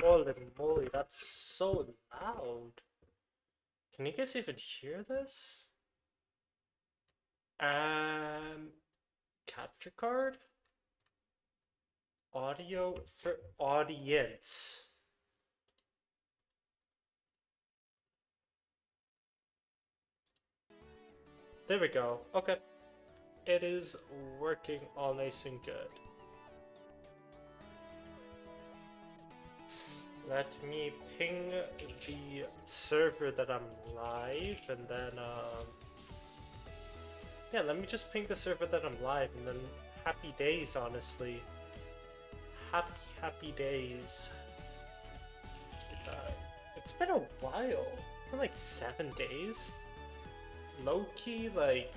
Holy moly, that's so loud. Can you guys even hear this? Capture card? Audio for audience. There we go. Okay. It is working all nice and good. Let me ping the server that I'm live, and then, yeah, let me just ping the server that I'm live, and then happy days, honestly. Happy days. It's been a while. It's been like 7 days. Low-key, like,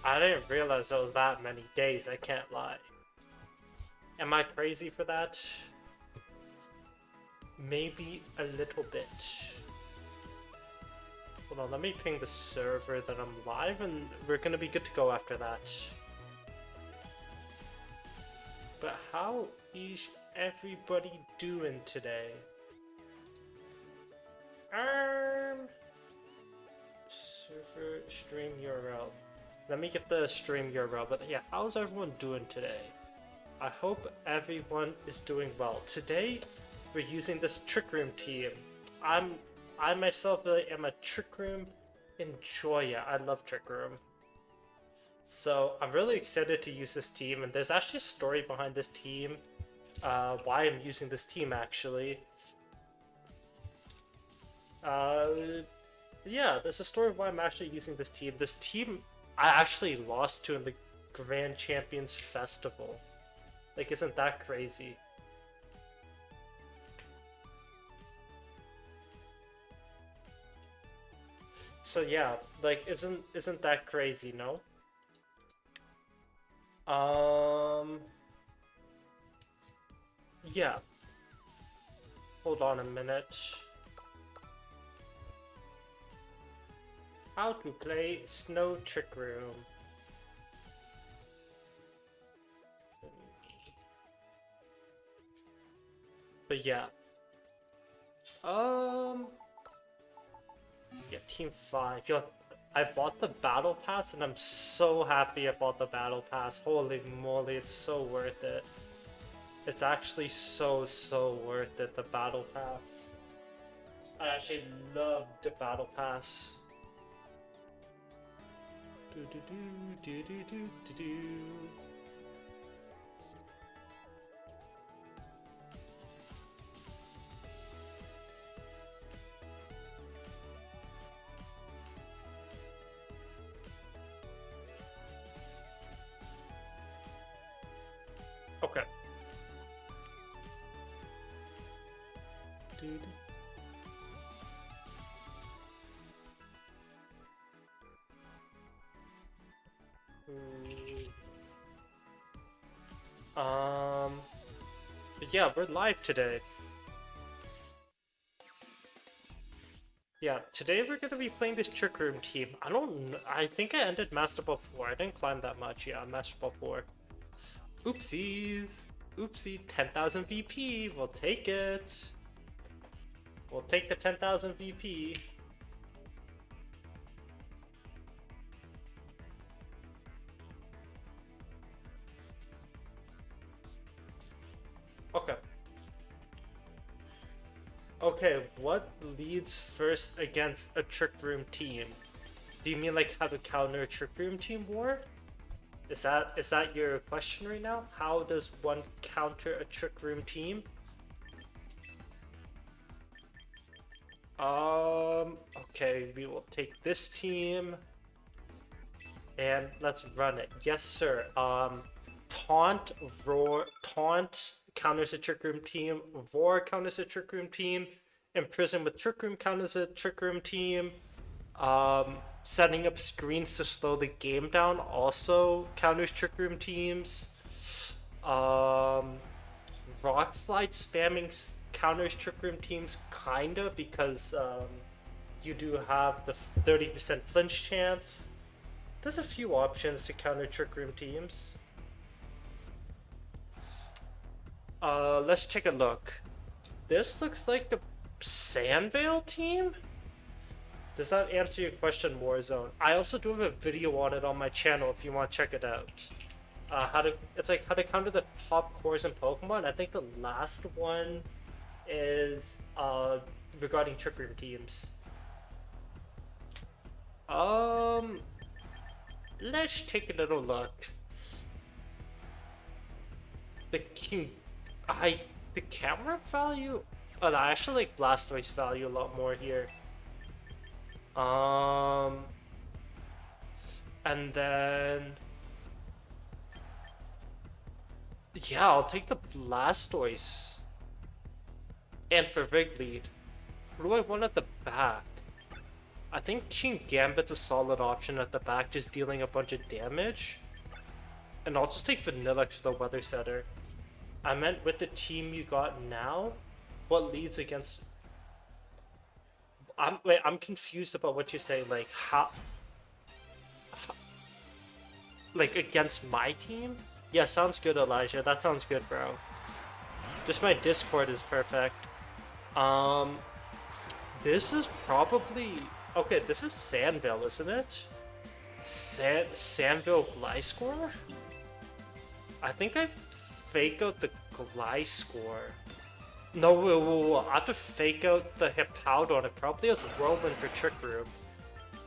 I didn't realize it was that many days, I can't lie. Am I crazy for that? Maybe a little bit. Hold on, let me ping the server that I'm live, and we're gonna be good to go after that. But how is everybody doing today? Server stream URL. Let me get the stream URL, but yeah, how's everyone doing today? I hope everyone is doing well. Today, we're using this Trick Room team. I myself really am a Trick Room enjoyer. I love Trick Room. So I'm really excited to use this team, and there's actually a story behind this team. Why I'm using this team, actually. Yeah, there's a story of why I'm actually using this team. This team I actually lost to in the Grand Champions Festival. Like, isn't that crazy? So yeah, like, isn't that crazy, no? Yeah. Hold on a minute. How to play Snow Trick Room. But yeah. Yeah, Team 5. Yo, I bought the Battle Pass, and I'm so happy I bought the Battle Pass. Holy moly, it's so worth it. It's actually so worth it, the Battle Pass. I actually love the Battle Pass. Okay. But yeah, we're live today. Yeah, today we're gonna be playing this Trick Room team. I think I ended Master Ball 4. I didn't climb that much. Yeah, Master Ball 4. Oopsies. Oopsie, 10,000 VP. We'll take it. We'll take the 10,000 VP. Okay. Okay, what leads first against a Trick Room team? Do you mean like how to counter a Trick Room team war? Is that your question right now? How does one counter a Trick Room team? Okay, we will take this team and let's run it. Yes, sir. Taunt, roar, taunt counters a Trick Room team, roar counters a Trick Room team, imprison with Trick Room counters a Trick Room team, setting up screens to slow the game down also counters Trick Room teams, rock slide spamming counters Trick Room teams kinda, because you do have the 30% flinch chance. There's a few options to counter Trick Room teams. Let's take a look. This looks like a Sandvale team? Does that answer your question, Warzone? I also do have a video on it on my channel if you want to check it out. It's like how to counter the top cores in Pokemon. I think the last one is regarding Trick Room teams. Let's take a little look. The camera value. Oh, no, I actually like Blastoise value a lot more here. And then yeah, I'll take the Blastoise. And for Rig Lead, what do I want at the back? I think King Gambit's a solid option at the back, just dealing a bunch of damage. And I'll just take Vanilluxe for the Weather Setter. I meant with the team you got now, what leads against... I'm confused about what you're saying, like, how... Like, against my team? Yeah, sounds good, Elijah. That sounds good, bro. Just my Discord is perfect. This is probably... Okay, this is Sandvale, isn't it? Sandvale Gliscor? I think I fake out the Gliscor. No, wait, I have to fake out the Hippowdon. It probably has Whirlwind for Trick Room.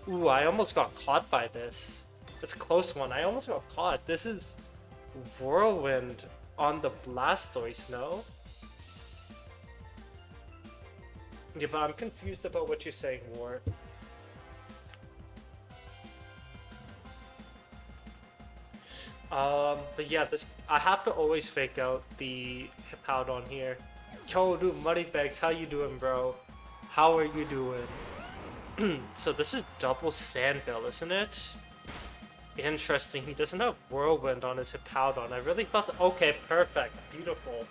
Ooh, I almost got caught by this. It's a close one. I almost got caught. This is Whirlwind on the Blastoise, no? Yeah, but I'm confused about what you're saying, War. But yeah, I have to always fake out the Hippowdon here. Yo, dude, Moneybags, how you doing, bro? How are you doing? So this is double Sandvale, isn't it? Interesting, he doesn't have Whirlwind on his Hippowdon. I really thought that... Okay, perfect, beautiful.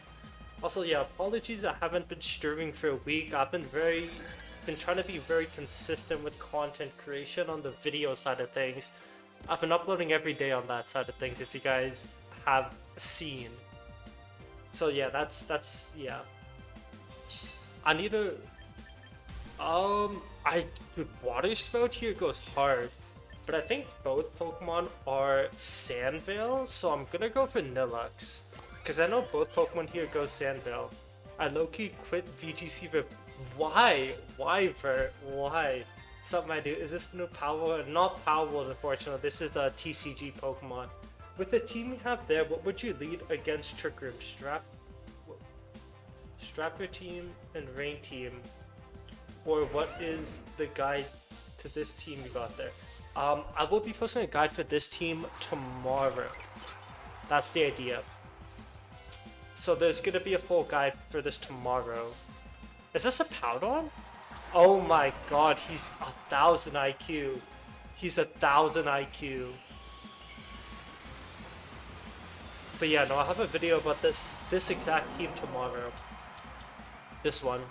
Also, yeah, apologies I haven't been streaming for a week. I've been trying to be very consistent with content creation on the video side of things. I've been uploading every day on that side of things, if you guys have seen. So yeah, that's yeah. I need to... The Water Spout here goes hard. But I think both Pokemon are Sandvale, so I'm gonna go for Vanilluxe. Because I know both Pokemon here go Sandvale. I low-key quit VGC for... Why? Why, Vert? Why? Something I do. Is this the new Power? Not Power, unfortunately. This is a TCG Pokemon. With the team you have there, what would you lead against Trick Room? Strap your team and Rain team. Or what is the guide to this team you got there? I will be posting a guide for this team tomorrow. That's the idea. So there's gonna be a full guide for this tomorrow. Is this a Powdon? Oh my god, he's 1,000 IQ. He's 1,000 IQ. But yeah, no, I'll have a video about this exact team tomorrow. This one.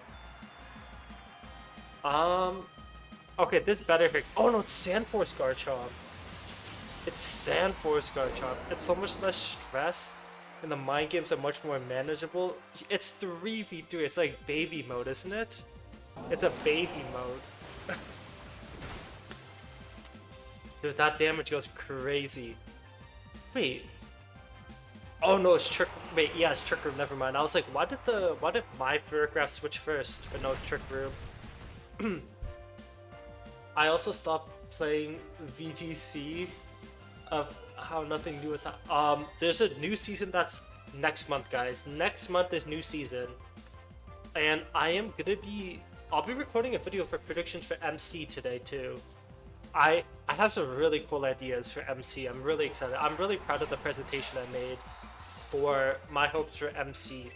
Okay, this better hit. Oh no, it's Sandforce Garchomp. It's Sandforce Garchomp. It's so much less stress, and the mind games are much more manageable. It's 3v3. It's like baby mode, isn't it? It's a baby mode. Dude, that damage goes crazy. Wait. Oh no, it's Trick. Wait, yeah, it's Trick Room. Never mind. I was like, why did my Ferrograph switch first? But no, it's Trick Room. I also stopped playing VGC of how nothing new is. There's a new season that's next month, guys. Next month is new season, and I'll be recording a video for predictions for MC today too. I have some really cool ideas for MC. I'm really excited. I'm really proud of the presentation I made for my hopes for MC.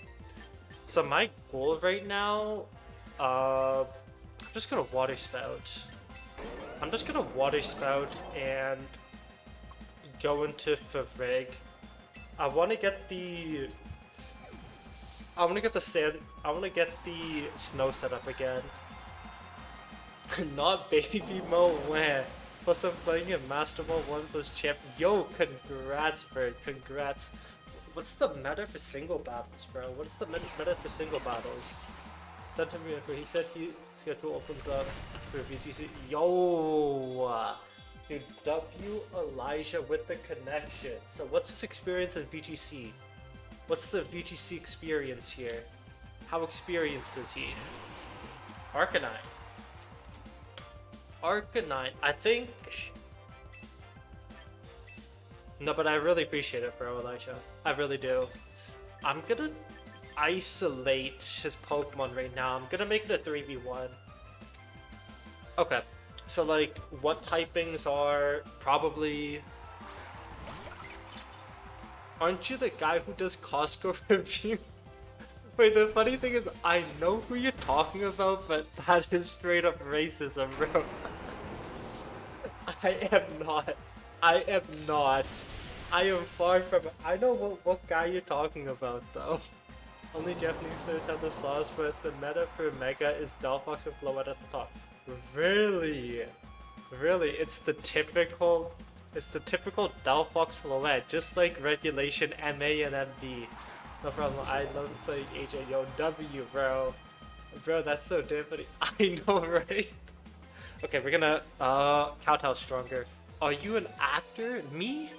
So my goal right now, I'm just gonna Water Spout. I'm just gonna Water Spout and go into Favrig. I want to get the snow set up again. Not baby mode when. Plus I'm playing in Master Mode 1 plus champ. Yo, congrats, Bird. Congrats. What's the meta for single battles, bro? What's the meta for single battles? Sent him here, he said his schedule opens up for VGC. Yo! Dude, W Elijah with the connection. So what's his experience at VGC? What's the VGC experience here? How experienced is he? Arcanine. Arcanine, I think... No, but I really appreciate it, bro, Elijah. I really do. I'm gonna isolate his Pokemon right now. I'm gonna make it a 3v1. Okay. So, like, what typings are probably... Aren't you the guy who does Costco review? Wait, the funny thing is, I know who you're talking about, but that is straight up racism, bro. I am not. I am not. I am far from it. I know what guy you're talking about, though. Only Japanese players have the sauce, but the meta for Mega is Delphox and Floette at the top. Really? Really? It's the typical Delphox Floette, just like Regulation MA and MB. No problem, I love playing AJ. Yo, W, bro. Bro, that's so different. I know, right? Okay, we're gonna, Kowtow's stronger. Are you an actor? Me?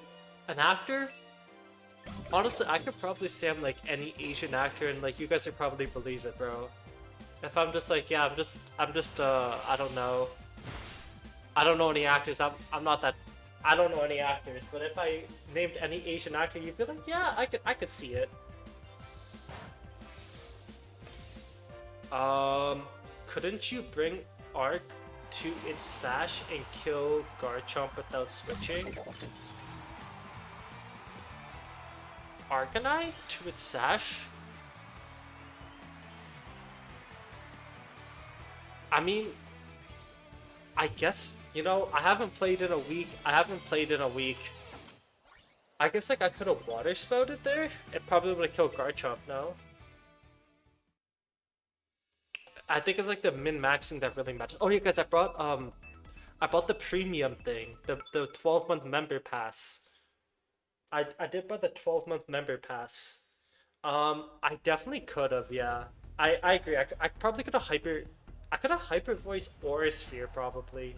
An actor? Honestly, I could probably say I'm like any Asian actor and like you guys would probably believe it, bro. If I'm just like, yeah, I'm just, I don't know. I don't know any actors, I'm not that, I don't know any actors, but if I named any Asian actor, you'd be like, yeah, I could see it. Couldn't you bring Arc to its sash and kill Garchomp without switching? Arcanine to its sash? I mean, I guess, you know, I haven't played in a week. I guess like I could have water spouted there. It probably would have killed Garchomp, no? I think it's like the min-maxing that really matters. Oh yeah, guys, I brought the premium thing, the 12-month member pass. I did buy the 12-month member pass. I definitely could have, yeah. I agree. I probably could have hyper voiced Aura Sphere probably.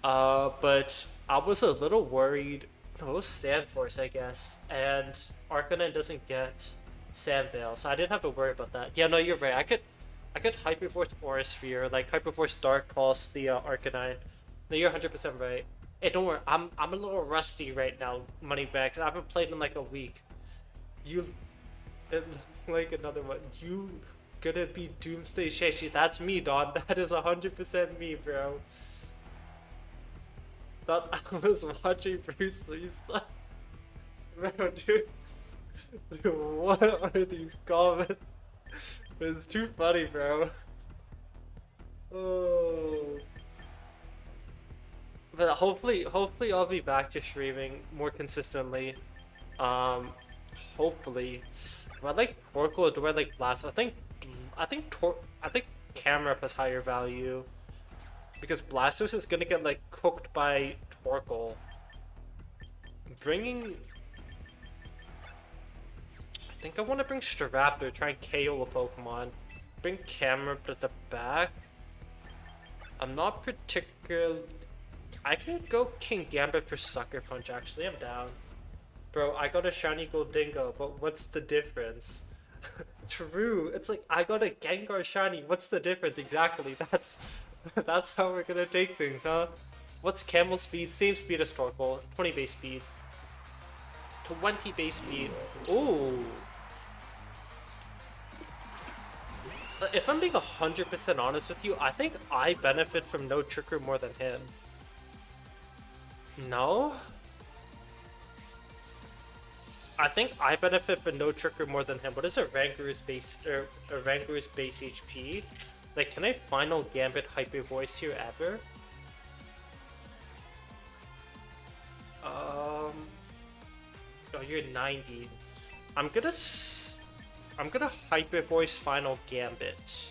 But I was a little worried. No, it was Sandforce, I guess, and Arcanine doesn't get Sandveil, so I didn't have to worry about that. Yeah, no, you're right. I could hyper voice Aura Sphere, like hyper voice Dark Pulse the Arcanine. No, you're 100% right. Hey, don't worry. I'm a little rusty right now, Moneybags. I haven't played in like a week. You, like another one. You gonna be Doomsday Sheshi? That's me, Don. That is 100% me, bro. Thought I was watching Bruce Lee's stuff. Bro, dude, what are these comments? It's too funny, bro. Oh. But hopefully I'll be back to streaming more consistently. Hopefully. Do I like Torkoal or do I like Blast? I think Camerupt has higher value. Because Blastoise is gonna get like cooked by Torkoal. I think I want to bring Staraptor, try and KO a Pokemon. Bring Camerupt at the back. I'm not particular. I can go King Gambit for Sucker Punch, actually. I'm down. Bro, I got a shiny Goldingo, but what's the difference? True. It's like, I got a Gengar shiny. What's the difference? Exactly. That's how we're gonna take things, huh? What's Camel speed? Same speed as Torkoal. 20 base speed. 20 base speed. Ooh. If I'm being 100% honest with you, I think I benefit from no Trick Room more than him. No? I think I benefit from no Trick Room more than him. What is a Rangaroo's base HP? Like, can I final Gambit Hyper Voice here ever? Oh, you're 90. I'm gonna Hyper Voice final Gambit.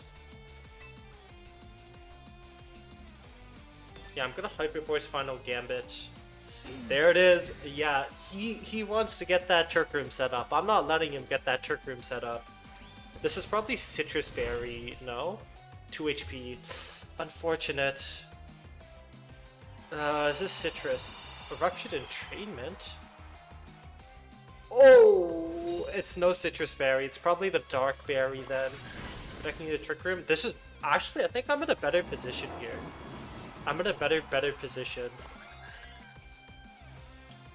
Yeah, I'm gonna Hyper Voice final Gambit. There it is. Yeah, he wants to get that trick room set up. I'm not letting him get that trick room set up. This is probably Citrus Berry, no? 2 HP. Unfortunate. Is this Citrus? Eruption Entrainment? Oh, it's no Citrus Berry. It's probably the Dark Berry then. Connecting the Trick Room. This is actually, I think I'm in a better position here. I'm in a better position.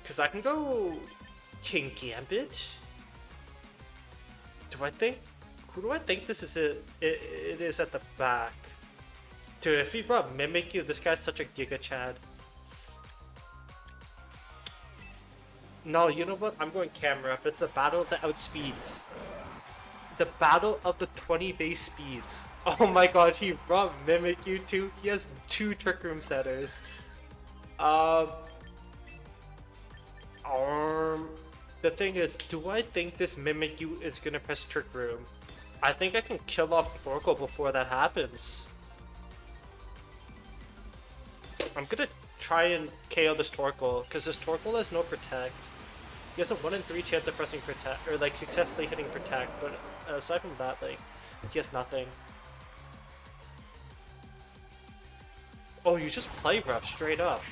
Because I can go King Gambit. Who do I think this is? It is at the back. Dude, if he brought Mimikyu, this guy's such a Giga Chad. No, you know what? I'm going Camerupt. It's the battle of the outspeeds. The battle of the 20 base speeds. Oh my god, he brought Mimikyu too. He has 2 Trick Room setters. The thing is, do I think this Mimikyu is gonna press Trick Room? I think I can kill off Torkoal before that happens. I'm gonna try and KO this Torkoal, because this Torkoal has no Protect. He has a 1 in 3 chance of pressing Protect, or like successfully hitting Protect, but aside from that, like, he has nothing. Oh, you just play rough, straight up.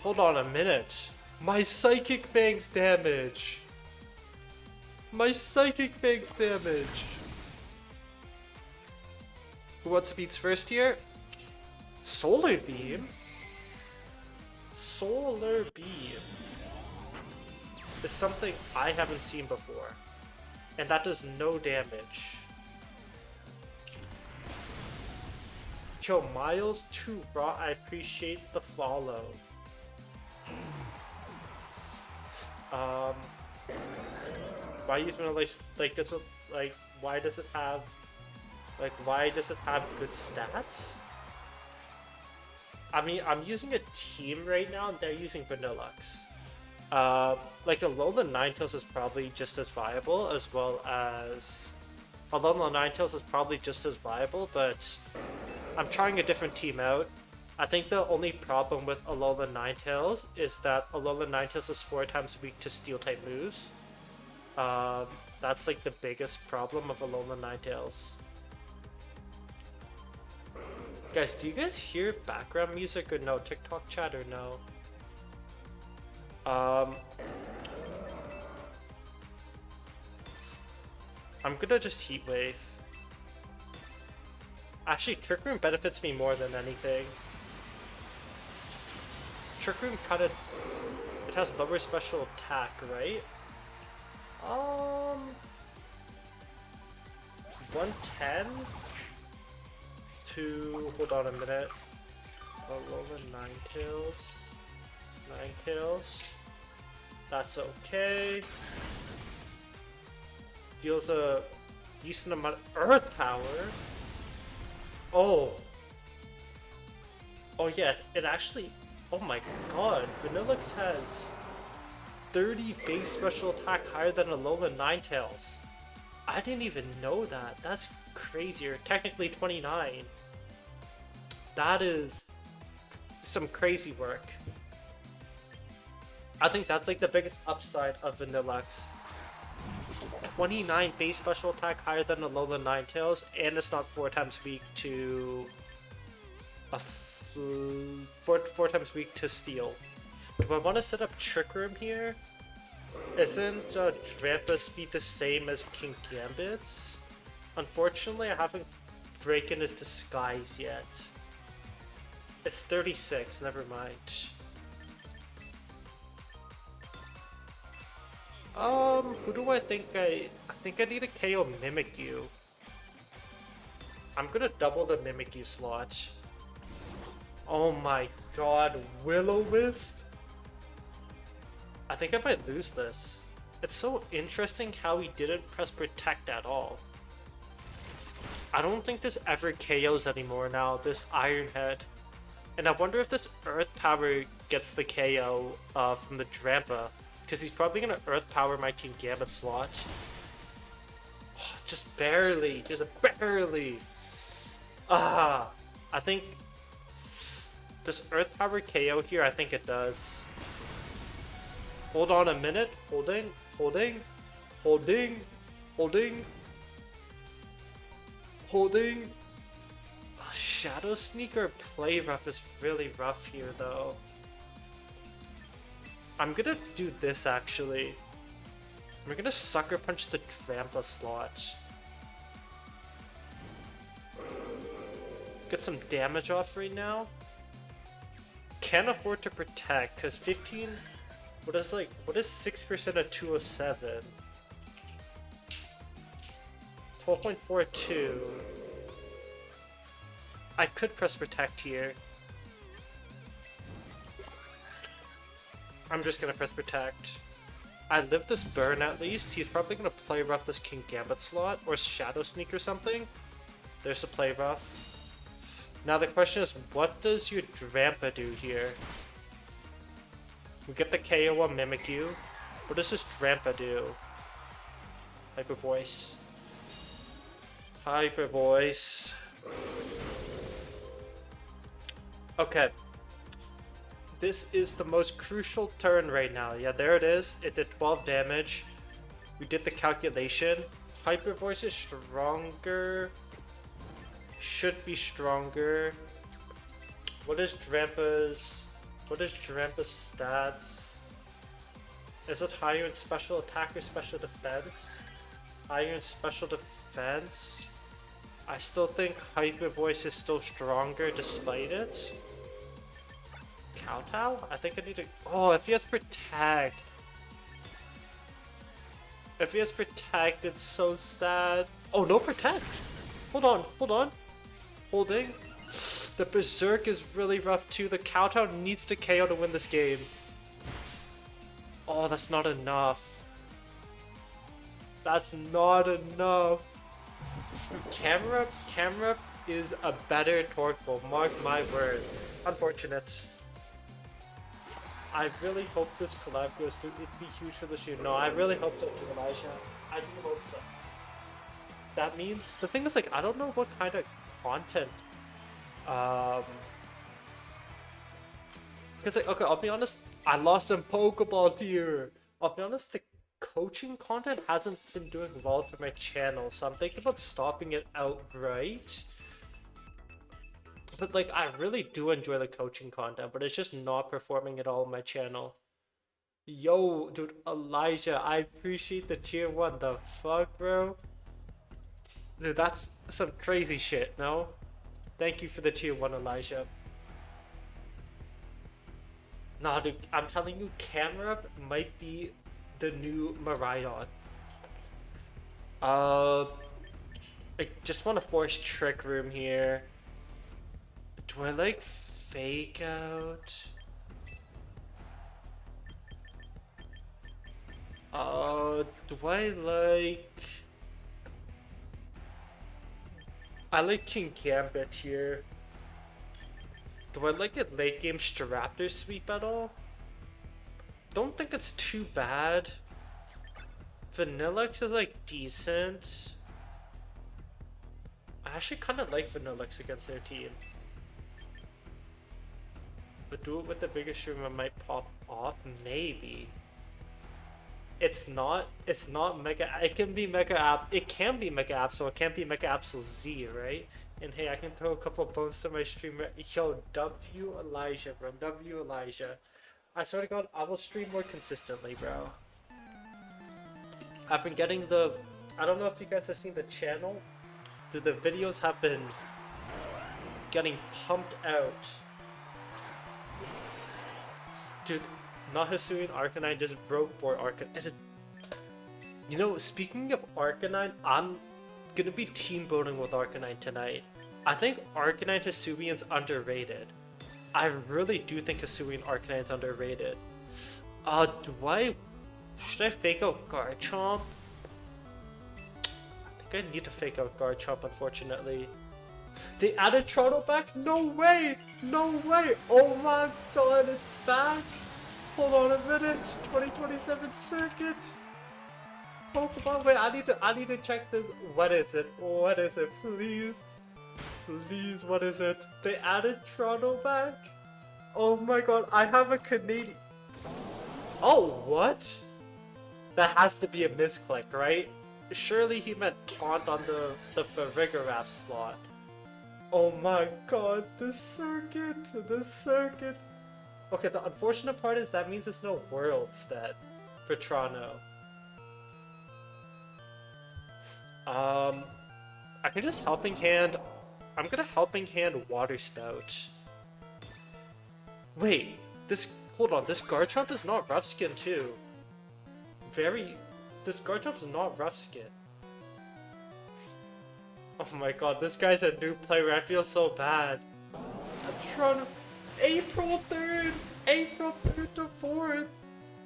Hold on a minute. My Psychic Fang's damage! My Psychic Fang's damage! What speeds first here? Solar Beam? Solar Beam is something I haven't seen before. And that does no damage. Yo, Miles, too raw, I appreciate the follow. Why you gonna like does it like why does it have good stats? I mean, I'm using a team right now and they're using Vanilluxe. Like Alolan Ninetales is probably just as viable, as well as Alolan Ninetales is probably just as viable, but I'm trying a different team out. I think the only problem with Alolan Ninetales is that Alolan Ninetales is 4 times weak to Steel type moves. That's like the biggest problem of Alolan Ninetales. Guys, do you guys hear background music or no? TikTok chat or no? I'm gonna just Heat Wave. Actually, Trick Room benefits me more than anything. Trick Room kinda... It has lower special attack, right? 110 to... Hold on a minute. Alolan Ninetales. Ninetales. That's okay. Deals a decent amount of Earth Power. Oh. Oh yeah, it actually... Oh my god, Vanilluxe has 30 base special attack higher than Alolan Ninetales. I didn't even know that. That's crazier. Technically 29. That is some crazy work. I think that's like the biggest upside of Vanilluxe. 29 base special attack higher than Alolan Ninetales, and it's not 4 times weak to... 4 times weak to Steel. Do I want to set up Trick Room here? Isn't Drampa speed the same as King Gambit's? Unfortunately, I haven't broken his disguise yet. It's 36, never mind. Who do I think I think I need a KO Mimikyu. I'm gonna double the Mimikyu slot. Oh my god, Will-O-Wisp? I think I might lose this. It's so interesting how he didn't press Protect at all. I don't think this ever KOs anymore now, this Iron Head. And I wonder if this Earth Power gets the KO from the Drampa. Because he's probably going to Earth Power my King Gambit slot. Oh, just barely. Just barely. I think... Does Earth Power KO here? I think it does. Hold on a minute. Holding. Shadow Sneaker play rough is really rough here though. I'm gonna do this actually. We're gonna Sucker Punch the Trampa slot. Get some damage off right now. Can't afford to protect because 15. What is 6% of 207? 12.42. I could press protect here. I'm just gonna press protect. I live this burn at least. He's probably gonna play rough this King Gambit slot or Shadow Sneak or something. There's a play rough. Now the question is, what does your Drampa do here? We get the KO on Mimikyu. What does this Drampa do? Hyper Voice. Hyper Voice. Okay. This is the most crucial turn right now. Yeah, there it is. It did 12 damage. We did the calculation. Hyper Voice is stronger. Should be stronger. What is Drampa's stats? Is it higher in special attack or special defense? Higher in special defense. I still think Hyper Voice is still stronger despite it. Kowtow? I think I need to. Oh, if he has protect. If he has protect, it's so sad. Oh, no protect. Hold on. Holding. The Berserk is really rough too. The Kowtow needs to KO to win this game. Oh, that's not enough. That's not enough. Camerupt is a better Torkoal. Mark my words. Unfortunate. I really hope this collab goes through. It'd be huge for the shoot. No, I really hope so too, Elijah. I do hope so. That means the thing is I don't know what kind of content. Because okay, I'll be honest. I lost in Pokeball here. I'll be honest. The coaching content hasn't been doing well for my channel, so I'm thinking about stopping it outright. But I really do enjoy the coaching content, but it's just not performing at all on my channel. Yo, dude, Elijah, I appreciate the tier 1. The fuck, bro? Dude, that's some crazy shit, no? Thank you for the tier 1, Elijah. Nah, dude, I'm telling you, Camerupt might be the new Miraidon. I just want to force Trick Room here. Do I Fake Out? Do I like King Gambit here. Do I like it late game Staraptor sweep at all? Don't think it's too bad. Vanilluxe is decent. I actually kind of like Vanilluxe against their team. But do it with the biggest room, I might pop off, maybe. It's not Mega. It can be Mega App. It can be Mega Absol. It can't be Mega Absol Z, right? And hey, I can throw a couple of bones to my streamer. Yo, W Elijah, bro. W Elijah. I swear to God, I will stream more consistently, bro. I've been getting the. I don't know if you guys have seen the channel. The videos have been getting pumped out. Dude, not Hisuian Arcanine just broke board Arcanine. You know, speaking of Arcanine, I'm gonna be team building with Arcanine tonight. I think Arcanine Hisuian's underrated. I really do think Hisuian Arcanine's underrated. Should I fake out Garchomp? I think I need to fake out Garchomp, unfortunately. They added Toronto back? No way! No way! Oh my god, it's back! Hold on a minute. 2027 circuit. Pokemon. Wait, I need to check this. What is it? What is it? Please. Please, what is it? They added Toronto back? Oh my god, I have a Canadian. Oh, what? That has to be a misclick, right? Surely he meant taunt on the Vigoraph slot. Oh my god, the circuit! The circuit! Okay, the unfortunate part is that means there's no Worlds then for Toronto. I can just Helping Hand. I'm gonna Helping Hand Water Spout. Wait, hold on, this Garchomp is not Rough Skin too. This Garchomp is not Rough Skin. Oh my god, this guy's a new player, I feel so bad. I'm trying to... April 3rd! April 3rd to 4th!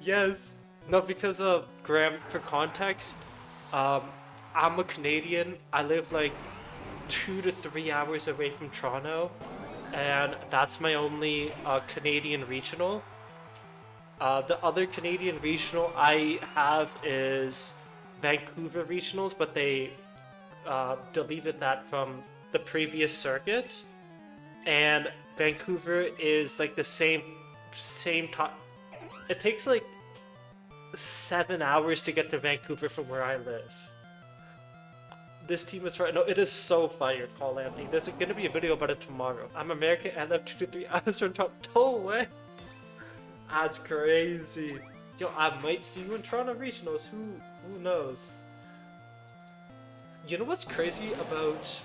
Yes! No, because of Graham, for context, I'm a Canadian. I live like 2 to 3 hours away from Toronto, and that's my only Canadian regional. The other Canadian regional I have is Vancouver regionals, but they deleted that from the previous circuit, and Vancouver is like the same time. It takes like 7 hours to get to Vancouver from where I live. This team is right. No, it is so fire, Call Anthony. There's gonna be a video about it tomorrow. I'm American and live 2 to 3 hours from Toronto. No way. That's crazy. Yo, I might see you in Toronto regionals. Who knows? You know what's crazy about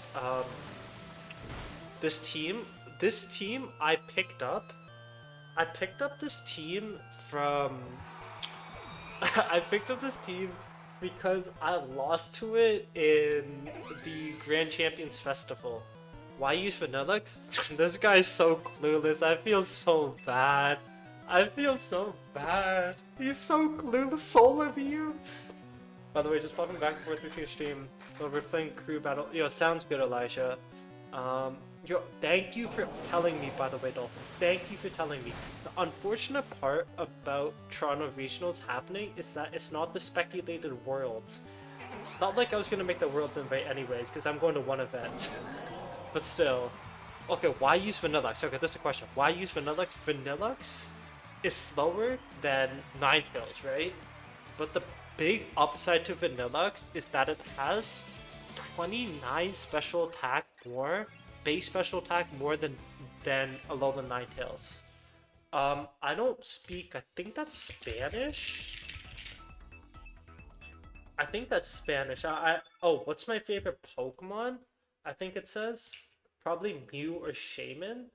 this team? This team I picked up this team from I picked up this team because I lost to it in the Grand Champions Festival. Why use Vanilluxe? This guy's so clueless. I feel so bad. I feel so bad. He's so clueless. Soul of you. By the way, just popping back and forth between stream. So we're playing crew battle. Yo, sounds good, Elijah. Yo, thank you for telling me, by the way, Dolphin. Thank you for telling me. The unfortunate part about Toronto Regionals happening is that it's not the speculated Worlds. Not like I was gonna make the Worlds invite anyways, because I'm going to one event. But still. Okay, why use Vanilluxe? Okay, this is a question. Why use Vanilluxe? Vanilluxe is slower than Ninetales, right? But the big upside to Vanilluxe is that it has 29 special attack more, base special attack more than Alolan Ninetales. I don't speak, I think that's Spanish? I think that's Spanish. Oh, what's my favorite Pokemon? I think it says probably Mew or Shaman.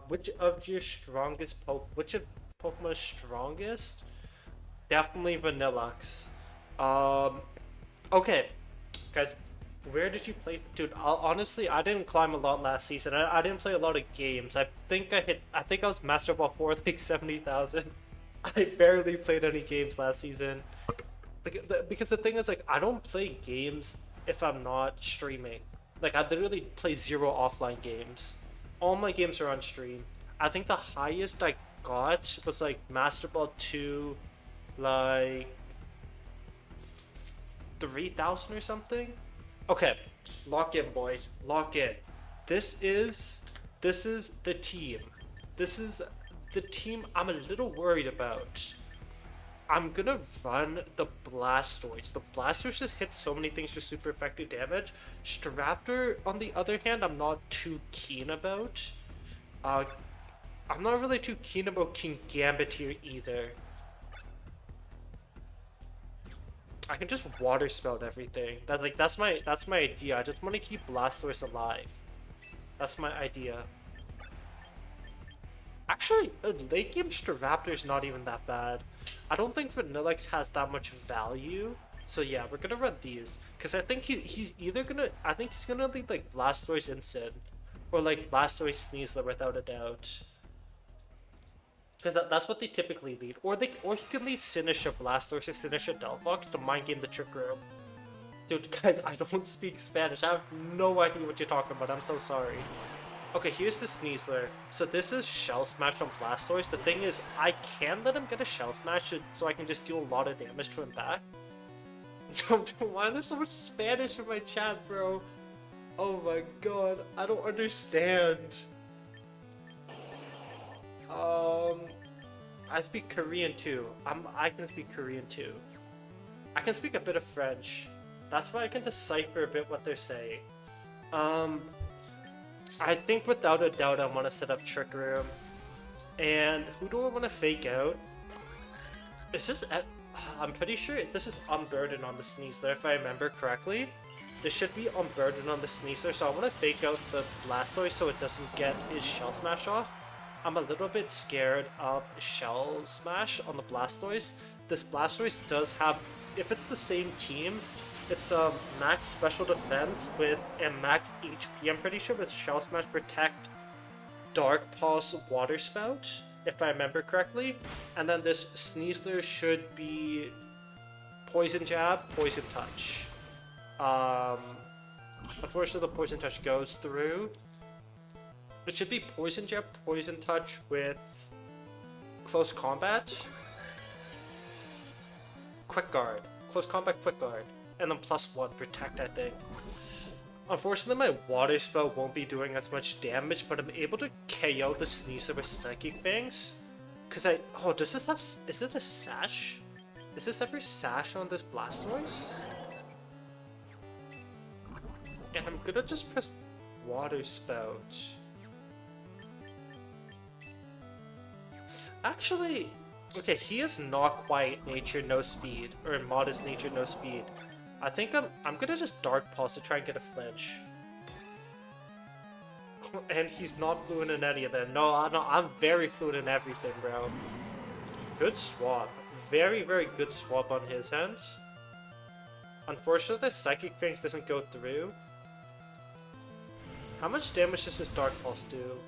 Which of your strongest which of Pokemon is strongest? Definitely Vanilluxe. Okay, guys, where did you play? Dude, honestly, I didn't climb a lot last season. I didn't play a lot of games. I think I was Master Ball 4 like 70,000. I barely played any games last season. Because the thing is, like, I don't play games if I'm not streaming. Like, I literally play 0 offline games. All my games are on stream. I think the highest I got was like Master Ball 2, like 3,000 or something. Okay, lock in, boys. Lock in. This is the team. This is the team I'm a little worried about. I'm gonna run the Blastoise. The Blastoise just hits so many things for super effective damage. Staraptor, on the other hand, I'm not too keen about. I'm not really too keen about King Gambit here either. I can just water spout everything. That's my idea. I just want to keep Blastoise alive. That's my idea. Actually, late game Staraptor's not even that bad. I don't think Vanilluxe has that much value. So yeah, we're gonna run these. Cause I think he's either gonna lead like Blastoise Instant or like Blastoise Sneasler without a doubt. Cause that's what they typically lead. Or he can lead Sinisha Blastoise or Sinisha Delphox to mind game the Trick Room. Dude, guys, I don't speak Spanish. I have no idea what you're talking about. I'm so sorry. Okay, here's the Sneasler. So this is Shell Smash on Blastoise. The thing is, I can let him get a Shell Smash so I can just deal a lot of damage to him back. Why is there so much Spanish in my chat, bro? Oh my god, I don't understand. I speak Korean too. I can speak Korean too. I can speak a bit of French. That's why I can decipher a bit what they're saying. Um, I think without a doubt I want to set up Trick Room. And who do I want to fake out? Is this... I'm pretty sure this is Unburden on the Sneasler, if I remember correctly. This should be Unburden on the Sneasler, so I want to fake out the Blastoise so it doesn't get his Shell Smash off. I'm a little bit scared of Shell Smash on the Blastoise. This Blastoise does have, if it's the same team, it's max special defense with a max HP, I'm pretty sure, with Shell Smash, Protect, Dark Pulse, Water Spout, if I remember correctly. And then this Sneasler should be Poison Jab, Poison Touch. Unfortunately the Poison Touch goes through. It should be Poison Jab, Poison Touch with Close Combat, Quick Guard, Close Combat, Quick Guard, and then +1 Protect, I think. Unfortunately, my Water Spell won't be doing as much damage, but I'm able to KO the Sneasler with Psychic Fangs. Cause oh, does this have, is it a Sash? Is this ever Sash on this Blastoise? And I'm gonna just press Water Spout. Actually, okay, he is not quite Nature No Speed, or Modest Nature No Speed. I think I'm gonna just Dark Pulse to try and get a flinch. And he's not fluent in any of them. No, I'm very fluent in everything, bro. Good swap. Very, very good swap on his end. Unfortunately, the Psychic Fangs doesn't go through. How much damage does this Dark Pulse do?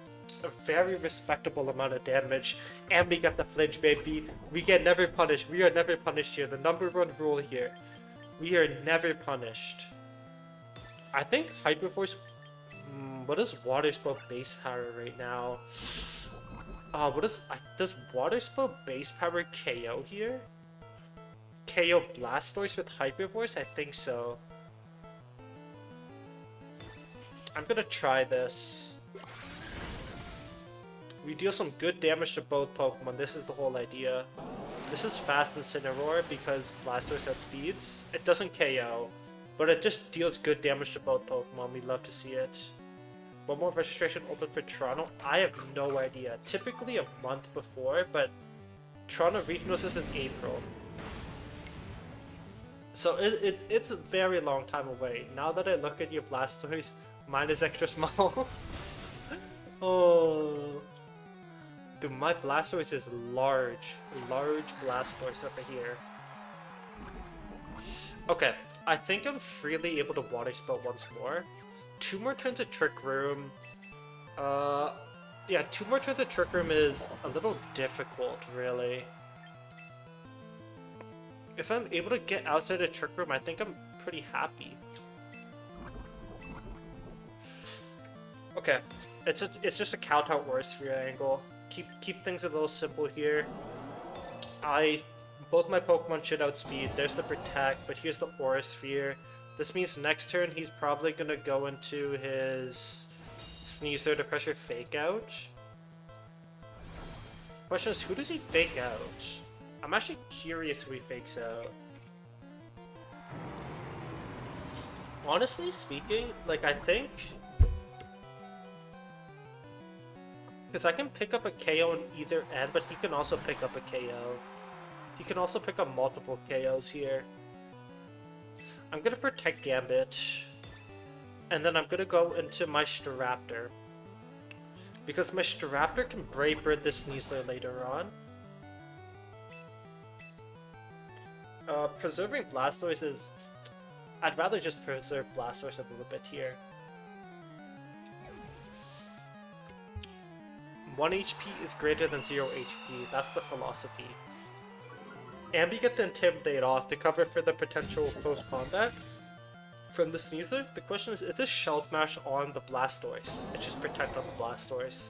A very respectable amount of damage. And we get the flinch, baby. We get never punished. We are never punished here. The #1 rule here. We are never punished. I think Hyper Force... what is Water Spell base power right now? What is... does Water Spell base power KO here? KO Blastoise with Hyper Force? I think so. I'm gonna try this. We deal some good damage to both Pokemon. This is the whole idea. This is fast Incineroar because Blastoise has speeds. It doesn't KO, but it just deals good damage to both Pokemon. We'd love to see it. One more registration open for Toronto? I have no idea. Typically a month before, but Toronto Regionals is in April. So it's a very long time away. Now that I look at your Blastoise, mine is extra small. Oh... dude, my Blastoise is large. Large Blastoise over here. Okay, I think I'm freely able to Water Spell once more. 2 more turns of Trick Room. Yeah, 2 more turns of Trick Room is a little difficult, really. If I'm able to get outside of Trick Room, I think I'm pretty happy. Okay, it's just a Kowtow Aura Sphere angle. Keep things a little simple here. Both my Pokemon should outspeed. There's the Protect, but here's the Aura Sphere. This means next turn he's probably gonna go into his Sneasler to pressure Fake Out. Question is, who does he fake out? I'm actually curious who he fakes out. Honestly speaking, like, I think... because I can pick up a KO on either end, but he can also pick up a KO. He can also pick up multiple KOs here. I'm gonna Protect Gambit. And then I'm gonna go into my Staraptor. Because my Staraptor can Brave Bird this Sneasler later on. Preserving Blastoise is... I'd rather just preserve Blastoise a little bit here. 1 HP is greater than 0 HP, that's the philosophy. And we get to Intimidate off to cover for the potential close combat from the Sneasler. The question is this Shell Smash on the Blastoise? It's just Protect on the Blastoise.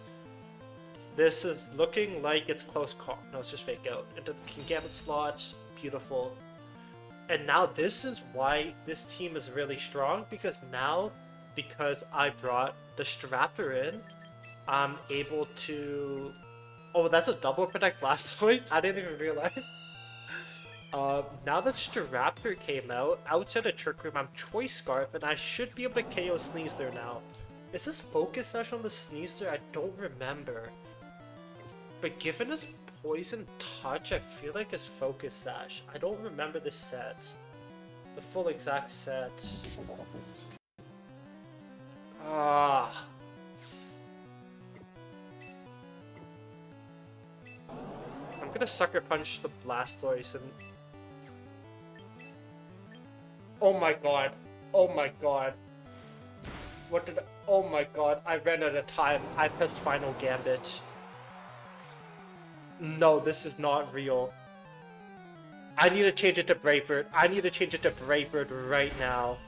This is looking like it's close call. No, it's just Fake Out. Into the King Gambit slot. Beautiful. And now this is why this team is really strong, because now because I brought the Strapper in, I'm able to... Oh, that's a double protect Blastoise? I didn't even realize. Now that Strapper came out, outside of Trick Room, I'm Choice Scarf, and I should be able to KO Sneasler now. Is this Focus Sash on the Sneasler? I don't remember. But given his Poison Touch, I feel like it's Focus Sash. I don't remember the set. The full exact set. Ah. I'm gonna Sucker Punch the Blastoise and... Oh my god. Oh my god. What did I... Oh my god. I ran out of time. I pressed Final Gambit. No, this is not real. I need to change it to Brave Bird. I need to change it to Brave Bird right now.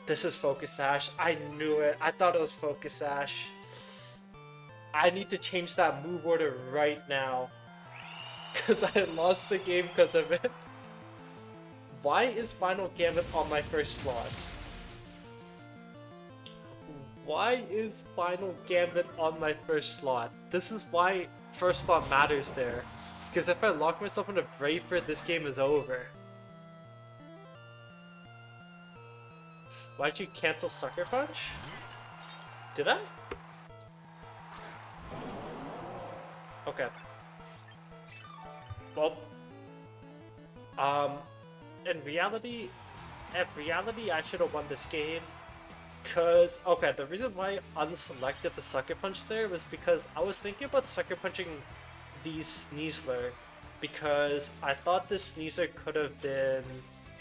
This is Focus Sash. I knew it. I thought it was Focus Sash. I need to change that move order right now. Because I lost the game because of it. Why is Final Gambit on my first slot? Why is Final Gambit on my first slot? This is why first slot matters there. Because if I lock myself into Brave Bird, this game is over. Why'd you cancel Sucker Punch? Did I? Okay. Well, in reality, I should have won this game. Cause, okay, the reason why I unselected the Sucker Punch there was because I was thinking about Sucker Punching the Sneasler, because I thought this Sneasler could have been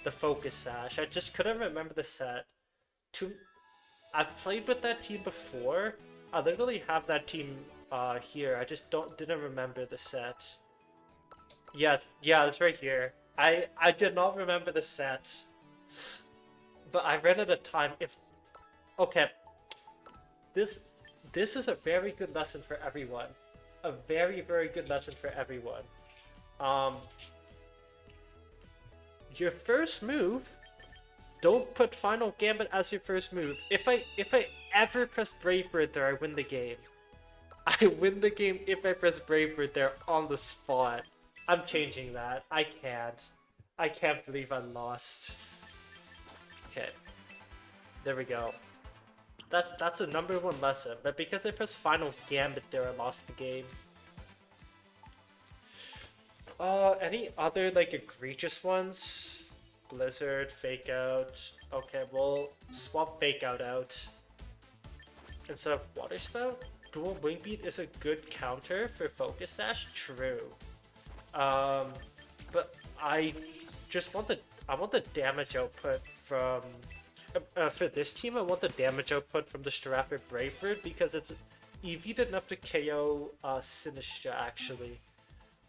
the Focus Sash. I just couldn't remember the set. I've played with that team before. I literally have that team here. I just didn't remember the set. Yes, yeah, it's right here. I did not remember the set, but I ran out of time. Okay, this is a very good lesson for everyone. A very, very good lesson for everyone. Your first move, don't put Final Gambit as your first move. If I ever press Brave Bird there, I win the game. I win the game if I press Brave Bird there on the spot. I'm changing that. I can't. I can't believe I lost. Okay. There we go. That's a #1 lesson, but because I pressed Final Gambit there, I lost the game. Any other, like, egregious ones? Blizzard, Fake Out. Okay, we'll swap Fake Out out. Instead of Water Spout, Dual Wing Beat is a good counter for Focus Sash, true. But I just want the damage output from... for this team, I want the damage output from the Strapper Brave Bird because it's EV'd enough to KO Sinistra, actually.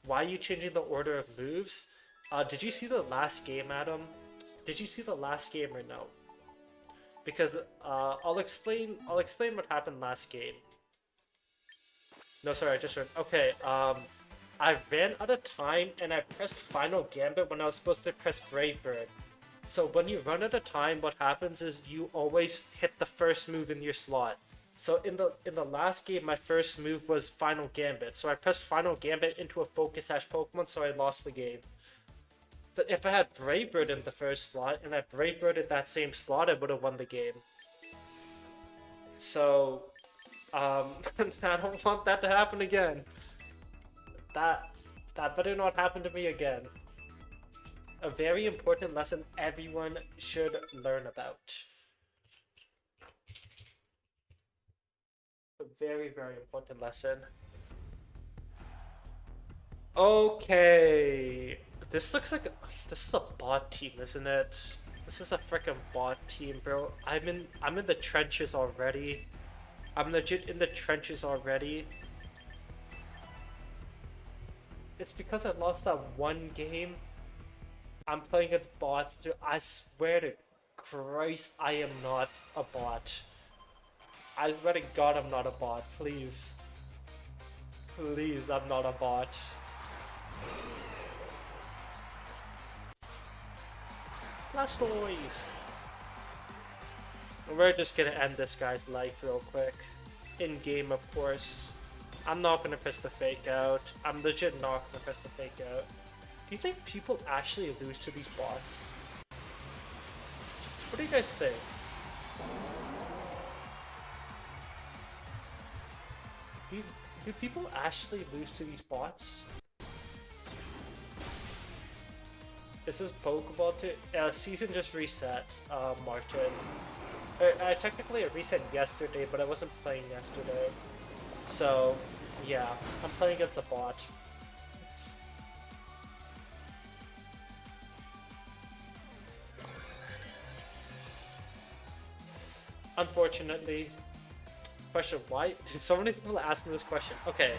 Why are you changing the order of moves? Did you see the last game, Adam? Did you see the last game or no? Because I'll explain what happened last game. No, sorry, I just heard. Okay, I ran out of time and I pressed Final Gambit when I was supposed to press Brave Bird. So when you run out of time, what happens is you always hit the first move in your slot. So in the last game, my first move was Final Gambit. So I pressed Final Gambit into a Focus Sash Pokemon, so I lost the game. But if I had Brave Bird in the first slot, and I Brave Bird in that same slot, I would have won the game. So, I don't want that to happen again. That better not happen to me again. A very important lesson everyone should learn about. A very, very important lesson. Okay. This looks like... This is a bot team, isn't it? This is a freaking bot team, bro. I'm in the trenches already. I'm legit in the trenches already. It's because I lost that one game. I'm playing against bots too. I swear to Christ, I am not a bot. I swear to God, I'm not a bot. Please. Please, I'm not a bot. Blastoise! We're just gonna end this guy's life real quick. In game, of course. I'm not gonna press the fake out. I'm legit not gonna press the fake out. Do you think people actually lose to these bots? What do you guys think? Do people actually lose to these bots? Is this Pokeball to season just reset, Martin? Technically it reset yesterday, but I wasn't playing yesterday. So, yeah, I'm playing against a bot. Unfortunately. Question, why? Dude, so many people asking this question. Okay,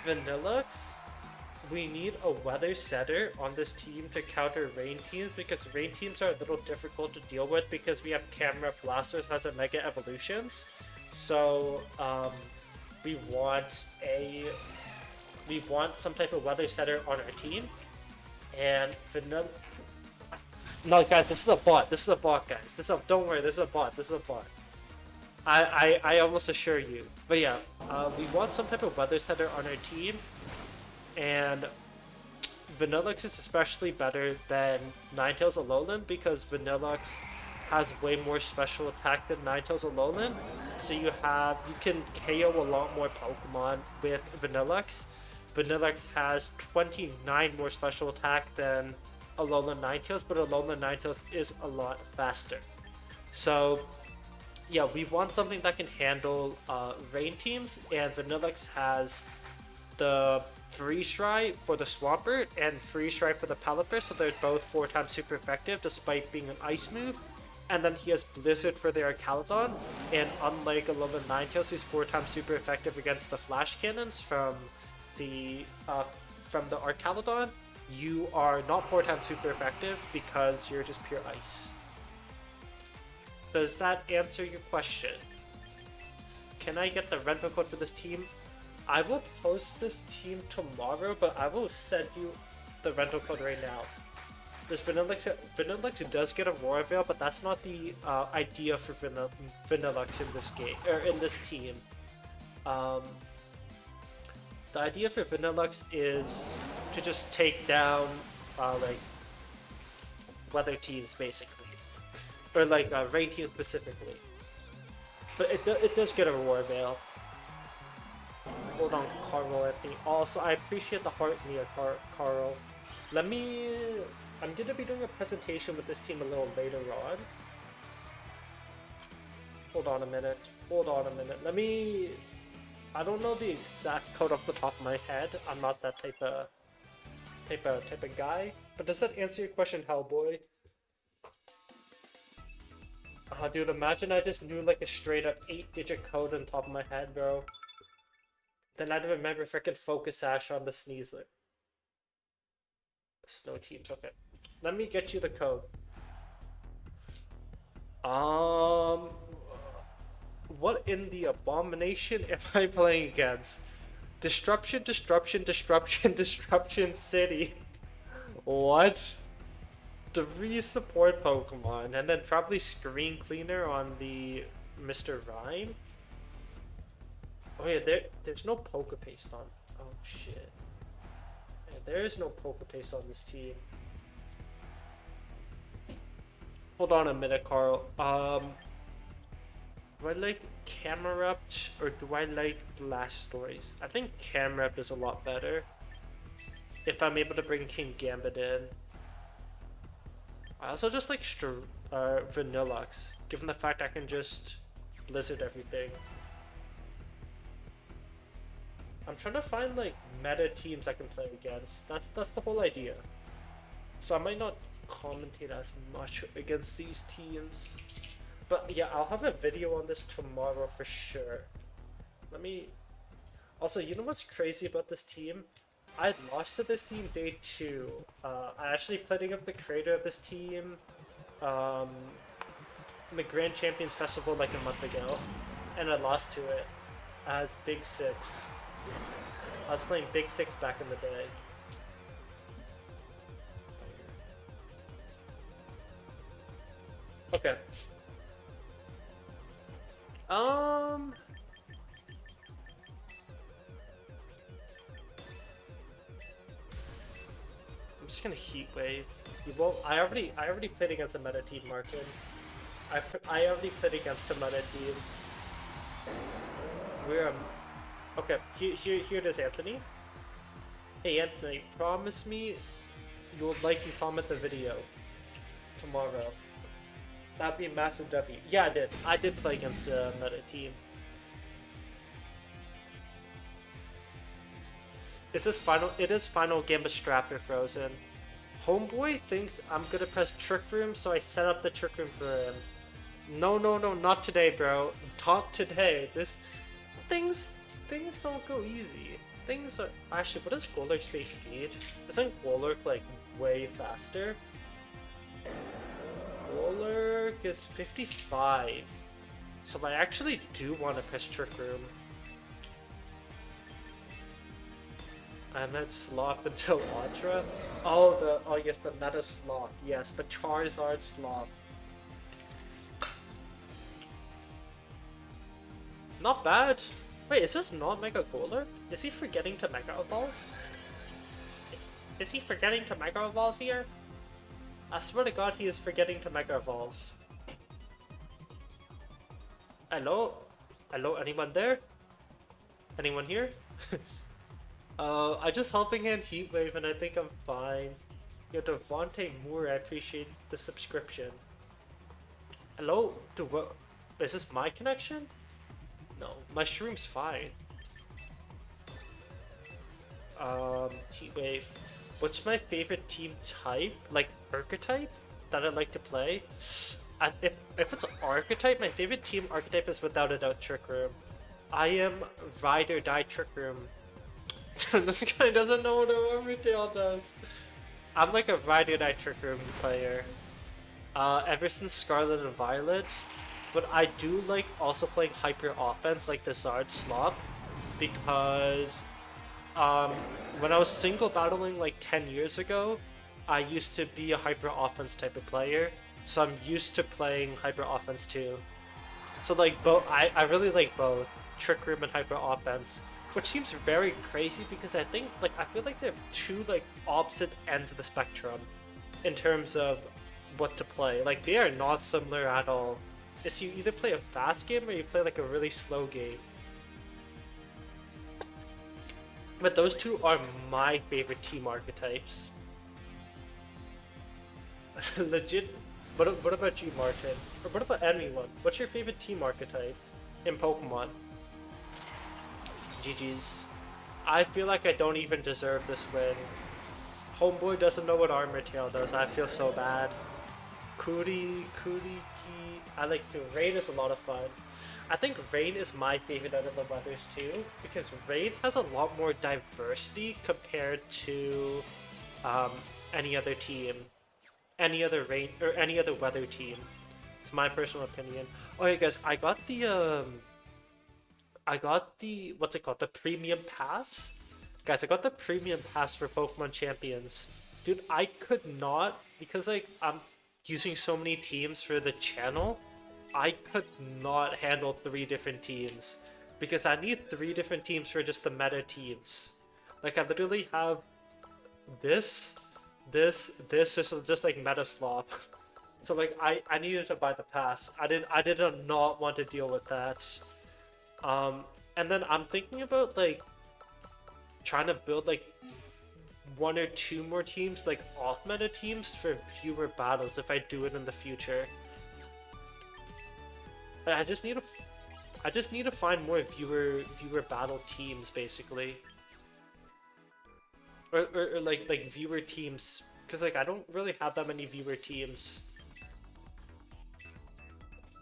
Vanilluxe, we need a weather setter on this team to counter rain teams because rain teams are a little difficult to deal with because we have Camerupt Blasters has a Mega Evolutions. So, we want some type of weather setter on our team. And no, guys, this is a bot. This is a bot, guys. Don't worry, this is a bot. This is a bot. I almost assure you. But yeah, we want some type of weather setter on our team, and Vanilluxe is especially better than Ninetales Alolan because Vanilluxe has way more special attack than Ninetales Alolan. So you can KO a lot more Pokemon with Vanilluxe. Vanilluxe has 29 more special attack than Alolan Ninetales, but Alolan Ninetales is a lot faster. So yeah, we want something that can handle rain teams, and Vanilluxe has the Freeze Dry for the Swampert and Freeze Dry for the Pelipper, so they're both 4 times super effective despite being an ice move. And then he has Blizzard for the Archaludon, and unlike Alolan Ninetales, who's 4 times super effective against the Flash Cannons from the Archaludon, you are not 4 times super effective because you're just pure ice. Does that answer your question? Can I get the rental code for this team? I will post this team tomorrow, but I will send you the rental code right now. This Vanilluxe does get a Roar Veil, but that's not the idea for Vanilluxe in this game or in this team. The idea for Vanilluxe is to just take down like weather teams basically. Or like rain team specifically, but it does get a Roar Veil. Hold on, Carl Anthony. Also, I appreciate the heart, Mia Carl. I'm gonna be doing a presentation with this team a little later on. Hold on a minute. I don't know the exact code off the top of my head. I'm not that type of guy. But does that answer your question, Hellboy? Dude, imagine I just knew like a straight up 8-digit code on top of my head, bro. Then I'd remember frickin' Focus Sash on the Sneasler. Snow teams, okay. Let me get you the code. What in the abomination am I playing against? Disruption City. What? 3 support Pokemon, and then probably Screen Cleaner on the Mr. Rhyme. Oh yeah, there's no Pokepaste on. Oh shit. Yeah, there is no Pokepaste on this team. Hold on a minute, Carl. Do I like Camerupt or do I like Blastoise? I think Camerupt is a lot better. If I'm able to bring King Gambit in. I also just like Vanilluxe, given the fact I can just Blizzard everything. I'm trying to find like meta teams I can play against. That's the whole idea. So I might not commentate as much against these teams. But yeah, I'll have a video on this tomorrow for sure. Also, you know what's crazy about this team? I lost to this team day 2. I actually played against the creator of this team in the Grand Champions Festival like a month ago, and I lost to it as Big 6. I was playing Big 6 back in the day. Okay. I'm just gonna heat wave. You won't. I already played against a meta team, Martin. I already played against a meta team. We're okay. Here it is, Anthony. Hey Anthony, promise me you'll like and comment the video tomorrow. That'd be a massive W. Yeah, I did. I did play against a meta team. Is this final? It is final Gambit Strapper Frozen. Homeboy thinks I'm gonna press Trick Room, so I set up the Trick Room for him. No, not today, bro. Not today. Things don't go easy. Things are actually. What is Golurk's base speed? Isn't Golurk like way faster? Golurk is 55, so I actually do want to press Trick Room. And then Sloth until Ultra. Oh yes, the Meta Sloth. Yes, the Charizard Sloth. Not bad. Wait, is this not Mega Golurk? Is he forgetting to Mega Evolve? Is he forgetting to Mega Evolve here? I swear to God, he is forgetting to Mega Evolve. Hello? Hello, anyone there? Anyone here? I just helping hand Heat Wave and I think I'm fine. Yo, Devontae Moore, I appreciate the subscription. Hello? Is this my connection? No, my stream's fine. Heat Wave. What's my favorite team type? Like archetype that I like to play? If it's archetype, my favorite team archetype is without a doubt Trick Room. I am ride or die Trick Room. This guy doesn't know what a Retail does. I'm like a ride or die Trick Room player. Ever since Scarlet and Violet. But I do like also playing hyper offense like the Zard Slop, because when I was single battling like 10 years ago, I used to be a hyper offense type of player, so I'm used to playing hyper offense too. So like both, I really like both Trick Room and hyper offense, which seems very crazy because I feel like they're two like opposite ends of the spectrum in terms of what to play. Like they are not similar at all. Is you either play a fast game or you play like a really slow game. But those two are my favorite team archetypes. Legit. What about you, Martin? Or what about anyone? What's your favorite team archetype in Pokemon? GG's. I feel like I don't even deserve this win. Homeboy doesn't know what Armor Tail does. I feel so bad. Kuri. I like the Rain is a lot of fun. I think Rain is my favorite out of the weathers too, because Rain has a lot more diversity compared to any other team, any other Rain or any other weather team. It's my personal opinion. Oh yeah, guys, I got the what's it called? The premium pass. Guys, I got the premium pass for Pokemon Champions. Dude, I could not, because like I'm using so many teams for the channel, I could not handle 3 different teams because I need 3 different teams for just the meta teams. Like I literally have this is just like meta slop. So like I needed to buy the pass. I did not want to deal with that. And then I'm thinking about like trying to build like 1 or 2 more teams, like off meta teams for fewer battles if I do it in the future. I just need to find more viewer battle teams basically, or like viewer teams, because like I don't really have that many viewer teams.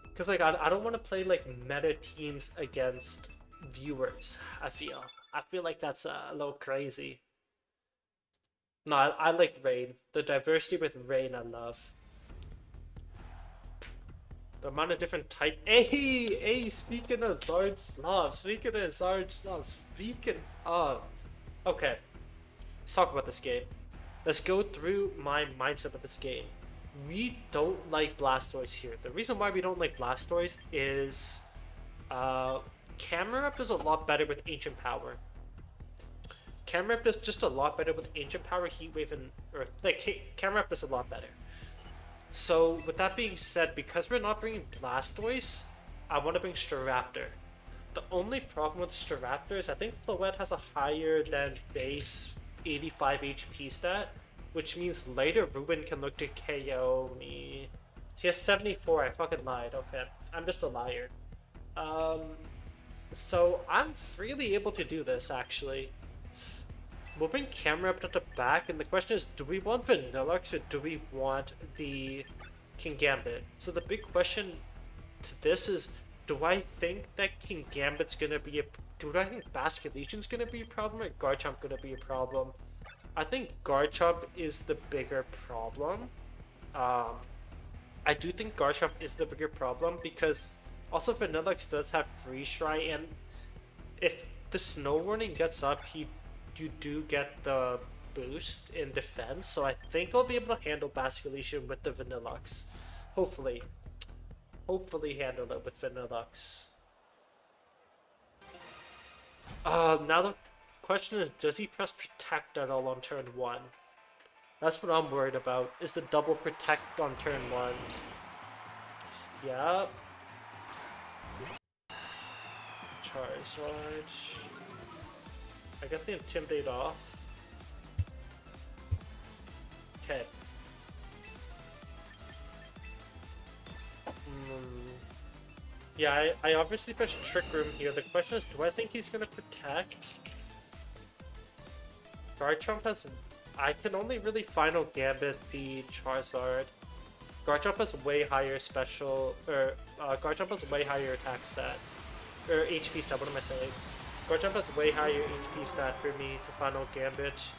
Because like I don't want to play like meta teams against viewers. I feel like that's a little crazy. No, I like Rain. The diversity with Rain I love. The amount of different type. Hey, speaking of Zard Slav, okay, let's talk about this game. Let's go through my mindset of this game. We don't like Blastoise here. The reason why we don't like Blastoise is Uh, Camerupt is a lot better with Ancient Power. Camerupt is just a lot better with Ancient Power, Heat Wave, and Earth. Like, Camerupt is a lot better. So, with that being said, because we're not bringing Blastoise, I want to bring Staraptor. The only problem with Staraptor is I think Floette has a higher than base 85 HP stat, which means later Ruin can look to KO me. She has 74, I fucking lied. Okay, I'm just a liar. So I'm freely able to do this, actually. We'll bring Camerupt at the back, and the question is, do we want Vanilluxe or do we want the King Gambit? So the big question to this is, do I think that King Gambit's gonna be a... Do I think Basculation's gonna be a problem or Garchomp gonna be a problem? I think Garchomp is the bigger problem. I do think Garchomp is the bigger problem because also Vanilluxe does have Freeze Dry, and if the Snow Warning gets up, you do get the boost in defense, so I think I'll be able to handle Basculation with the Vanilluxe. Hopefully. Hopefully handle it with Vanilluxe. Now the question is, does he press Protect at all on turn 1? That's what I'm worried about, is the double Protect on turn 1. Yep. Charizard. I get the Intimidate off. Okay. Yeah, I obviously pressed Trick Room here. The question is, do I think he's gonna Protect? Garchomp has... I can only really Final Gambit the Charizard. Garchomp has way higher special... Garchomp has way higher attack stat. Or HP stat, what am I saying? Garchomp has way higher HP stat for me to Final Gambit.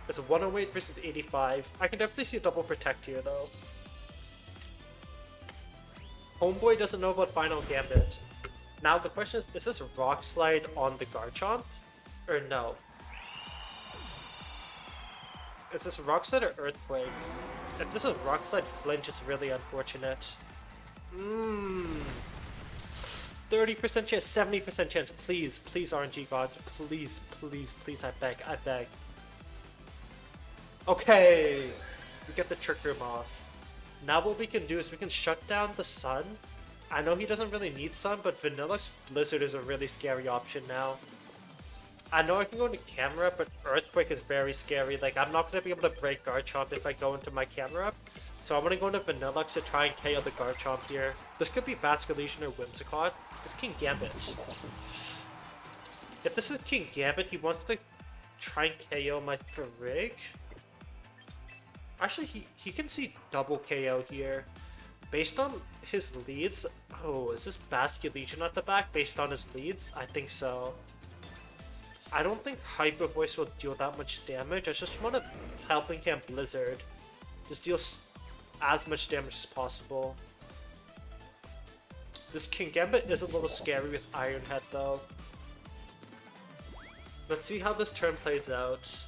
It's 108 versus 85. I can definitely see a double Protect here, though. Homeboy doesn't know about Final Gambit. Now the question is this Rock Slide on the Garchomp? Or no? Is this Rock Slide or Earthquake? If this is Rock Slide, Flinch is really unfortunate. 30% chance, 70% chance. Please, please RNG gods. Please, please, please, I beg, I beg. Okay! We get the Trick Room off. Now what we can do is we can shut down the Sun. I know he doesn't really need Sun, but Vanilluxe Blizzard is a really scary option now. I know I can go into Camerupt, but Earthquake is very scary. Like, I'm not going to be able to break Garchomp if I go into my Camerupt. So I'm going to go into Vanilluxe to try and KO the Garchomp here. This could be Basculation or Whimsicott. It's King Gambit. If this is King Gambit, he wants to try and KO my Farig. Actually, he can see double KO here. Based on his leads... Oh, is this Basculation at the back based on his leads? I think so. I don't think Hyper Voice will deal that much damage. I just want to Helping Hand Blizzard. Just deal as much damage as possible. This King Gambit is a little scary with Iron Head though. Let's see how this turn plays out.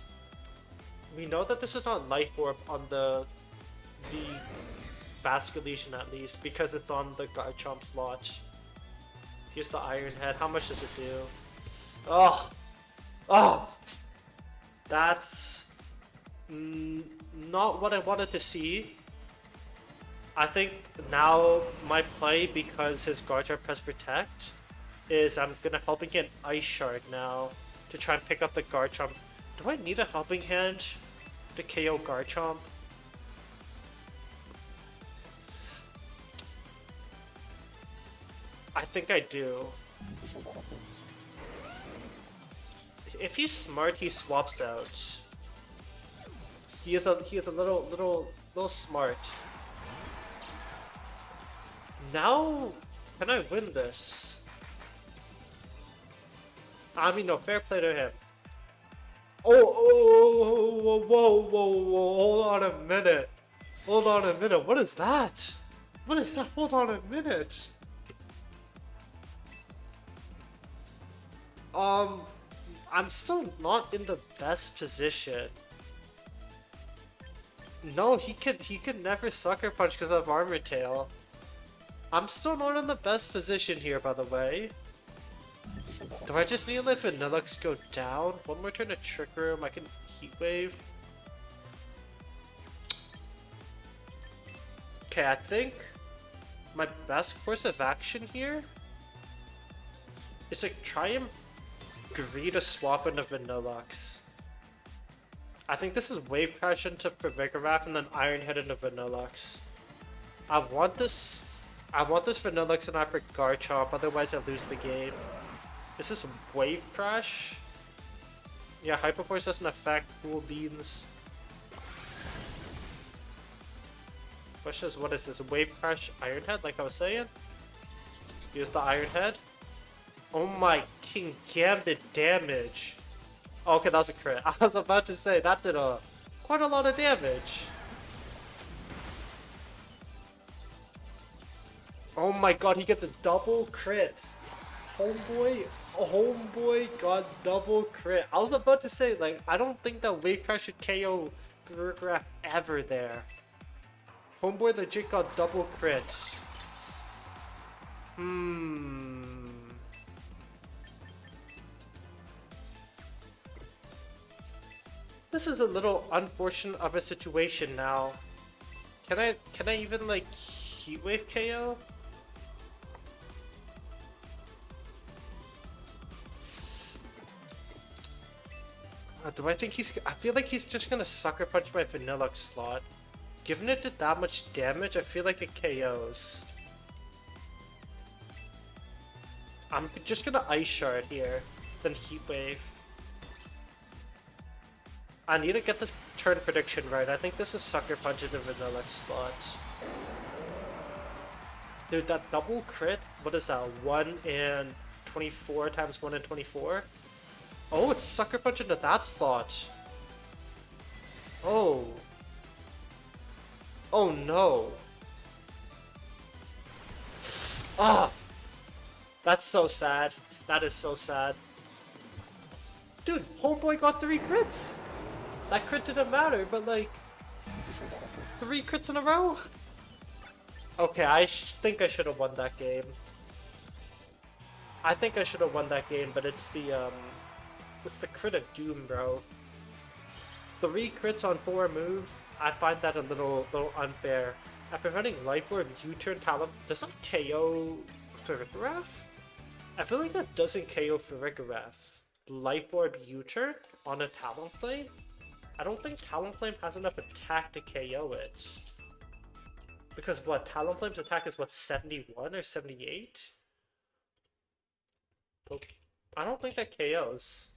We know that this is not Life Orb on the Basculation at least, because it's on the Garchomp slot. Here's the Iron Head. How much does it do? Oh! Oh! That's... not what I wanted to see. I think now my play, because his Garchomp press Protect, is I'm gonna Helping Hand Ice Shard now to try and pick up the Garchomp. Do I need a Helping Hand to KO Garchomp? I think I do. If he's smart, he swaps out. He is a little smart. Now, can I win this? I mean, no, fair play to him. Oh, whoa, hold on a minute. Hold on a minute, what is that? What is that? Hold on a minute. I'm still not in the best position. No, he could never Sucker Punch because of Armor Tail. I'm still not in the best position here, by the way. Do I just need to let Vanilluxe go down? One more turn to Trick Room, I can Heat Wave. Okay, I think my best course of action here is like try and greed a swap into Vanilluxe. I think this is Wave Crash into Farigiraf and then Iron Head into Vanilluxe. I want this Vanilluxe and I for Garchomp, otherwise I lose the game. Is this Wave Crash? Yeah, Hyper Force doesn't affect Cool Beans. Question is, what is this? Wave Crash Iron Head, like I was saying? Use the Iron Head. Oh my King Gambit damage. Oh, okay, that was a crit. I was about to say, that did quite a lot of damage. Oh my god, he gets a double crit. Homeboy got double crit. I was about to say, like, I don't think that Wave Crash should KO Farigiraf ever there. Homeboy legit got double crit. This is a little unfortunate of a situation now. Can I even like Heat Wave KO? Do I think I feel like he's just gonna Sucker Punch my Vanilluxe slot. Given it did that much damage, I feel like it KOs. I'm just gonna Ice Shard here, then Heat Wave. I need to get this turn prediction right. I think this is Sucker Punch into Vanilluxe slot. Dude, that double crit, what is that? 1 in 24 times 1 in 24? Oh, it's Sucker Punch into that slot. Oh. Oh no. Ah! That's so sad. That is so sad. Dude, Homeboy got 3 crits! That crit didn't matter, but like... 3 crits in a row? Okay, I think I should have won that game. I think I should have won that game, but it's the crit of doom, bro. 3 crits on 4 moves, I find that a little unfair. After running Life Orb, U-turn Talent, does that KO Farigiraf? I feel like that doesn't KO Farigiraf. Life Orb U-turn on a Talonflame? I don't think Talonflame has enough attack to KO it. Because what, Talonflame's attack is what, 71 or 78? I don't think that KOs.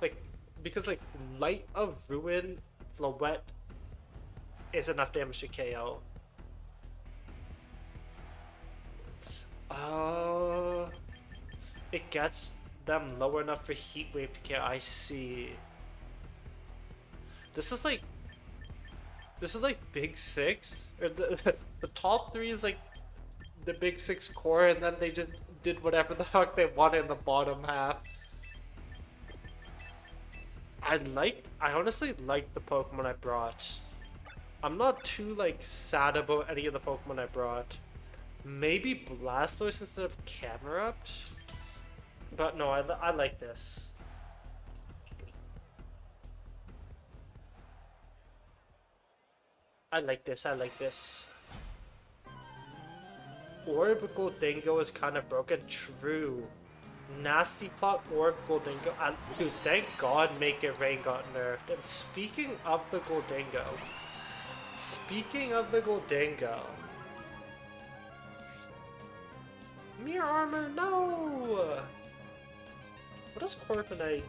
Like, because like Light of Ruin Floette is enough damage to KO. It gets them low enough for Heat Wave to KO. I see. This is like Big Six, or the top 3 is like the Big Six core, and then they just did whatever the fuck they wanted in the bottom half. I honestly like the Pokemon I brought. I'm not too like sad about any of the Pokemon I brought. Maybe Blastoise instead of Camerupt, but no, I like this. I like this. Orb Goldingo is kind of broken. True. Nasty Plot Orb Goldingo. Dude, thank God Make It Rain got nerfed. And speaking of the Goldingo. Mirror Armor, no! What does Corviknight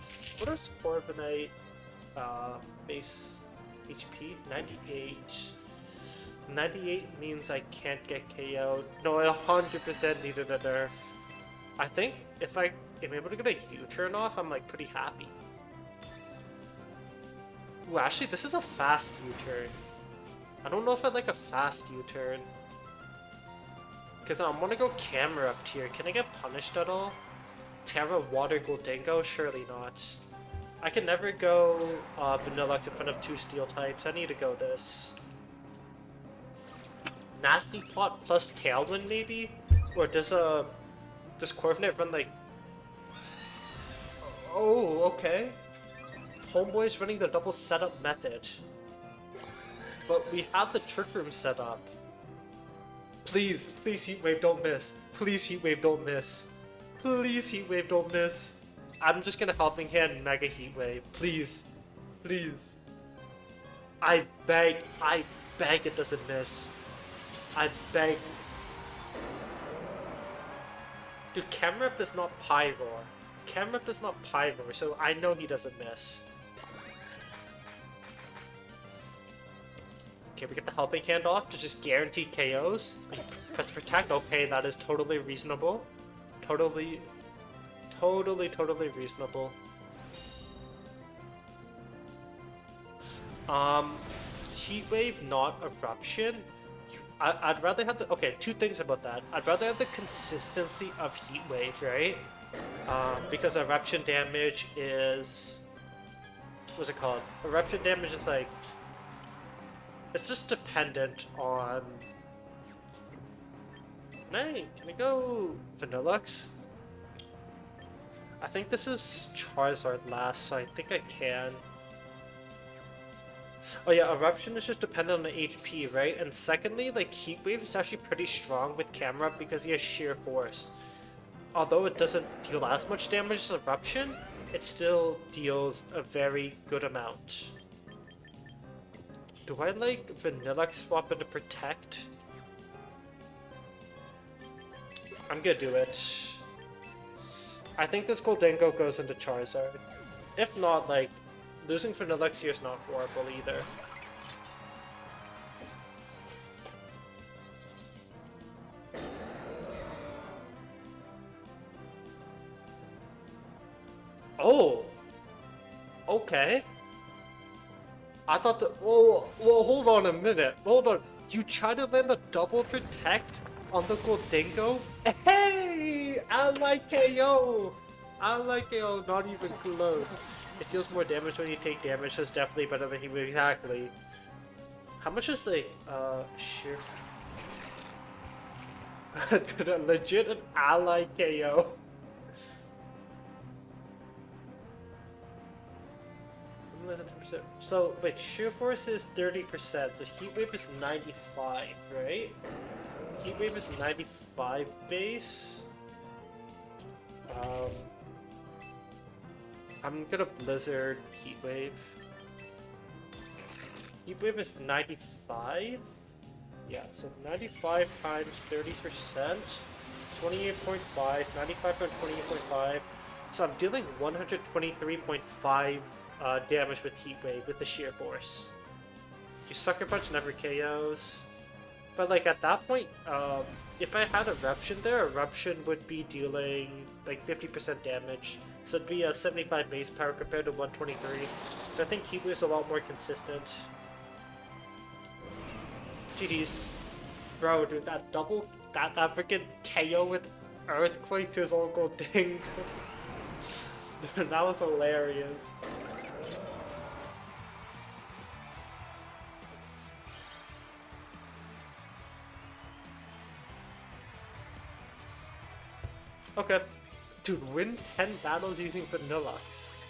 base HP? 98. 98 means I can't get KO'd. No, it 100% needed a nerf. I think if I am able to get a U-turn off, I'm like pretty happy. Ooh, actually, this is a fast U-turn. I don't know if I'd like a fast U-turn. Because I want to go Camerupt here. Can I get punished at all? Terra Water Goldingo? Surely not. I can never go Vanilluxe in front of 2 steel types. I need to go this. Nasty Plot plus Tailwind maybe? Or does Corviknight run like... Oh, okay. Homeboy's running the double setup method. But we have the Trick Room set up. Please, please Heat Wave don't miss. Please Heat Wave don't miss. Please Heat Wave don't miss. I'm just gonna Helping Hand Mega Heat Wave. Please. Please. I beg it doesn't miss. I beg. Dude, Camerupt is not Pyroar. Camerupt is not Pyroar, so I know he doesn't miss. Okay, we get the Helping Hand off to just guarantee KOs. Press Protect, okay, that is totally reasonable. Totally reasonable. Heat Wave, not Eruption. I'd rather have the... Okay, two things about that. I'd rather have the consistency of Heat Wave, right? Because Eruption damage is... What's it called? Eruption damage is like... It's just dependent on... Hey, can I go Vanilluxe? I think this is Charizard last, so I think I can. Oh yeah, Eruption is just dependent on the HP, right? And secondly, like, Heat Wave is actually pretty strong with Camerupt because he has Sheer Force. Although it doesn't deal as much damage as Eruption, it still deals a very good amount. Do I like Vanilluxe swap into Protect? I'm gonna do it. I think this Goldengo goes into Charizard. If not, like, losing Vanilluxe here is not horrible either. Oh! Okay. I thought that... Oh, well, hold on a minute. Hold on. You try to land the double Protect on the Goldengo? Hey! I like KO! I like KO, not even close. It deals more damage when you take damage, so it's definitely better than Heat Wave. Exactly. How much is the, sheer... Legit an ally KO. So, wait, Sheer Force is 30%, so Heat Wave is 95, right? Heat Wave is 95 base. I'm gonna Blizzard Heat Wave. Heat Wave is 95? Yeah, so 95 times 30%, 28.5, 95 times 28.5. So I'm dealing 123.5 damage with Heat Wave with the Sheer Force. You Sucker Punch never KOs. But like at that point, if I had Eruption there, Eruption would be dealing like 50% damage. So it'd be a 75 base power compared to 123. So I think Heat Wave is a lot more consistent. GG's. Bro, dude, that double, that freaking KO with Earthquake to his Uncle Ding. That was hilarious. Okay. Dude, win 10 battles using Vanilluxe.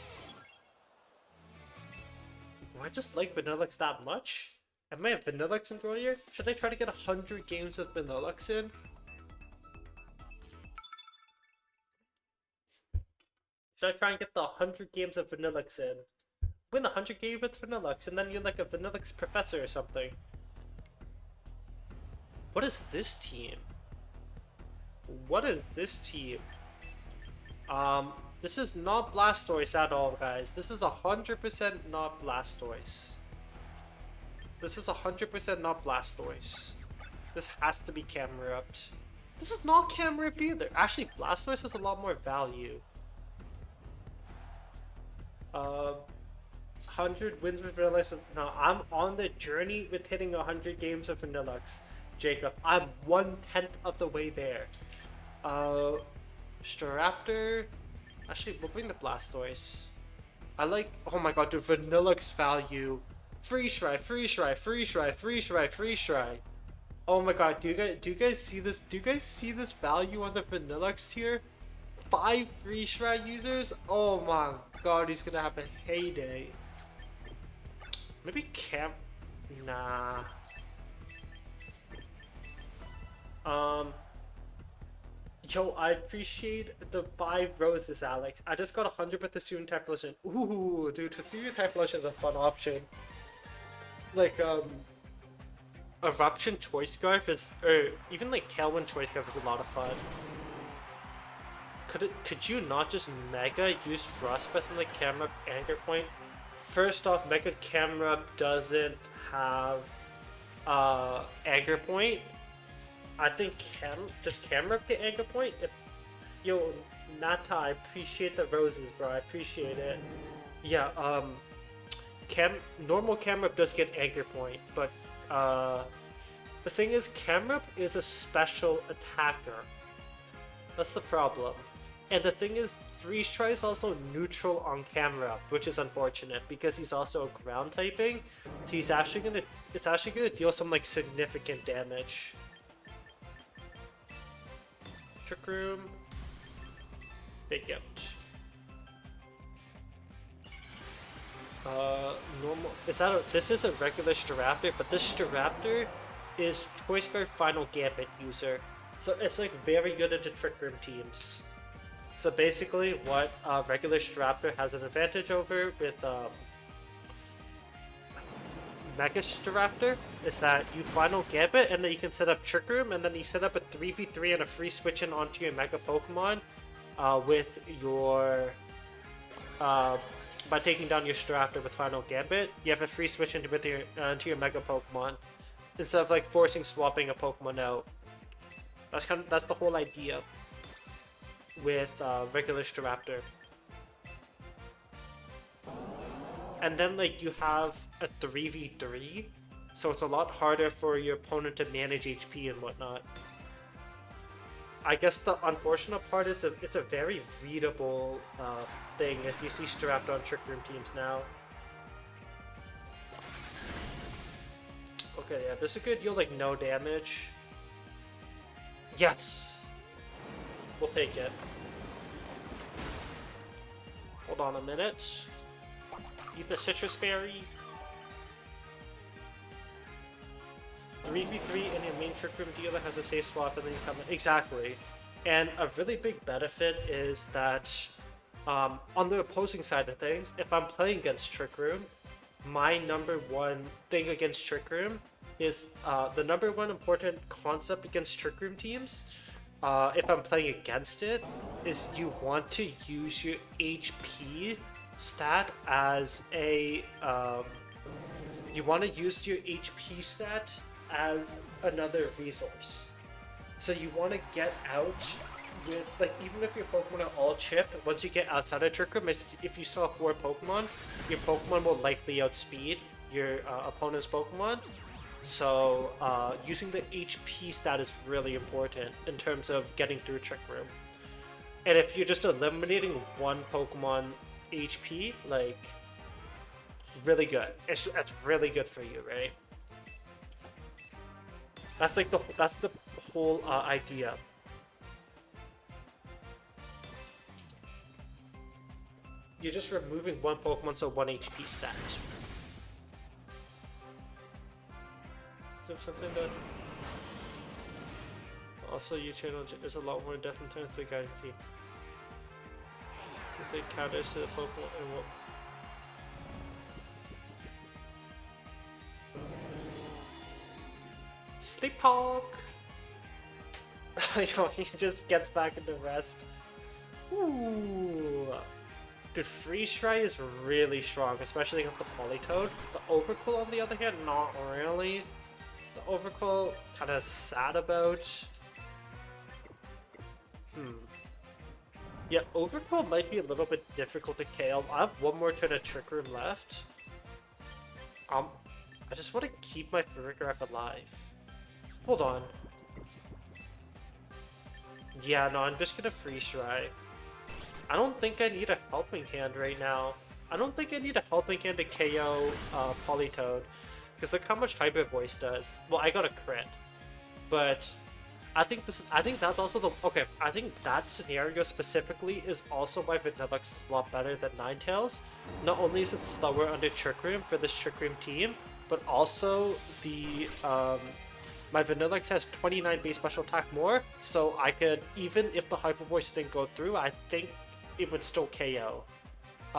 Do I just like Vanilluxe that much? Am I a Vanilluxe enjoyer? Should I try to get 100 games with Vanilluxe in? Should I try and get the 100 games of Vanilluxe in? Win 100 games with Vanilluxe, and then you're like a Vanilluxe professor or something. What is this team? What is this team? This is not Blastoise at all, guys. This is 100% not Blastoise. This is 100% not Blastoise. This has to be Camerupt. This is not Camerupt either. Actually, Blastoise has a lot more value. 100 wins with Vanilluxe. No, I'm on the journey with hitting 100 games of Vanilluxe, Jacob. I'm 1/10 of the way there. Staraptor. Actually, we'll bring the Blastoise. I like. Oh my god, dude, Vanilluxe value. Freeze Try, Freeze Try, Freeze Try, Freeze Try, Freeze Try. Oh my god, do you guys see this? Do you guys see this value on the Vanilluxe tier? 5 free Shrine users? Oh my god, he's gonna have a heyday. Maybe camp. Nah. Yo, I appreciate the 5 roses, Alex. I just got 100 with the Student Type Lotion. Ooh, dude, the Student Type Lotion is a fun option. Like, Eruption Choice Scarf is, or even like Tailwind Choice Scarf is a lot of fun. Could you not just Mega use Frostbite in the Camerupt Anchor Point? First off, Mega Camerupt doesn't have Anchor Point. I think does Camerupt get Anchor Point? Yo, Nata, I appreciate the roses, bro. I appreciate it. Yeah, normal Camerupt does get Anchor Point, but the thing is, Camerupt is a special attacker. That's the problem. And the thing is, Freeze Try is also neutral on Camerupt, which is unfortunate because he's also a ground typing. So it's actually gonna deal some like significant damage. Trick Room. Big out. Normal. This is a regular Staraptor, but this Staraptor is Choice Scarf Final Gambit user. So it's like very good into Trick Room teams. So basically what regular Staraptor has an advantage over with Mega Staraptor is that you Final Gambit and then you can set up Trick Room and then you set up a 3v3 and a free switch in onto your Mega Pokemon with your by taking down your Staraptor with Final Gambit. You have a free switch into your Mega Pokemon instead of like forcing swapping a Pokemon out. That's the whole idea with regular Staraptor. And then like you have a 3v3, so it's a lot harder for your opponent to manage HP and whatnot. I guess the unfortunate part is it's a very readable thing if you see Staraptor on Trick Room teams now. Okay, yeah, this is good. Deal like no damage. Yes! We'll take it. Hold on a minute. Eat the Citrus Berry. 3v3 and your main Trick Room dealer has a safe swap and then you come in. Exactly. And a really big benefit is that on the opposing side of things, if I'm playing against Trick Room, my number one thing against Trick Room is the number one important concept against Trick Room teams, if I'm playing against it, is you want to use your HP stat as a you want to use your HP stat as another resource. So you want to get out with, like, even if your Pokemon are all chipped, once you get outside of Trick Room, if you still have 4 Pokemon, your Pokemon will likely outspeed your opponent's Pokemon. So using the HP stat is really important in terms of getting through Trick Room. And if you're just eliminating one Pokemon HP, like, really good. That's really good for you, right? That's like the whole idea. You're just removing one Pokemon, so 1 HP stat. Is there something that... Also, your channel is a lot more in depth in terms of the guiding team. It's like counters to the Pokemon and what... Sleepwalk! You know, he just gets back into rest. Ooh. Dude, Freeze Try is really strong, especially with the Politoed. The Overcool, on the other hand, not really. The Overcool, kind of sad about. Yeah, Overcool might be a little bit difficult to KO. I have one more turn of Trick Room left. I just want to keep my Farigiraf alive. Hold on. Yeah, no, I'm just gonna Freeze Try. I don't think I need a Helping Hand right now. I don't think I need a Helping Hand to KO Politoed. Because look how much Hyper Voice does. Well, I got a crit. but I think that's also the okay. I think that scenario specifically is also why Vanilluxe is a lot better than Ninetales. Not only is it slower under Trick Room for this Trick Room team, but also the my Vanilluxe has 29 base special attack more, so I could, even if the Hyper Voice didn't go through, I think it would still KO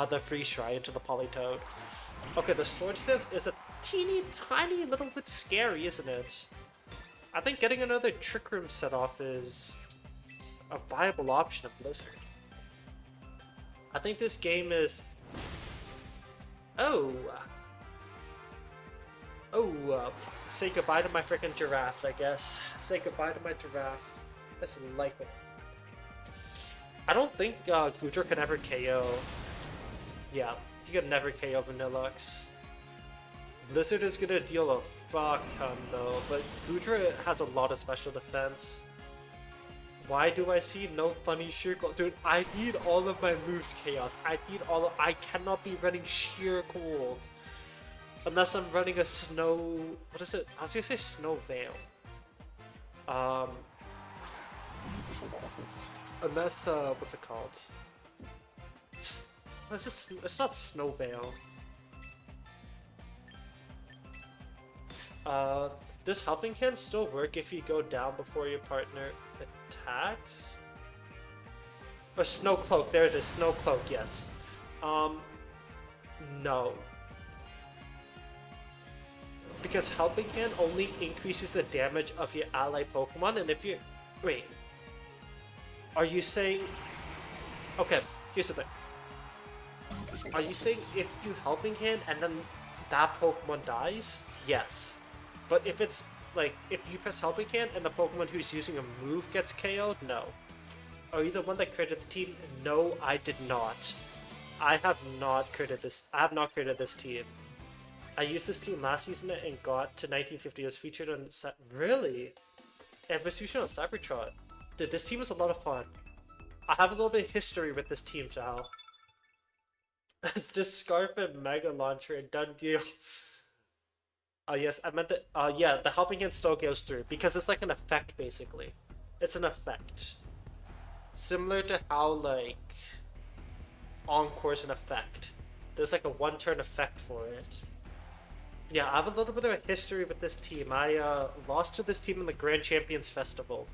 the Freeze Try into the Politoed. Okay, the Sword Stance is a teeny tiny little bit scary, isn't it? I think getting another Trick Room set off is a viable option of Blizzard. I think this game is... Oh! Say goodbye to my freaking giraffe, I guess. Say goodbye to my giraffe. This is life. I don't think Goodra can ever KO. Yeah, he could never KO Vanilluxe. Blizzard is gonna deal a fuck ton though, but Goodra has a lot of special defense. Why do I see no funny sheer gold? Dude, I need all of my moves chaos. I cannot be running sheer gold. Unless I'm running a snow... What is it? I was gonna say snow veil. Unless, what's it called? It's not snow veil. Does Helping Hand still work if you go down before your partner attacks? Or Snow Cloak, there it is, Snow Cloak, yes. No. Because Helping Hand only increases the damage of your ally Pokemon, and if you... Wait. Are you saying... Okay, here's the thing. Are you saying if you Helping Hand and then that Pokemon dies? Yes. But if it's, like, if you press Helping Hand and the Pokemon who's using a move gets KO'd? No. Are you the one that created the team? No, I did not. I have not created this team. I used this team last season and got to 1950. It was featured on... Really? It was featured on Cybertron. Dude, this team is a lot of fun. I have a little bit of history with this team, Zhao. It's just Scarf and Mega Launcher and done deal. Oh yes, I meant that, yeah, the Helping Hand still goes through, because it's like an effect, basically. It's an effect. Similar to how, like, Encore's an effect. There's like a one-turn effect for it. Yeah, I have a little bit of a history with this team. I lost to this team in the Grand Champions Festival.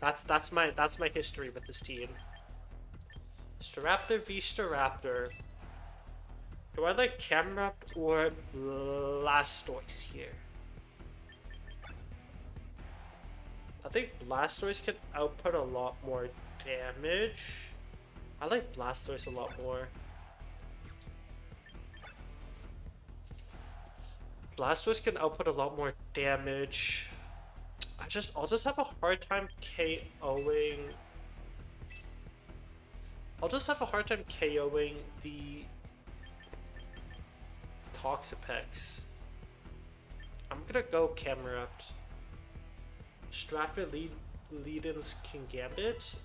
That's my history with this team. Staraptor v Staraptor. Do I like Camerupt or Blastoise here? I think Blastoise can output a lot more damage. I like Blastoise a lot more. Blastoise can output a lot more damage. I'll just have a hard time KOing. I'll just have a hard time KOing the Toxapex. I'm gonna go Camerupt. Strapper lead-ins Kingambit.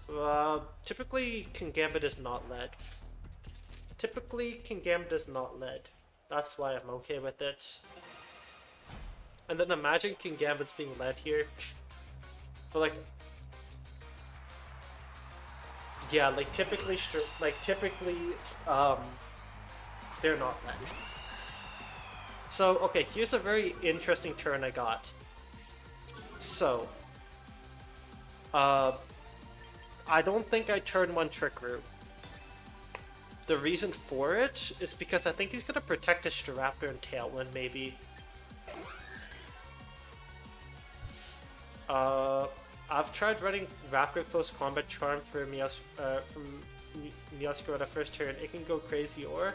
Typically Kingambit is not led. That's why I'm okay with it. And then imagine Kingambit's being led here. But like, yeah, like typically, they're not led. So, okay, here's a very interesting turn I got. So, I don't think I turn one Trick Room. The reason for it is because I think he's gonna protect his Staraptor and Tailwind, maybe. I've tried running Raptor Close Combat Charm for Meowscarada at the first turn. It can go crazy, or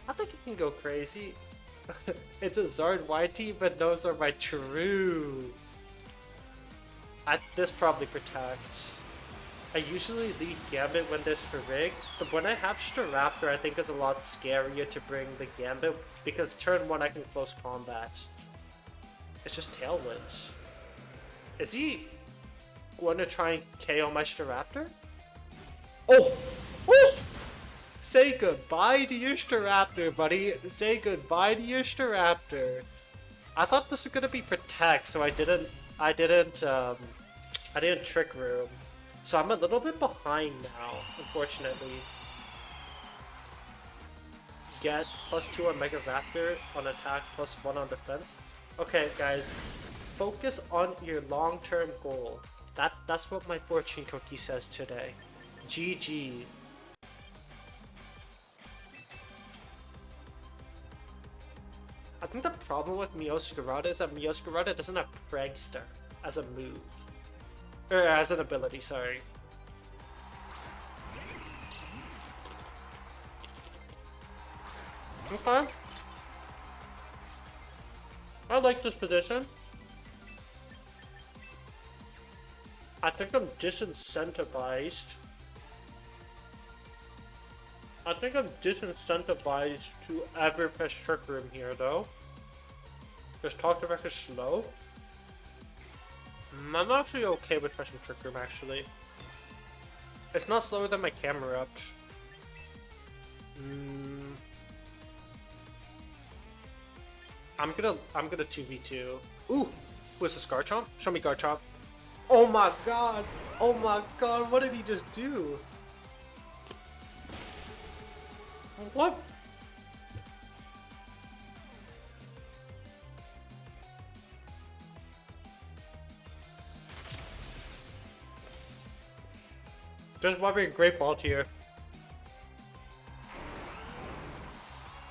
I think it can go crazy. It's a Zard YT, but those are my true. This probably protects. I usually leave Gambit when there's Farrig, but when I have Staraptor, I think it's a lot scarier to bring the Gambit, because turn 1 I can close combat. It's just Tailwinds. Is he going to try and KO my Staraptor? Oh! Oh! Say goodbye to your Staraptor, buddy. Say goodbye to your Staraptor. I thought this was gonna be protect, so I didn't trick room. So I'm a little bit behind now, unfortunately. Get +2 on Mega Raptor on attack, +1 on defense. Okay, guys, focus on your long-term goal. That's what my fortune cookie says today. GG. I think the problem with Meowscarada is that Meowscarada doesn't have Prankster as a move. Or as an ability, sorry. Okay. I like this position. I think I'm disincentivized. To ever press Trick Room here, though. Just talk to Wreck is slow. I'm actually okay with pressing Trick Room, actually. It's not slower than my Camerupt. I'm gonna 2v2. Ooh! What's this, Garchomp? Show me Garchomp. Oh my god! Oh my god, what did he just do? What? Just wiping a great ball here.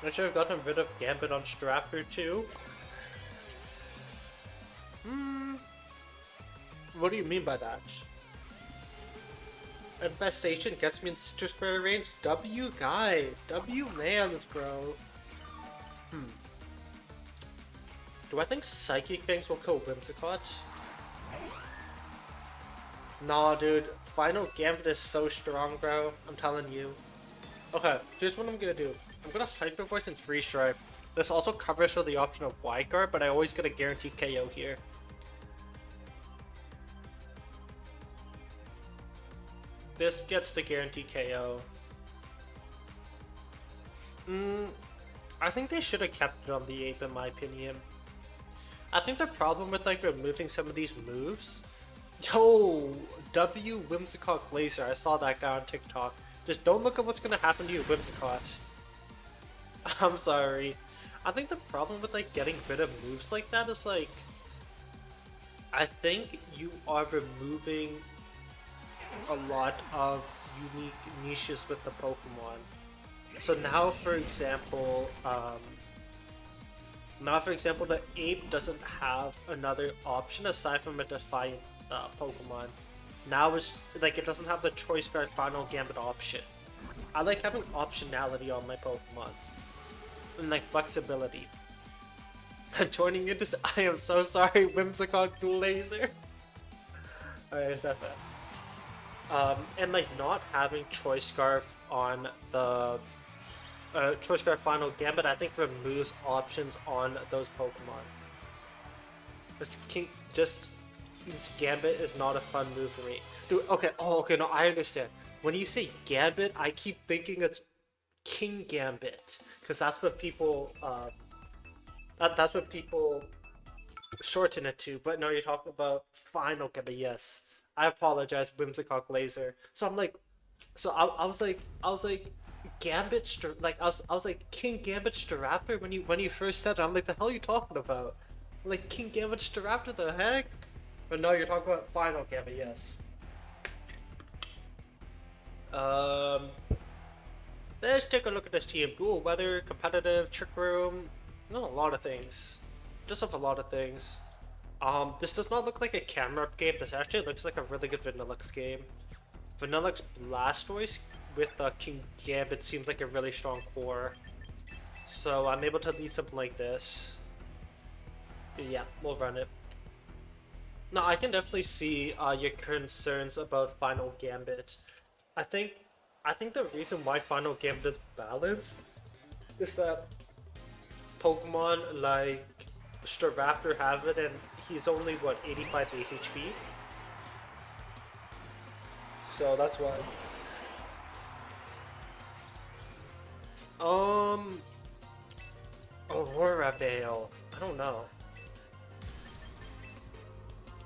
I should have gotten rid of Gambit on Strapper too. What do you mean by that? Infestation gets me in Citrus Berry range? W guy. W mans, bro. Do I think Psychic Bangs will kill Whimsicott? Nah, dude. Final Gambit is so strong, bro. I'm telling you. Okay, here's what I'm gonna do. I'm gonna Hyper Voice and Free Stripe. This also covers for the option of Wide Guard, but I always get a guaranteed KO here. This gets the guaranteed KO. I think they should have kept it on the ape in my opinion. I think the problem with like removing some of these moves. Yo, W Whimsicott Glacier. I saw that guy on TikTok. Just don't look at what's gonna happen to you, Whimsicott. I'm sorry. I think the problem with like getting rid of moves like that is like, I think you are removing a lot of unique niches with the Pokemon. So now, for example, the ape doesn't have another option aside from a Defiant Pokemon. Now it's like it doesn't have the Choice Guard Final Gambit option. I like having optionality on my Pokemon and like flexibility. Joining into I am so sorry, Whimsicott Glacier. Alright, is that bad? And like not having Choice Scarf on the Choice Scarf Final Gambit, I think removes options on those Pokemon. This Gambit is not a fun move for me. Dude, okay, okay, no, I understand. When you say Gambit, I keep thinking it's King Gambit, because that's what people, that's what people shorten it to. But no, you're talking about Final Gambit. Yes, I apologize, Whimsicott Glacier. So I'm like, I was like, Gambit, I was like King Gambit Staraptor when you first said it. I'm like, the hell are you talking about? I'm like King Gambit Staraptor, the heck? But no, you're talking about Final Gambit, yes. Let's take a look at this team. Dual Weather, competitive, Trick Room. No, a lot of things. Just a lot of things. This does not look like a Camerupt game. This actually looks like a really good Vanilluxe game. Vanilluxe Blastoise with King Gambit seems like a really strong core. So I'm able to lead something like this. Yeah, we'll run it. No, I can definitely see your concerns about Final Gambit. I think the reason why Final Gambit is balanced is that Pokemon like Staraptor have it, and he's only what 85 base HP. So that's why. Aurora Veil. I don't know.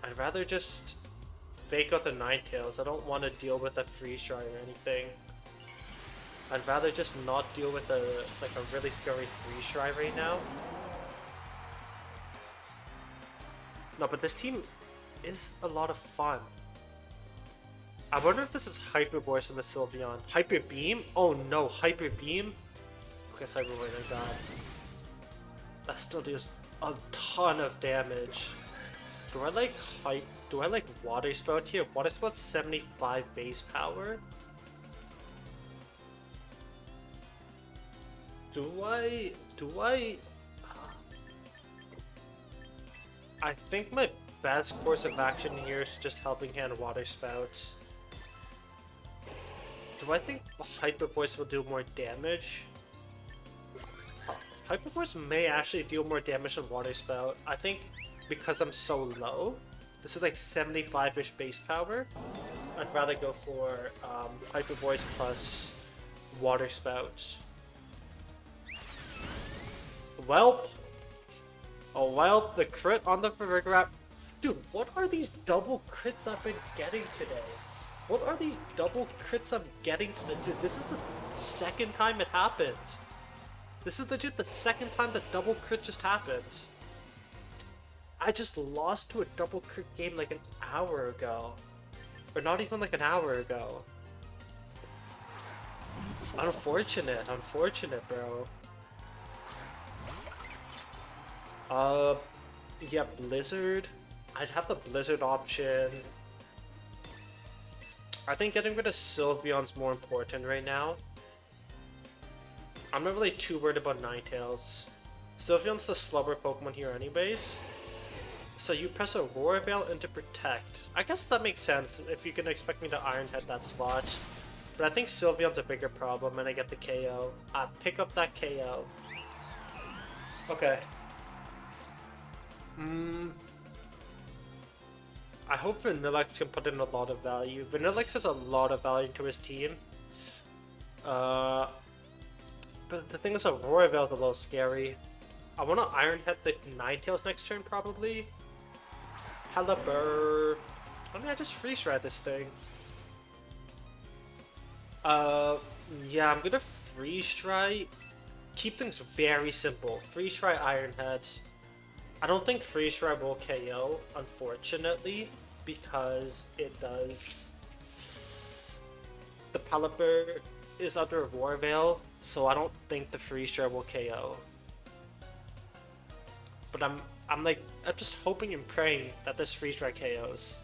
I'd rather just fake out the Ninetales. I don't want to deal with a freeze dry or anything. I'd rather just not deal with a really scary freeze dry right now. No, but this team is a lot of fun. I wonder if this is Hyper Voice in the Sylveon. Hyper Beam? Oh no, Hyper Beam? Okay, Cyber Voice, I died. That still does a ton of damage. Do I like Water Spout here? Water Spout's 75 base power. Do I think my best course of action here is just Helping Hand Water Spouts. Do I think Hyper Voice will do more damage? Hyper Voice may actually deal more damage than Water Spout. I think because I'm so low, this is like 75-ish base power. I'd rather go for Hyper Voice plus Water Spout. Welp! Oh well, the crit on the Farigiraf. Dude, what are these double crits I've been getting today? What are these double crits I'm getting today? Dude, this is the second time it happened. This is legit the second time the double crit just happened. I just lost to a double crit game like an hour ago. Or not even like an hour ago. Unfortunate, bro. Yeah, Blizzard. I'd have the Blizzard option. I think getting rid of Sylveon's more important right now. I'm not really too worried about Ninetales. Sylveon's the slower Pokemon here anyways. So you press Aurora Veil into Protect. I guess that makes sense if you can expect me to Iron Head that slot. But I think Sylveon's a bigger problem and I get the KO. Pick up that KO. Okay. I hope Vanilluxe can put in a lot of value. Vanilluxe has a lot of value to his team. But the thing is, Aurora Veil's a little scary. I want to Iron Head the Ninetales next turn, probably. Pelipper. I mean, I just freeze dry this thing. Yeah, I'm gonna freeze dry. Keep things very simple. Freeze dry Iron Head. I don't think freeze dry will KO, unfortunately, because it does. The Pelipper is under Aurora Veil, so I don't think the freeze dry will KO. But I'm just hoping and praying that this freeze dry KOs.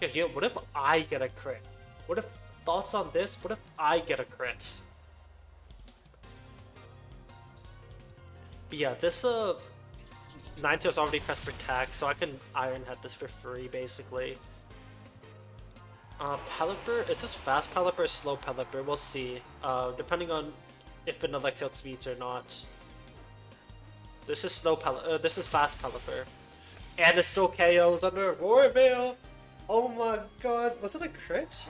Yeah, what if I get a crit? What if, thoughts on this? What if I get a crit? But yeah, this Ninetales already pressed Protect, so I can Iron Head this for free, basically. Pelipper, is this fast Pelipper or slow Pelipper? We'll see, depending on if Vanilluxe outspeeds or not. This is slow this is fast Pelipper. And it still KOs under Aurora Veil! Oh my god, was it a crit?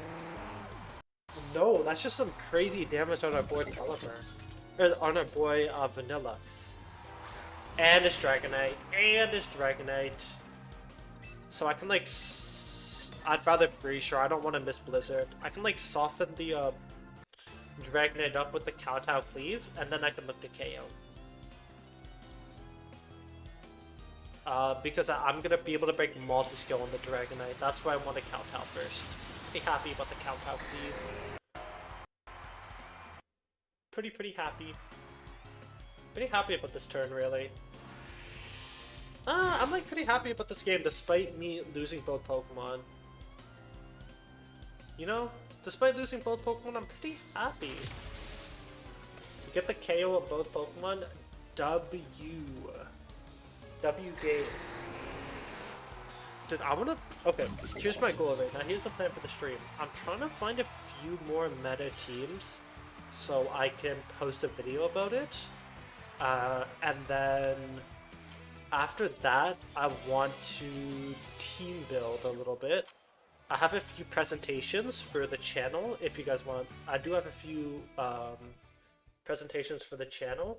No, that's just some crazy damage on our boy Pelipper. Or on our boy Vanilluxe. And it's Dragonite, So I can like, I'd rather freeze dry, I don't want to miss Blizzard. I can like soften the Dragonite up with the Kowtow Cleave, and then I can look to KO. Because I'm gonna be able to break multi-skill on the Dragonite, that's why I want to Kowtow first. Be happy about the Kowtow Cleave. Pretty happy. Pretty happy about this turn, really. I'm like pretty happy about this game despite me losing both Pokemon. You know, despite losing both Pokemon, I'm pretty happy. Get the KO of both Pokemon. W game. Dude, I wanna. Okay, here's my goal right now. Here's the plan for the stream. I'm trying to find a few more meta teams so I can post a video about it. And then after that, I want to team build a little bit. I have a few presentations for the channel if you guys want. I do have a few presentations for the channel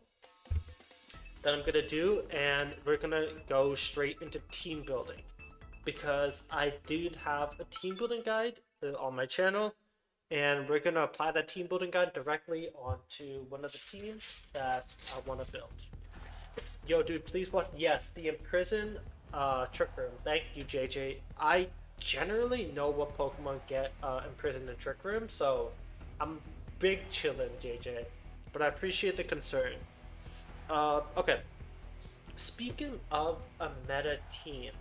that I'm gonna do, and we're gonna go straight into team building. because I did have a team building guide on my channel, and we're gonna apply that team building guide directly onto one of the teams that I want to build. Yo, dude, please watch. Yes, the Imprison Trick Room. Thank you, JJ. I generally know what Pokemon get imprisoned in Trick Room, so I'm big chillin', JJ. But I appreciate the concern. Okay. Speaking of a meta team,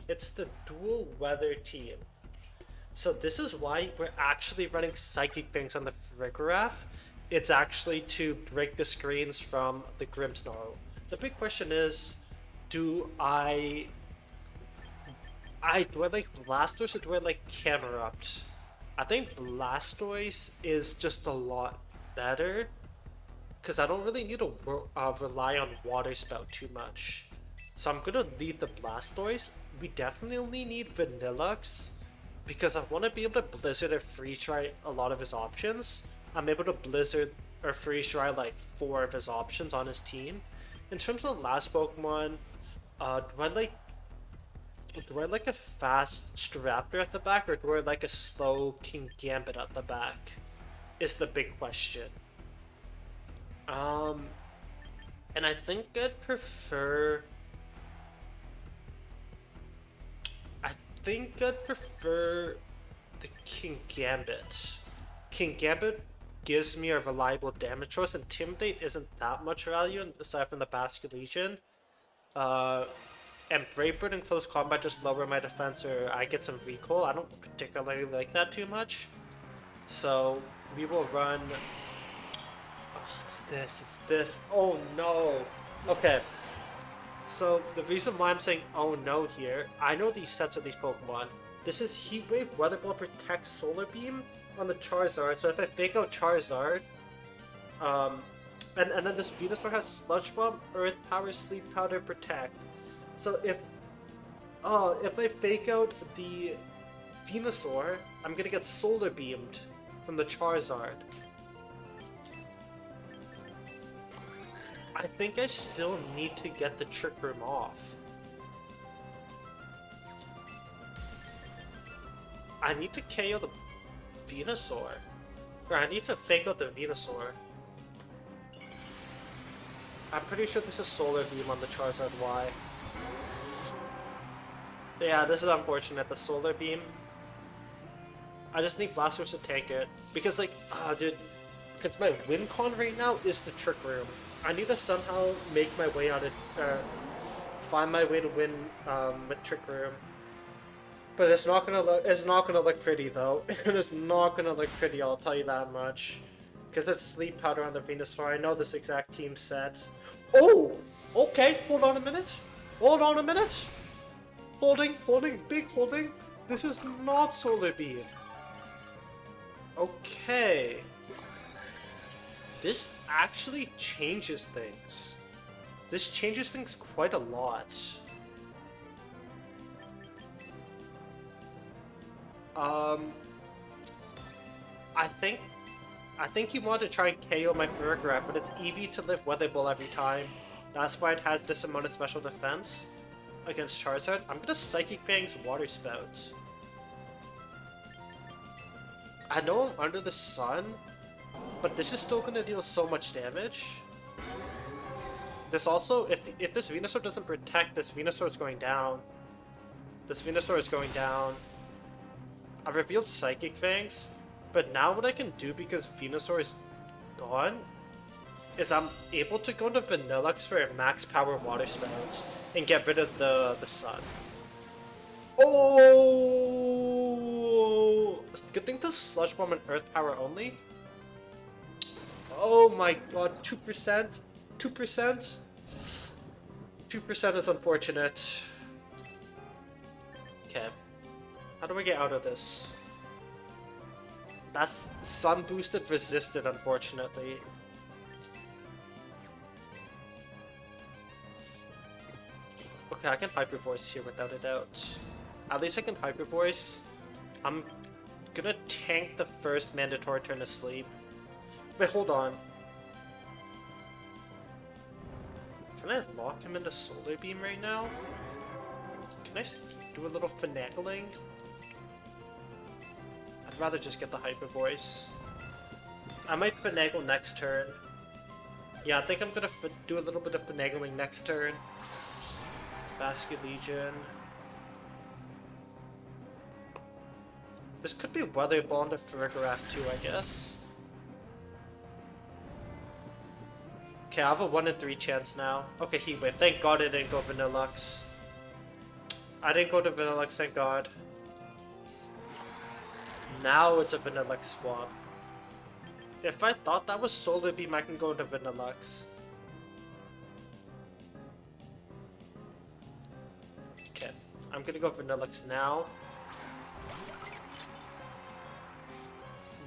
it's the dual weather team. So this is why we're actually running Psychic Fangs on the Farigiraf. It's actually to break the screens from the Grimmsnarl. The big question is, do I like Blastoise or do I like Camerupt? I think Blastoise is just a lot better, because I don't really need to rely on Water Spout too much. So I'm gonna lead the Blastoise. We definitely need Vanilluxe, because I want to be able to Blizzard or Freeze Dry a lot of his options. I'm able to Blizzard or Freeze Dry like 4 of his options on his team. In terms of the last Pokemon, do I like a fast Staraptor at the back, or do I like a slow King Gambit at the back? Is the big question. And I think I'd prefer. I think I'd prefer the King Gambit. King Gambit gives me a reliable damage source. Intimidate isn't that much value aside from the Basculation. And Brave Bird in close combat just lower my defense, or I get some recall. I don't particularly like that too much. So we will run. Oh, it's this. Oh no. Okay. So the reason why I'm saying oh no here, I know these sets of these Pokemon. This is Heat Wave, Weather Ball, Protect, Solar Beam on the Charizard. So if I fake out Charizard, and then this Venusaur has Sludge Bomb, Earth Power, Sleep Powder, Protect. So if I fake out the Venusaur, I'm gonna get Solar Beamed from the Charizard. I think I still need to get the Trick Room off. I need to KO the Venusaur. Or I need to fake out the Venusaur. I'm pretty sure this is Solar Beam on the Charizard Y. Yeah, this is unfortunate, the Solar Beam. I just need Blastoise to tank it. Because, like, dude, because my win con right now is the Trick Room. I need to somehow make my way out of, find my way to win with Trick Room. But it's not gonna look pretty though. It is not gonna look pretty, I'll tell you that much. Because it's Sleep Powder on the Venusaur. I know this exact team set. Oh! Okay, hold on a minute. Hold on a minute. Holding, big holding. This is not Solar Beam. Okay. This actually changes things. This changes things quite a lot. I think you want to try and KO my Farigiraf, but it's EV to live Weather Ball every time. That's why it has this amount of special defense against Charizard. I'm gonna Psychic Fangs Water Spout. I know I'm under the sun, but this is still gonna deal so much damage. This also, if this Venusaur doesn't protect, this Venusaur is going down. This Venusaur is going down. I've revealed Psychic Fangs, but now what I can do, because Venusaur is gone, is I'm able to go into Vanilluxe for a max power Water Spout and get rid of the sun. Oh! Good thing this is Sludge Bomb and Earth Power only. Oh my god, 2%? 2%? 2% is unfortunate. Okay. How do I get out of this? That's Sun Boosted Resisted, unfortunately. Okay, I can Hyper Voice here without a doubt. At least I can Hyper Voice. I'm gonna tank the first mandatory turn of sleep. Wait, hold on. Can I lock him into Solar Beam right now? Can I do a little finagling? I'd rather just get the hyper voice. I might finagle next turn. Yeah, I think I'm gonna do a little bit of finagling next turn. Basket Legion. This could be Weather Bond of Farigarath too, I guess. Okay, I have a 1 in 3 chance now. Okay, Heatwave. Thank God I didn't go Vanilluxe. I didn't go to Vanilluxe, thank God. Now it's a Vanilluxe swap. If I thought that was Solar Beam, I can go to Vanilluxe. Okay, I'm gonna go Vanilluxe now.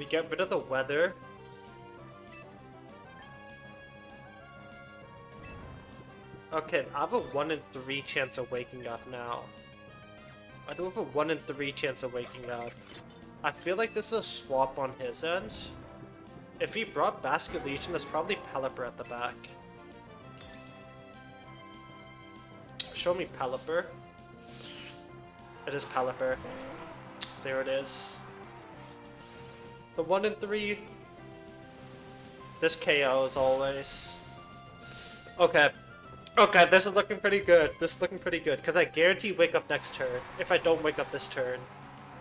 We get rid of the weather. Okay, I have a 1 in 3 chance of waking up now. I do have a 1 in 3 chance of waking up. I feel like this is a swap on his end. If he brought Basket Legion, there's probably Pelipper at the back. Show me Pelipper. It is Pelipper. There it is. The 1 in 3. This KO as always. Okay. Okay, this is looking pretty good. This is looking pretty good. Because I guarantee wake up next turn. If I don't wake up this turn.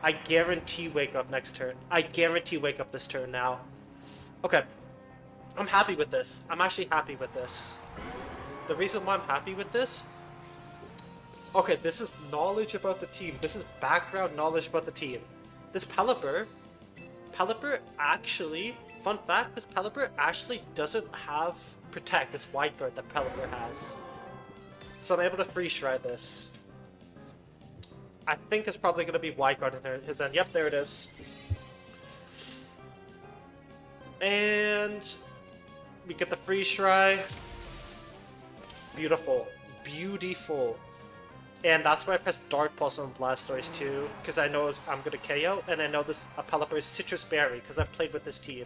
I guarantee wake up next turn. I guarantee wake up this turn now. Okay. I'm happy with this. I'm actually happy with this. The reason why I'm happy with this... Okay, this is knowledge about the team. This is background knowledge about the team. This Pelipper actually... Fun fact, this Pelipper actually doesn't have Protect, this White Guard that Pelipper has. So I'm able to Freeze Shred this. I think it's probably going to be White Guard in his end. Yep, there it is. And we get the Freeze Shred. Beautiful. Beautiful. And that's why I press Dark Pulse on Blastoise too, because I know I'm going to KO, and I know this Pelipper is Citrus Berry, because I've played with this team.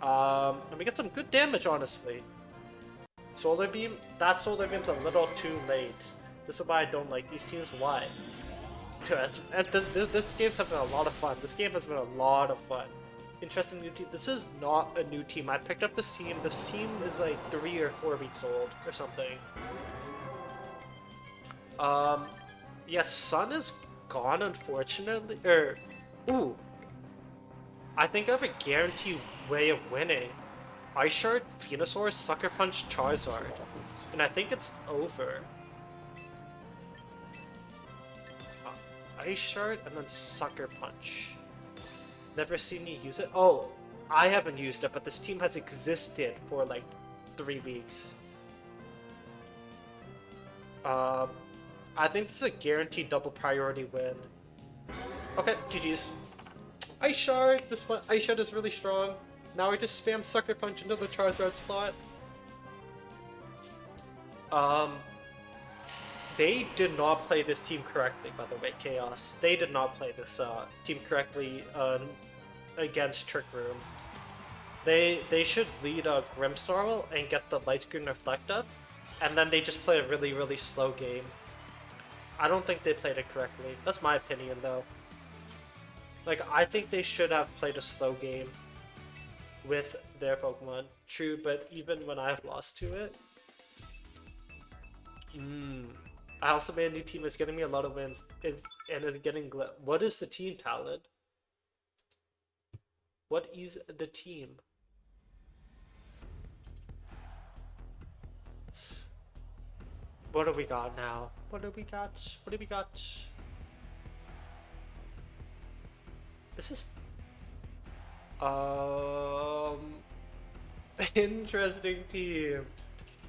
And we get some good damage, honestly. Solar Beam? That Solar Beam's a little too late. This is why I don't like these teams. Why? This game's having a lot of fun. This game has been a lot of fun. Interesting new team. This is not a new team. I picked up this team. This team is like 3 or 4 weeks old or something. Yes, Sun is gone, unfortunately. Ooh. I think I have a guaranteed way of winning. Ice Shard, Venusaur, Sucker Punch, Charizard. And I think it's over. Ice Shard and then Sucker Punch. Never seen you use it? Oh, I haven't used it, but this team has existed for like 3 weeks. I think this is a guaranteed double priority win. Okay, GG's. Ice Shard! This one, Ice Shard is really strong. Now I just spam Sucker Punch into the Charizard slot. They did not play this team correctly, by the way, Chaos. They did not play this team correctly against Trick Room. They should lead Grimmsnarl and get the Light Screen Reflect up, and then they just play a really, really slow game. I don't think they played it correctly. That's my opinion, though. Like, I think they should have played a slow game with their Pokemon. True, but even when I've lost to it... I also made a new team that's getting me a lot of wins. And is getting... What is the team talent? What is the team? What do we got now? What do we got? What do we got? This is... Interesting team.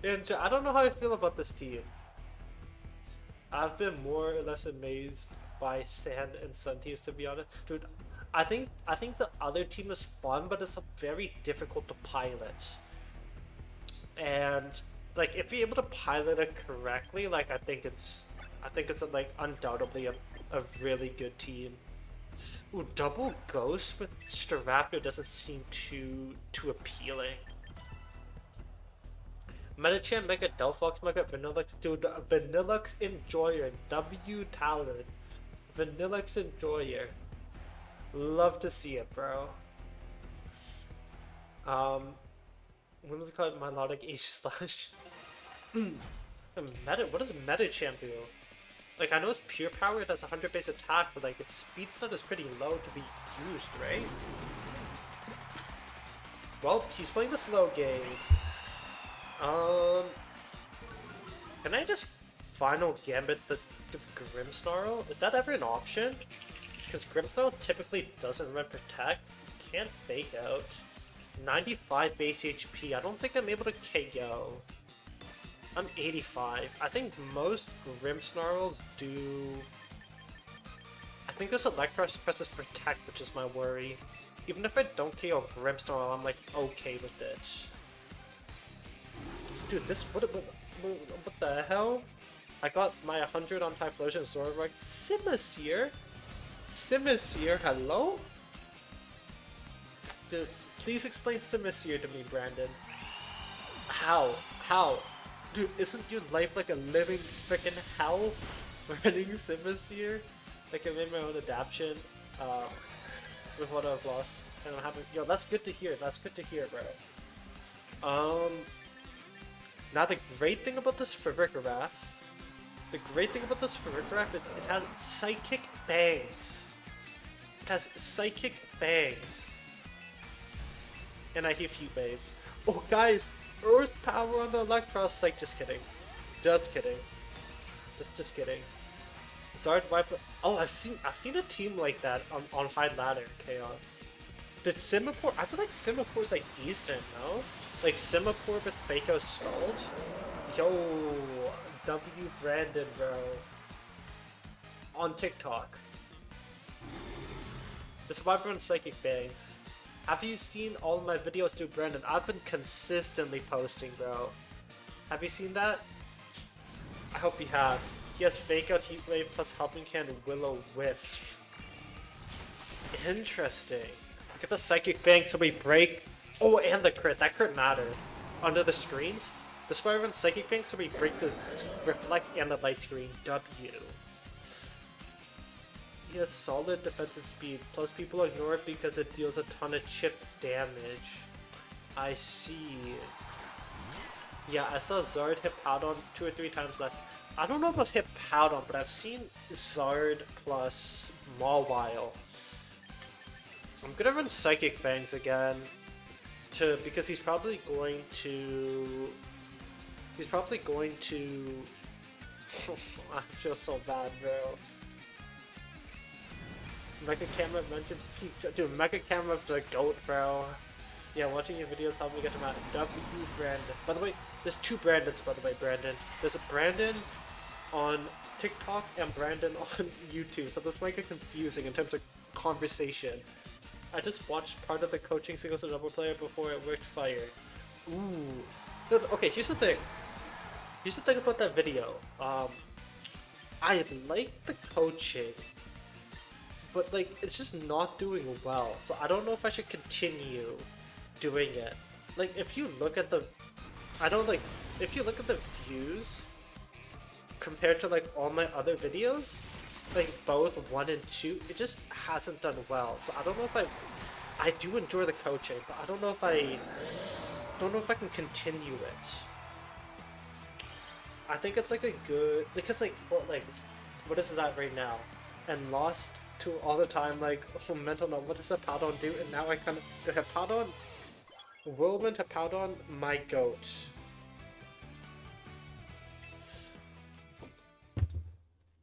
I don't know how I feel about this team. I've been more or less amazed by Sand and Sun teams, to be honest. Dude, I think the other team is fun, but it's very difficult to pilot. And like, if you're able to pilot it correctly, like I think it's like undoubtedly a really good team. Ooh, double Ghost with Staraptor doesn't seem too appealing. Medicham, Mega Delphox, Mega Vanilluxe, dude, Vanilluxe Enjoyer, W Talent. Vanilluxe Enjoyer. Love to see it, bro. When was it called? Melodic H slash. Meta, what does Medicham do? Like, I know it's pure power, it has 100 base attack, but like, its speed stat is pretty low to be used, right? Well, he's playing the slow game. Can I just final gambit the Grimmsnarl? Is that ever an option? Because Grimmsnarl typically doesn't run protect. Can't fake out. 95 base HP. I don't think I'm able to KO. I'm 85. I think most Grimmsnarls do... I think this Electros presses protect, which is my worry. Even if I don't KO Grimmsnarl, I'm like okay with it. Dude, this what the hell? I got my 100 on Typhlosion Sword like Simisear? Simisear, hello? Dude, please explain Simisear to me, Brandon. How? How? Dude, isn't your life like a living freaking hell running Simisear? Like, I made my own adaptation with what I've lost. And I'm having. Yo, that's good to hear. That's good to hear, bro. Now the great thing about this Farigiraf, it has Psychic Bangs. It has Psychic Bangs. And I hear Heat Wave. Oh, guys, Earth Power on the Electros. Like, just kidding. Just kidding. Just kidding. Zard wipe. Oh, I've seen a team like that on High Ladder Chaos. Did Simipour? I feel like Simipour's like decent, no? Like Simipour with Fako Scald? Yo, W Brandon, bro. On TikTok. This is why everyone's Psychic Bangs. Have you seen all of my videos, dude, Brandon? I've been consistently posting, bro. Have you seen that? I hope you have. He has Fake Out, Heat Wave, plus Helping Hand, Will-O-Wisp. Interesting. Look at the Psychic Fang, so we break. Oh, and the crit. That crit mattered. Under the screens, the Squire runs Psychic Fang, so we break the Reflect and the Light Screen. W. He has solid defensive speed, plus people ignore it because it deals a ton of chip damage. I see. Yeah, I saw Zard hit Powdon 2 or 3 times less. I don't know about hit Powdon, but I've seen Zard plus Mawile. I'm gonna run Psychic Fangs again, because he's probably going to. I feel so bad, bro. Mega Camera mentioned peak. Dude, Mega Camera the GOAT, bro. Yeah, watching your videos helped me get to my W Brandon. By the way, there's 2 Brandons, by the way, Brandon. There's a Brandon on TikTok and Brandon on YouTube, so this might get confusing in terms of conversation. I just watched part of the coaching singles to double player before it worked fire. Ooh. Okay, here's the thing. Here's the thing about that video. I like the coaching, but like it's just not doing well. So I don't know if I should continue doing it. Like if you look at the if you look at the views compared to like all my other videos, like both 1 and 2, it just hasn't done well. So I don't know if I do enjoy the coaching, but I don't know if I can continue it. I think it's like a good, because like what is that right now? And lost to all the time like mental note, what does a Powdon do? And now I kind of have Powdon, Whirlwind, Powdon, my GOAT.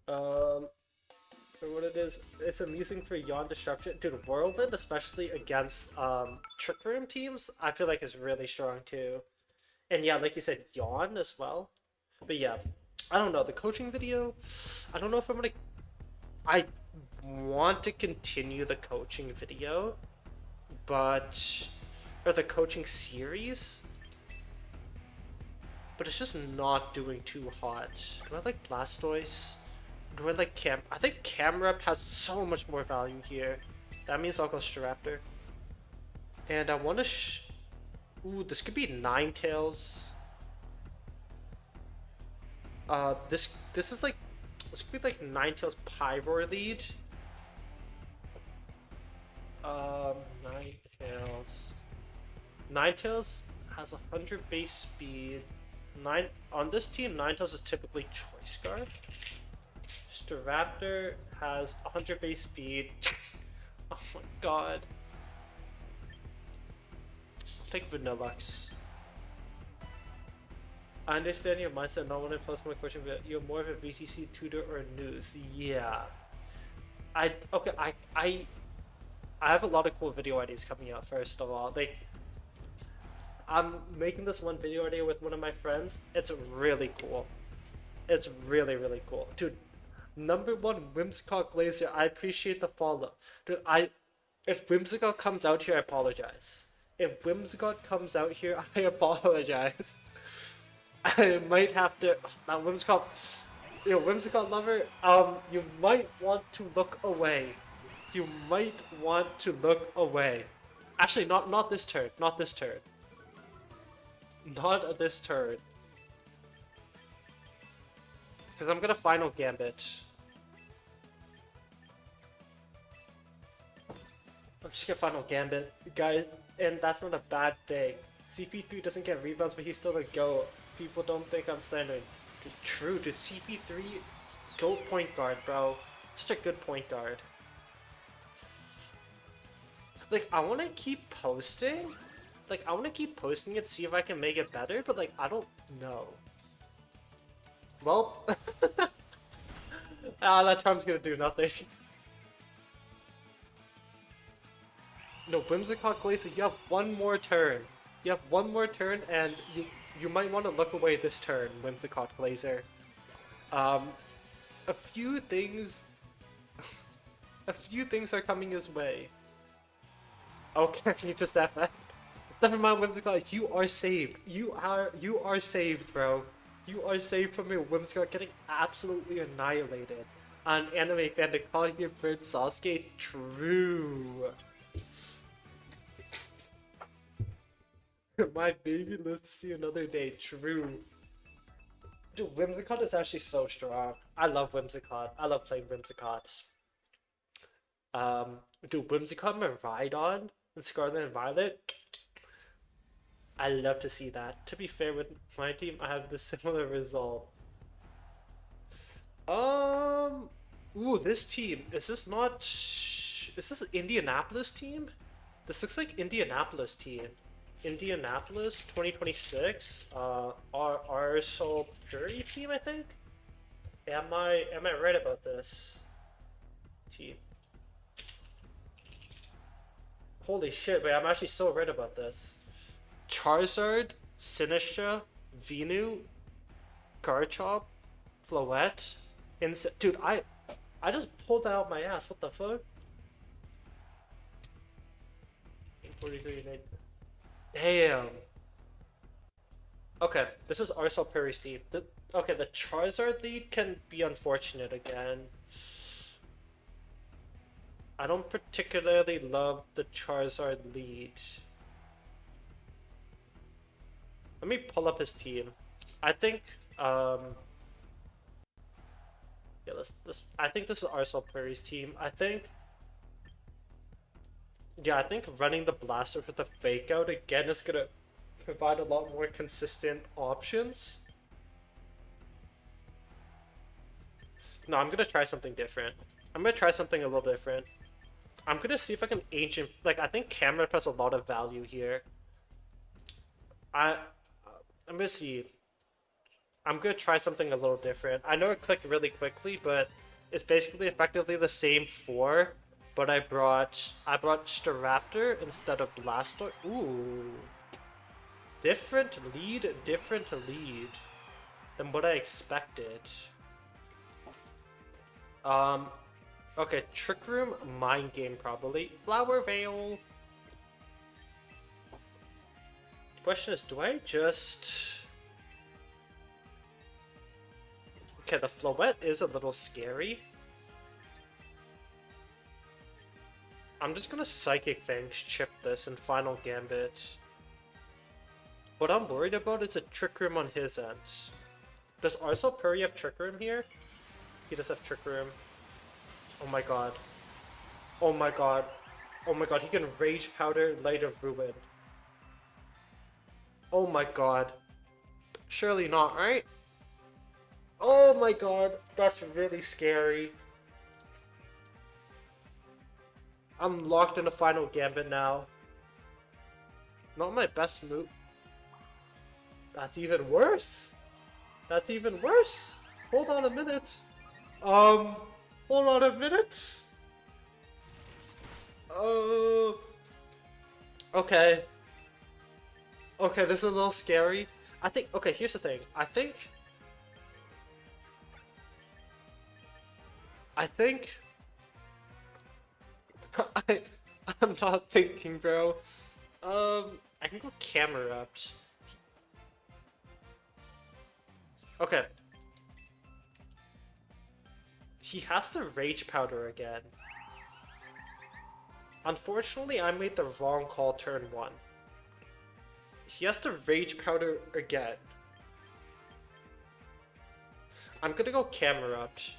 For what it is, it's amusing for Yawn Disruption. Dude, Whirlwind, especially against Trick Room teams, I feel like is really strong too. And yeah, like you said, Yawn as well. But yeah, I don't know, the coaching video, I don't know if I'm gonna... I want to continue the coaching video, but... or the coaching series, but it's just not doing too hot. Do I like Blastoise? Do I like I think Camerupt has so much more value here. That means I'll go Staraptor. And I want to ooh, this could be Ninetales. This is like, this could be like Ninetales Pyroar lead. Ninetales. Ninetales has 100 base speed. On this team, Ninetales is typically Choice Guard. Staraptor has 100 base speed. Oh my god. I'll take Vanilluxe. I understand your mindset, not want to post my question, but you're more of a VTC tutor or news. Yeah. I have a lot of cool video ideas coming out, first of all. Like, I'm making this one video idea with one of my friends. It's really cool. It's really, really cool. Dude, number one, Whimsicott Glacier, I appreciate the follow. Dude, if Whimsicott comes out here, I apologize. If Whimsicott comes out here, I apologize. I might have to. Now, Whimsicott, Whimsicott lover, you might want to look away. You might want to look away. Actually, not this turn. Not this turn. Not this turn. Because I'm gonna Final Gambit. I'm just gonna Final Gambit, guys, and that's not a bad thing. CP3 doesn't get rebounds, but he's still a GOAT. People don't think I'm slandering. True, dude, CP3, GOAT point guard, bro. Such a good point guard. Like, I want to keep posting. Like, I want to keep posting it, see if I can make it better, but, like, I don't know. Well, that charm's gonna do nothing. No, Whimsicott Glacier, you have one more turn. You have one more turn, and you might want to look away this turn, Whimsicott Glacier. A few things are coming his way. Okay, you just FF. Never mind, Whimsicott, you are saved. You are saved, bro. You are saved from your Whimsicott getting absolutely annihilated. On Anime Fan to call your bird Sasuke, true. My baby lives to see another day, true. Dude, Whimsicott is actually so strong. I love Whimsicott. I love playing Whimsicott. Dude, Whimsicott Miraidon and Scarlet and Violet. I love to see that. To be fair, with my team, I have the similar result. Ooh, this team. Is this not... Is this Indianapolis team? This looks like Indianapolis team. Indianapolis 2026. Our Soul Puri team, I think? Am I right about this? Team. Holy shit, wait, I'm actually so right about this. Charizard, Sinistra, Venu, Garchomp, Floette, dude, I just pulled that out my ass. What the fuck? 843. Damn. Okay, this is Arsal Perry's team. Okay, the Charizard lead can be unfortunate again. I don't particularly love the Charizard lead. Let me pull up his team. I think, yeah, I think this is Arsal Perry's team. I think running the Blaster with the Fake Out again is gonna provide a lot more consistent options. No, I'm gonna try something different. I'm gonna try something a little different. I'm gonna see if I can ancient, like, I think Camerupt has a lot of value here. I'm gonna see. I'm gonna try something a little different. I know it clicked really quickly, but it's basically effectively the same four, but I brought Staraptor instead of Blastoise. Ooh. Different lead than what I expected. Okay, Trick Room, Mind Game probably. Flower Veil. The question is, do I just... Okay, the Floette is a little scary. I'm just gonna Psychic Fangs chip this in Final Gambit. What I'm worried about is a Trick Room on his end. Does Arcel Puri have Trick Room here? He does have Trick Room. Oh my god. Oh my god. Oh my god, he can Rage Powder Light of Ruin. Oh my god. Surely not, right? Oh my god, that's really scary. I'm locked in a final gambit now. Not my best move. That's even worse. That's even worse. Hold on a minute. Hold on a minute. Okay. Okay, this is a little scary. I think, okay, here's the thing. I think I'm not thinking, bro. I can go Camerupt. Okay. He has to Rage Powder again. Unfortunately, I made the wrong call turn 1. He has to Rage Powder again. I'm gonna go Camerupt.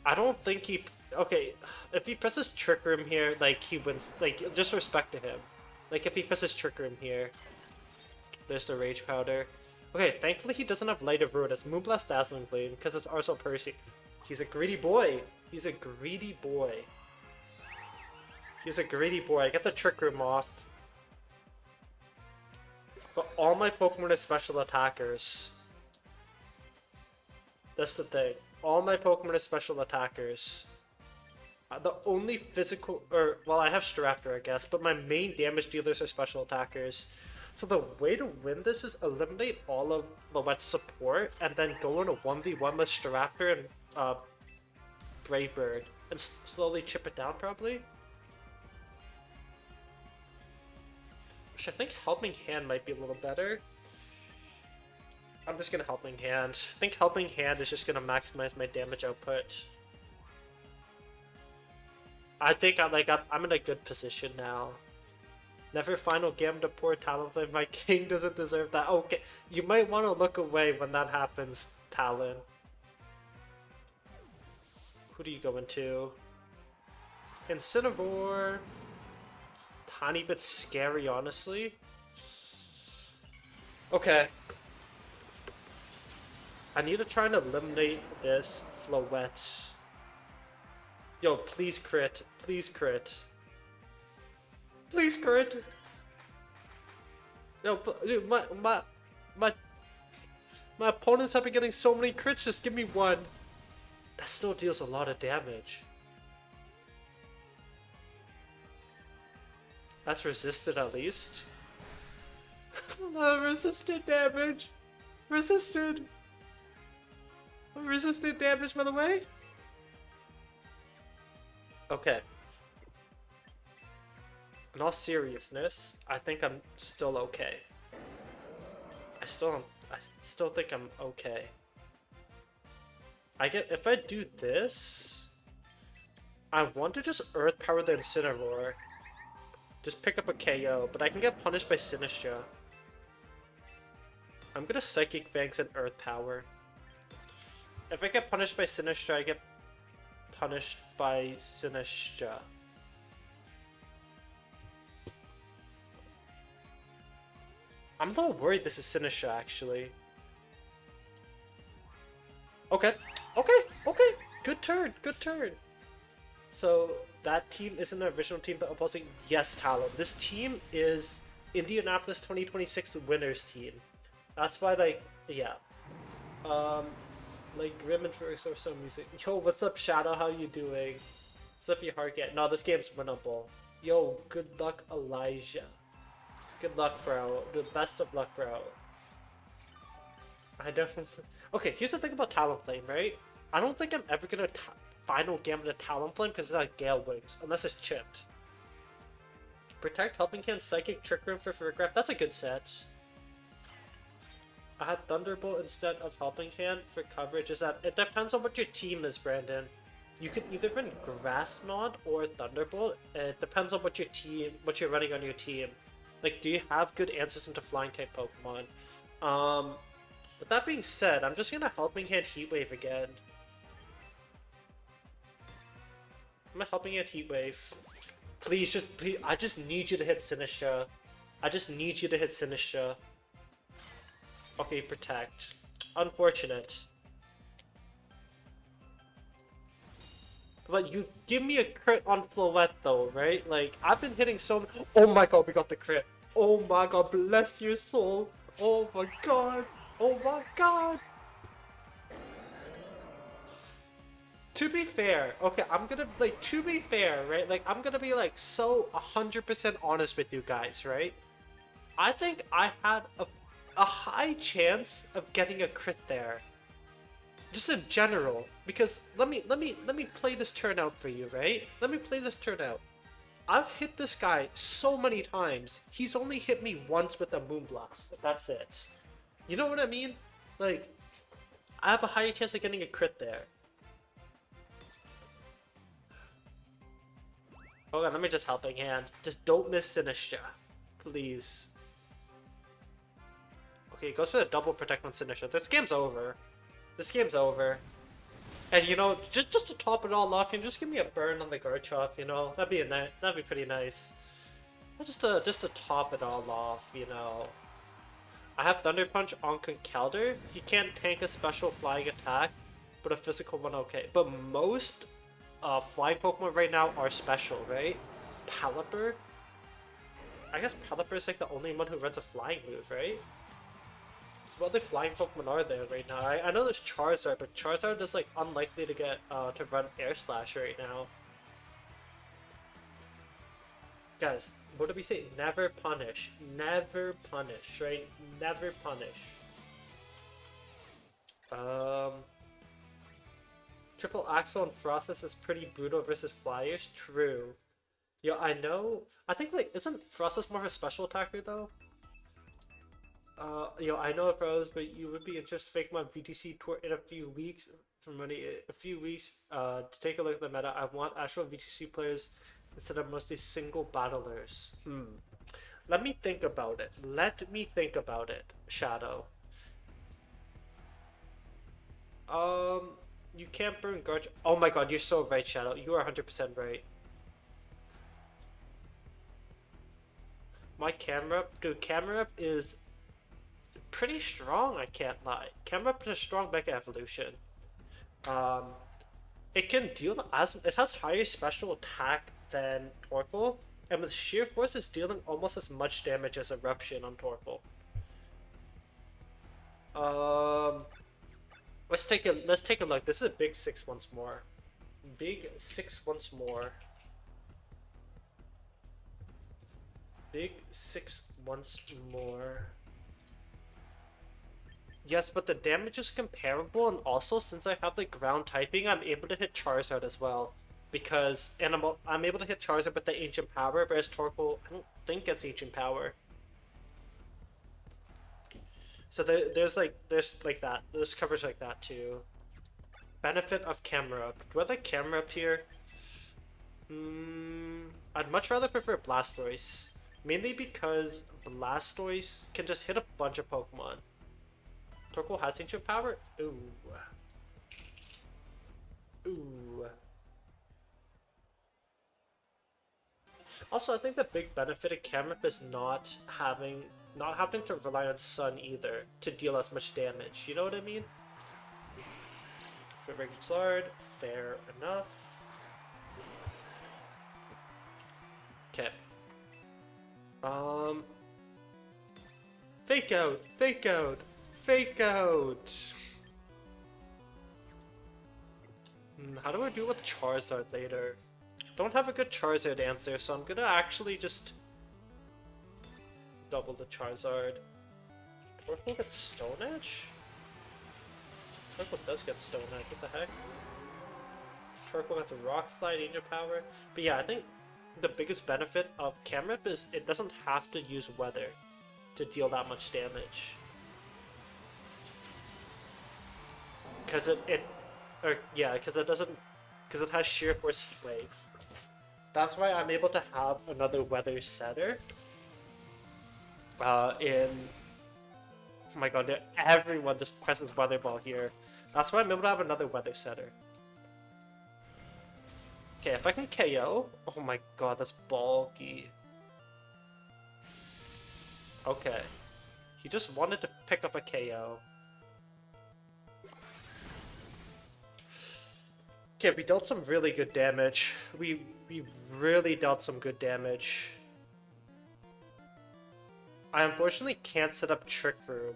I don't think he... Okay, if he presses Trick Room here, like, he wins. Like, just respect to him. Like, if he presses Trick Room here, there's the Rage Powder. Okay, thankfully he doesn't have Light of Ruin. It's Moonblast Dazzling Gleam, because it's Arcel Percy. He's a greedy boy. He's a greedy boy. He's a greedy boy. I get the Trick Room off. But all my Pokemon are special attackers. That's the thing. All my Pokemon are special attackers. The only physical, well, I have Staraptor, I guess, but my main damage dealers are special attackers. So the way to win this is eliminate all of Loette's support and then go in a 1v1 with Staraptor and Brave Bird and slowly chip it down, probably. Which I think Helping Hand might be a little better. I'm just gonna Helping Hand. I think Helping Hand is just gonna maximize my damage output. I think I'm in a good position now. Never final game to poor Talonflame. My king doesn't deserve that. Okay, you might want to look away when that happens, Talon. Who do you go into? Incineroar. Tiny bit scary, honestly. Okay. I need to try and eliminate this Floette. Yo, please crit. Please crit. Please crit. Yo, dude, my opponents have been getting so many crits. Just give me one. That still deals a lot of damage. That's resisted at least. Resisted damage. Resisted. Resisted damage, by the way. Okay. In all seriousness, I think I'm still okay. I still think I'm okay. If I do this, I want to just Earth Power the Incineroar. Just pick up a KO, but I can get punished by Sinistra. I'm gonna Psychic Fangs and Earth Power. If I get punished by Sinistra, I get punished by Sinistra. I'm a little worried this is Sinistra, actually. Okay. Okay. Okay. Good turn. Good turn. So, that team isn't the original team that opposing. Yes, Talon. This team is Indianapolis 2026 winners team. That's why, like, yeah. Like, Grim and Fergus or some music. Yo, what's up, Shadow? How you doing? What's up, your heart get? No, this game's winnable. Yo, good luck, Elijah. Good luck, bro. The best of luck, bro. I definitely... Okay, here's the thing about Talonflame, right? I don't think I'm ever gonna final gambit a Talonflame because it's like Gale Wings, unless it's chipped. Protect, Helping Hand, Psychic, Trick Room for Furgraph. That's a good set. I had Thunderbolt instead of Helping Hand for coverage. Is that it depends on what your team is, Brandon. You can either run Grass Knot or Thunderbolt. It depends on what you're running on your team. Like, do you have good answers into Flying type Pokemon? With that being said, I'm just gonna Helping Hand Heat Wave again. I'm a Helping Hand Heat Wave. Please, please, I just need you to hit Sinistra. I just need you to hit Sinistra. Okay, Protect. Unfortunate. But you give me a crit on Floette though, right? Like, I've been hitting so many— Oh my god, we got the crit. Oh my god, bless your soul. Oh my god. Oh my god. To be fair, okay, I'm gonna, like, to be fair, right? Like, I'm gonna be, like, so 100% honest with you guys, right? I think I had a high chance of getting a crit there. Just in general. Because, let me play this turn out for you, right? Let me play this turn out. I've hit this guy so many times, he's only hit me once with a Moonblast. That's it. You know what I mean? Like, I have a higher chance of getting a crit there. Hold on, let me just Helping Hand. Just don't miss Sinistra. Please. Okay, goes for the double Protect on Sinistra. This game's over. This game's over. And you know, just to top it all off, you know, just give me a burn on the Garchomp, you know? That'd be pretty nice. Just to top it all off, you know. I have Thunder Punch on Conkeldurr. He can't tank a special flying attack, but a physical one okay. But most flying Pokemon right now are special, right? Pelipper? I guess Pelipper is like the only one who runs a flying move, right? What other flying Pokemon are there right now? I know there's Charizard, but Charizard is like unlikely to get to run Air Slash right now. Guys, what did we say? Never punish. Never punish, right? Never punish. Triple Axel and Frostus is pretty brutal versus Flyers. True. Yo, I know. I think, like, isn't Frostus more of a special attacker, though? Yo, I know the pros, but you would be interested to fake my VTC tour in a few weeks. To take a look at the meta. I want actual VTC players instead of mostly single battlers. Let me think about it. Let me think about it, Shadow. You can't burn Garch. Oh my god, you're so right, Shadow. You are 100% right. My Camerupt, dude, Camerupt is pretty strong, I can't lie. Camerupt is a strong Mega Evolution. It can deal as it has higher special attack than Torkoal, and with Sheer Force is dealing almost as much damage as Eruption on Torkoal. Let's take a look. This is a big 6 once more. Big 6 once more. Big 6 once more. Yes, but the damage is comparable, and also since I have the ground typing, I'm able to hit Charizard as well. Because I'm able to hit Charizard with the Ancient Power, whereas Torkoal, I don't think gets Ancient Power. So there's like that. This covers like that too. Benefit of Camerupt. Do I like Camerupt here? I'd much rather prefer Blastoise. Mainly because Blastoise can just hit a bunch of Pokemon. Torkoal has Ancient Power? Ooh. Ooh. Also, I think the big benefit of Camerupt is not having to rely on Sun either to deal as much damage. You know what I mean? For regular Slard, fair enough. Okay. Fake out! Fake out! Fake out! How do I do it with Charizard later? Don't have a good Charizard answer, so I'm gonna actually just double the Charizard. Torkoal gets Stone Edge? Torkoal does get Stone Edge, what the heck? Torkoal gets a Rock Slide, Angel Power. But yeah, I think the biggest benefit of Camerupt is it doesn't have to use Weather to deal that much damage. Because it has Sheer Force Wave. That's why I'm able to have another Weather Setter in my god, everyone just presses Weather Ball here. That's why I'm able to have another Weather Setter. Okay, if I can KO... Oh my god, that's bulky. Okay. He just wanted to pick up a KO. Okay, we dealt some really good damage. We really dealt some good damage. I unfortunately can't set up Trick Room.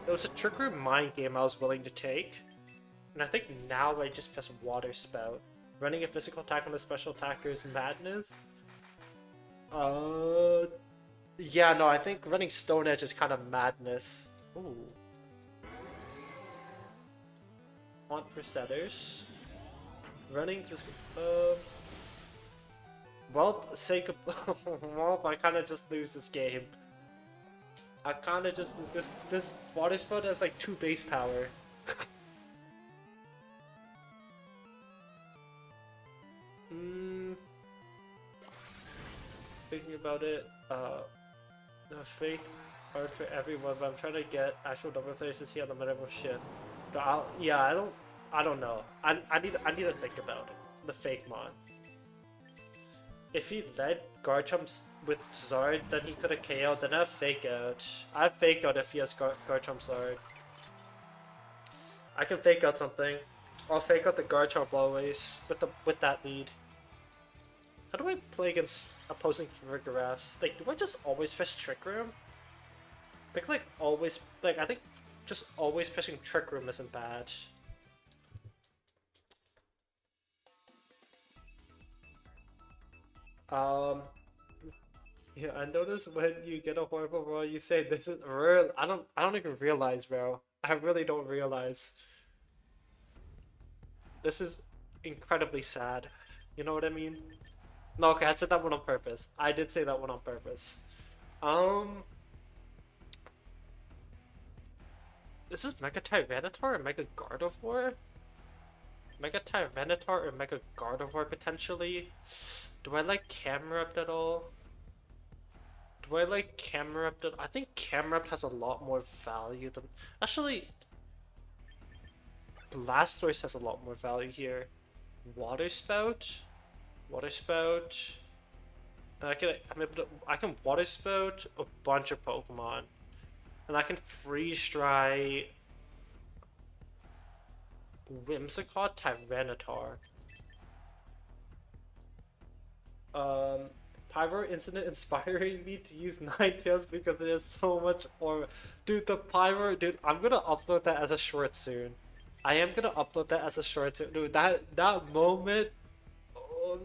It was a Trick Room mind game I was willing to take. And I think now I just press Water Spout. Running a physical attack on a special attacker is madness? Yeah, no, I think running Stone Edge is kind of madness. Ooh. Want for setters. Running physical... Well, well, I kind of just lose this game. I kind of just... This Water Spout has like 2 base power. Thinking about it, fake art for everyone, but I'm trying to get actual number places here on the minimal shit. But I don't know. I need to think about it. The fake mod. If he led Garchomp with Zard, then he could have KO'd, then I'd fake out. I'd fake out if he has Garchomp Zard. I can fake out something. I'll fake out the Garchomp always with that lead. How do I play against opposing Farigaraphs? Like, do I just always press Trick Room? I think like always, like I think just always pressing Trick Room isn't bad. Yeah, I notice when you get a horrible roll, you say this is real. I don't even realize, bro. I really don't realize. This is incredibly sad. You know what I mean? No, okay, I said that one on purpose. I did say that one on purpose. This is Mega Tyranitar or Mega Gardevoir? Mega Tyranitar or Mega Gardevoir potentially? Do I like Camerupt at all? Do I like Camerupt at all? I think Camerupt has a lot more value than... Actually, Blastoise has a lot more value here. Water Spout? Water Spout. And I can Water Spout a bunch of Pokemon. And I can Freeze Dry Whimsicott Tyranitar. Pyro Incident inspiring me to use Ninetales because it has so much aura. Dude, the Pyro, dude, I'm gonna upload that as a short soon. I am gonna upload that as a short soon. Dude, that moment,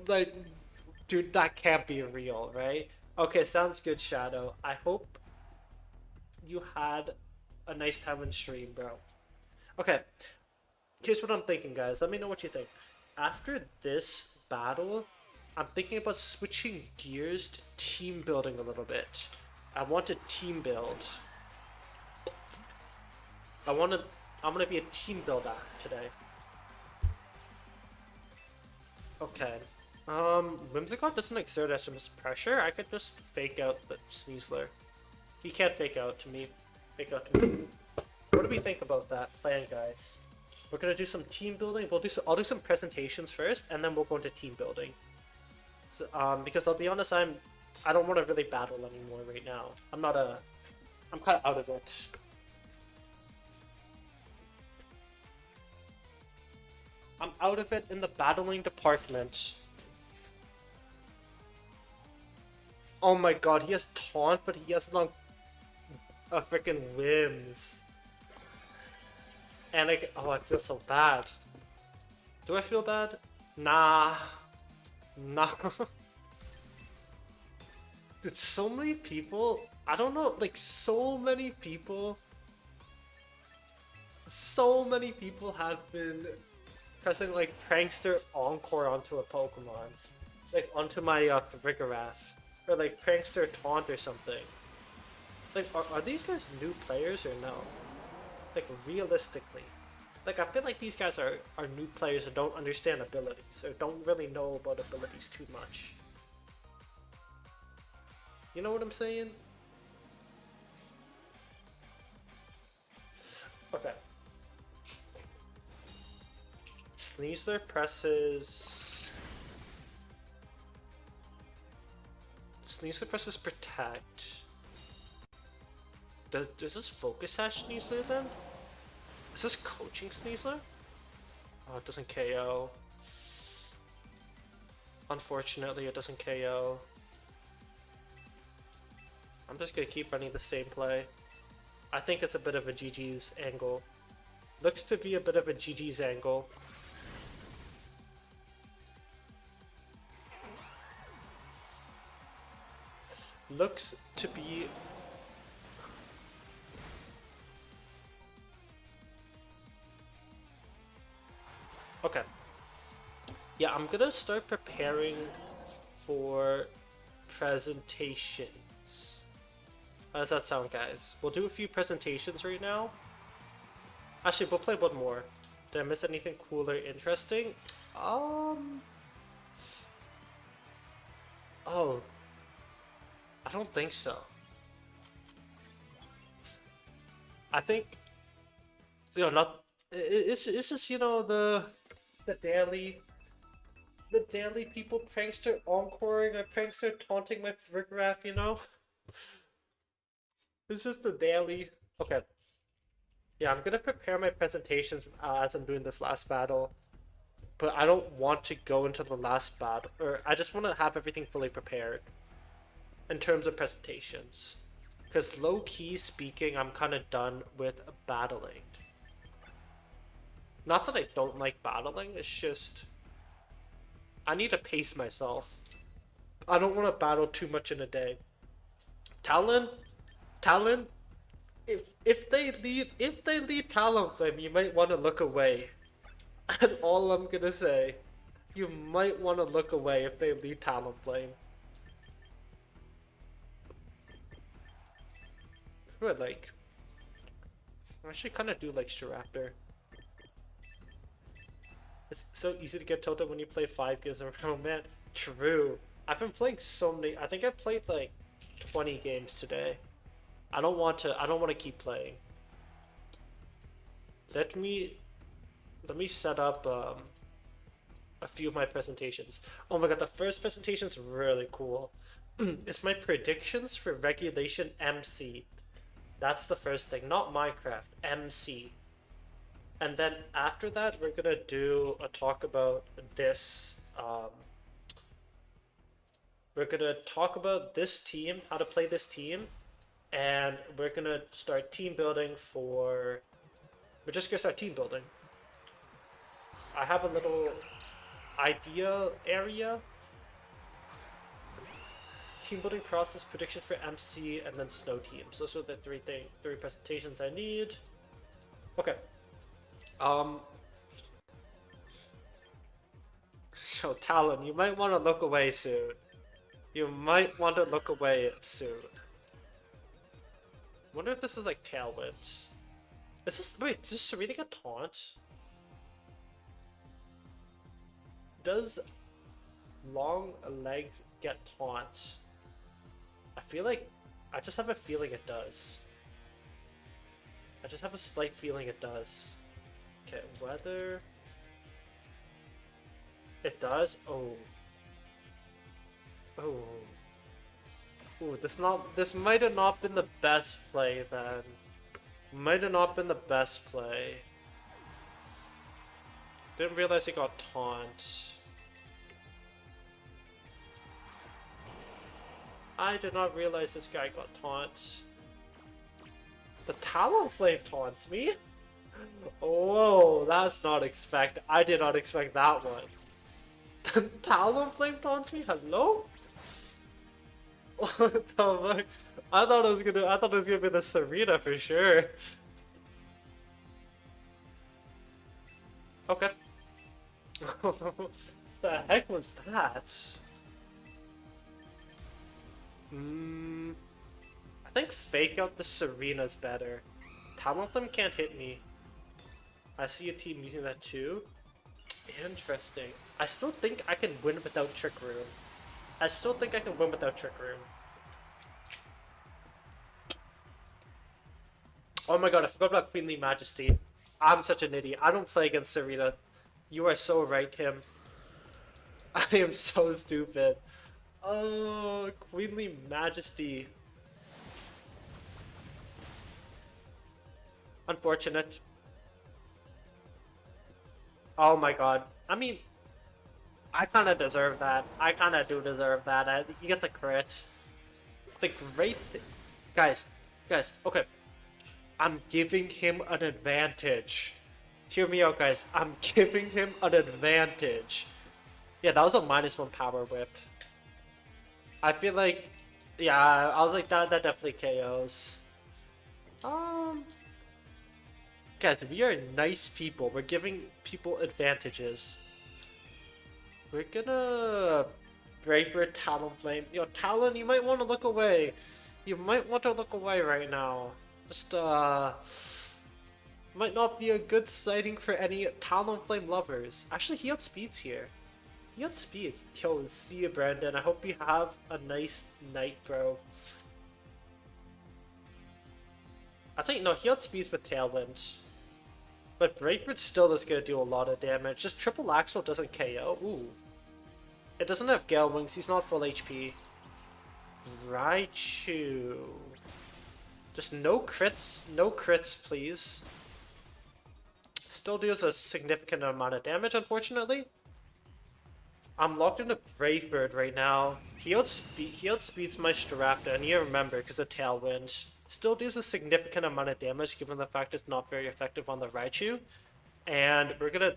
like, dude, that can't be real, right? Okay, sounds good, Shadow. I hope you had a nice time on stream, bro. Okay, here's what I'm thinking, guys. Let me know what you think. After this battle, I'm thinking about switching gears to team building a little bit. I want to team build. I'm gonna be a team builder today. Okay. Whimsicott doesn't exert as much pressure. I could just fake out the Sneasler. He can't fake out to me. Fake out to me. What do we think about that plan, guys? We're gonna do some team building. I'll do some presentations first, and then we'll go into team building. So, because I'll be honest, I don't want to really battle anymore right now. I'm kind of out of it. I'm out of it in the battling department. Oh my god, he has Taunt, but he has a freaking Whims. And oh, I feel so bad. Do I feel bad? Nah. Nah. Dude, so many people, I don't know, like so many people have been pressing like Prankster Encore onto a Pokemon. Like onto my Farigarath. Or like Prankster Taunt or something. Like, are these guys new players or no? Like, realistically. Like, I feel like these guys are new players who don't understand abilities, or don't really know about abilities too much. You know what I'm saying? Sneasler presses... Sneasler presses Protect. Does this Focus Sash Sneasler then? Is this Coaching Sneasler? Oh, it doesn't KO. Unfortunately, it doesn't KO. I'm just gonna keep running the same play. I think it's a bit of a GG's angle. Looks to be a bit of a GG's angle. Looks to be... Okay. Yeah, I'm gonna start preparing for presentations. How does that sound, guys? We'll do a few presentations right now. Actually, we'll play one more. Did I miss anything cool or interesting? Oh, I don't think so. I think, you know, not. It's just, you know, the daily people prankster encoring my prankster taunting my riffraff, you know. It's just the daily. Okay. Yeah, I'm gonna prepare my presentations as I'm doing this last battle, but I don't want to go into the last battle, or I just want to have everything fully prepared in terms of presentations. Because low-key speaking, I'm kind of done with battling. Not that I don't like battling, it's just I need to pace myself. I don't want to battle too much in a day. Talon, if they lead Talonflame, you might want to look away. That's all I'm gonna say. You might want to look away if they lead Talonflame. Who I like? I actually kind of do like Staraptor. It's so easy to get tilted when you play 5 games in a row, man. True. I've been playing so many. I think I played like 20 games today. I don't want to keep playing. Let me set up a few of my presentations. Oh my god, the first presentation is really cool. It's my predictions for Regulation MC. That's the first thing, not Minecraft, MC. And then after that, we're gonna do a talk about this. We're gonna talk about this team, how to play this team, and we're gonna start team building for. We're just gonna start team building. I have a little idea area. Team building process, prediction for MC, and then snow teams. Those are the three presentations I need. Okay. So Talon, you might want to look away soon. You might want to look away soon. Wonder if this is like Tailwind. Is this, wait, does Serena get taunt? Does long legs get taunt? I feel like, I just have a feeling it does. I just have a slight feeling it does. Okay, weather. It does? Oh. Oh. Ooh, this might have not been the best play then. Might have not been the best play. Didn't realize he got taunt. I did not realize this guy got taunt. The Talonflame taunts me? Whoa, that's not expected. I did not expect that one. The Talonflame taunts me? Hello? What the fuck? I thought it was gonna be the Serena for sure. Okay. What the heck was that? I think fake out the Serena's better. Talonflame can't hit me. I see a team using that too. Interesting. I still think I can win without Trick Room. I still think I can win without Trick Room. Oh my god, I forgot about Queenly Majesty. I'm such an idiot. I don't play against Serena. You are so right, Tim. I am so stupid. Oh, Queenly Majesty. Unfortunate. Oh my god. I mean, I kind of deserve that. I kind of do deserve that. He gets a crit. The great... Guys, okay. I'm giving him an advantage. Hear me out, guys. I'm giving him an advantage. Yeah, that was a -1 power whip. I feel like... Yeah, I was like, that definitely KOs. Guys, we are nice people. We're giving people advantages. We're gonna... Brave Talonflame. Yo, Talon, you might want to look away. You might want to look away right now. Just, might not be a good sighting for any Talonflame lovers. Actually, he outspeeds here. He outspeeds. Yo, see you, Brandon. I hope you have a nice night, bro. I think, no, he outspeeds with Tailwind. But Breakbird still is going to do a lot of damage. Just Triple Axle doesn't KO. Ooh. It doesn't have Gale Wings. He's not full HP. Raichu. Just no crits. No crits, please. Still deals a significant amount of damage, unfortunately. I'm locked into Brave Bird right now. He outspeeds my Staraptor, and you remember, because of Tailwind. Still deals a significant amount of damage, given the fact it's not very effective on the Raichu. And we're gonna...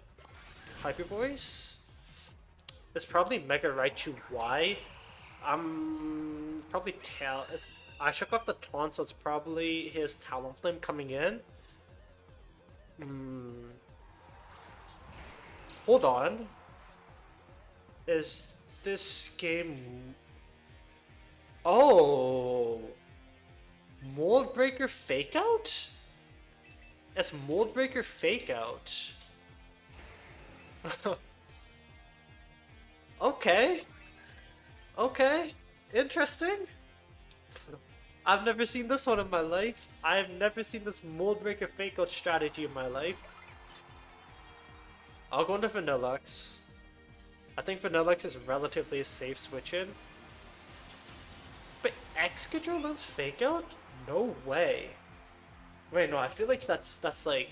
Hyper Voice? It's probably Mega Raichu Y. Probably I shook off the taunt, so it's probably his Talonflame coming in. Hold on. Is this game... Oh! Mold Breaker Fake Out? It's Mold Breaker Fake Out. Okay. Okay. Interesting. I've never seen this one in my life. I've never seen this Mold Breaker Fake Out strategy in my life. I'll go into Vanilluxe. I think Vanilluxe is relatively a safe switch in. But Excadrill learns Fake Out? No way. Wait, no, I feel like that's like...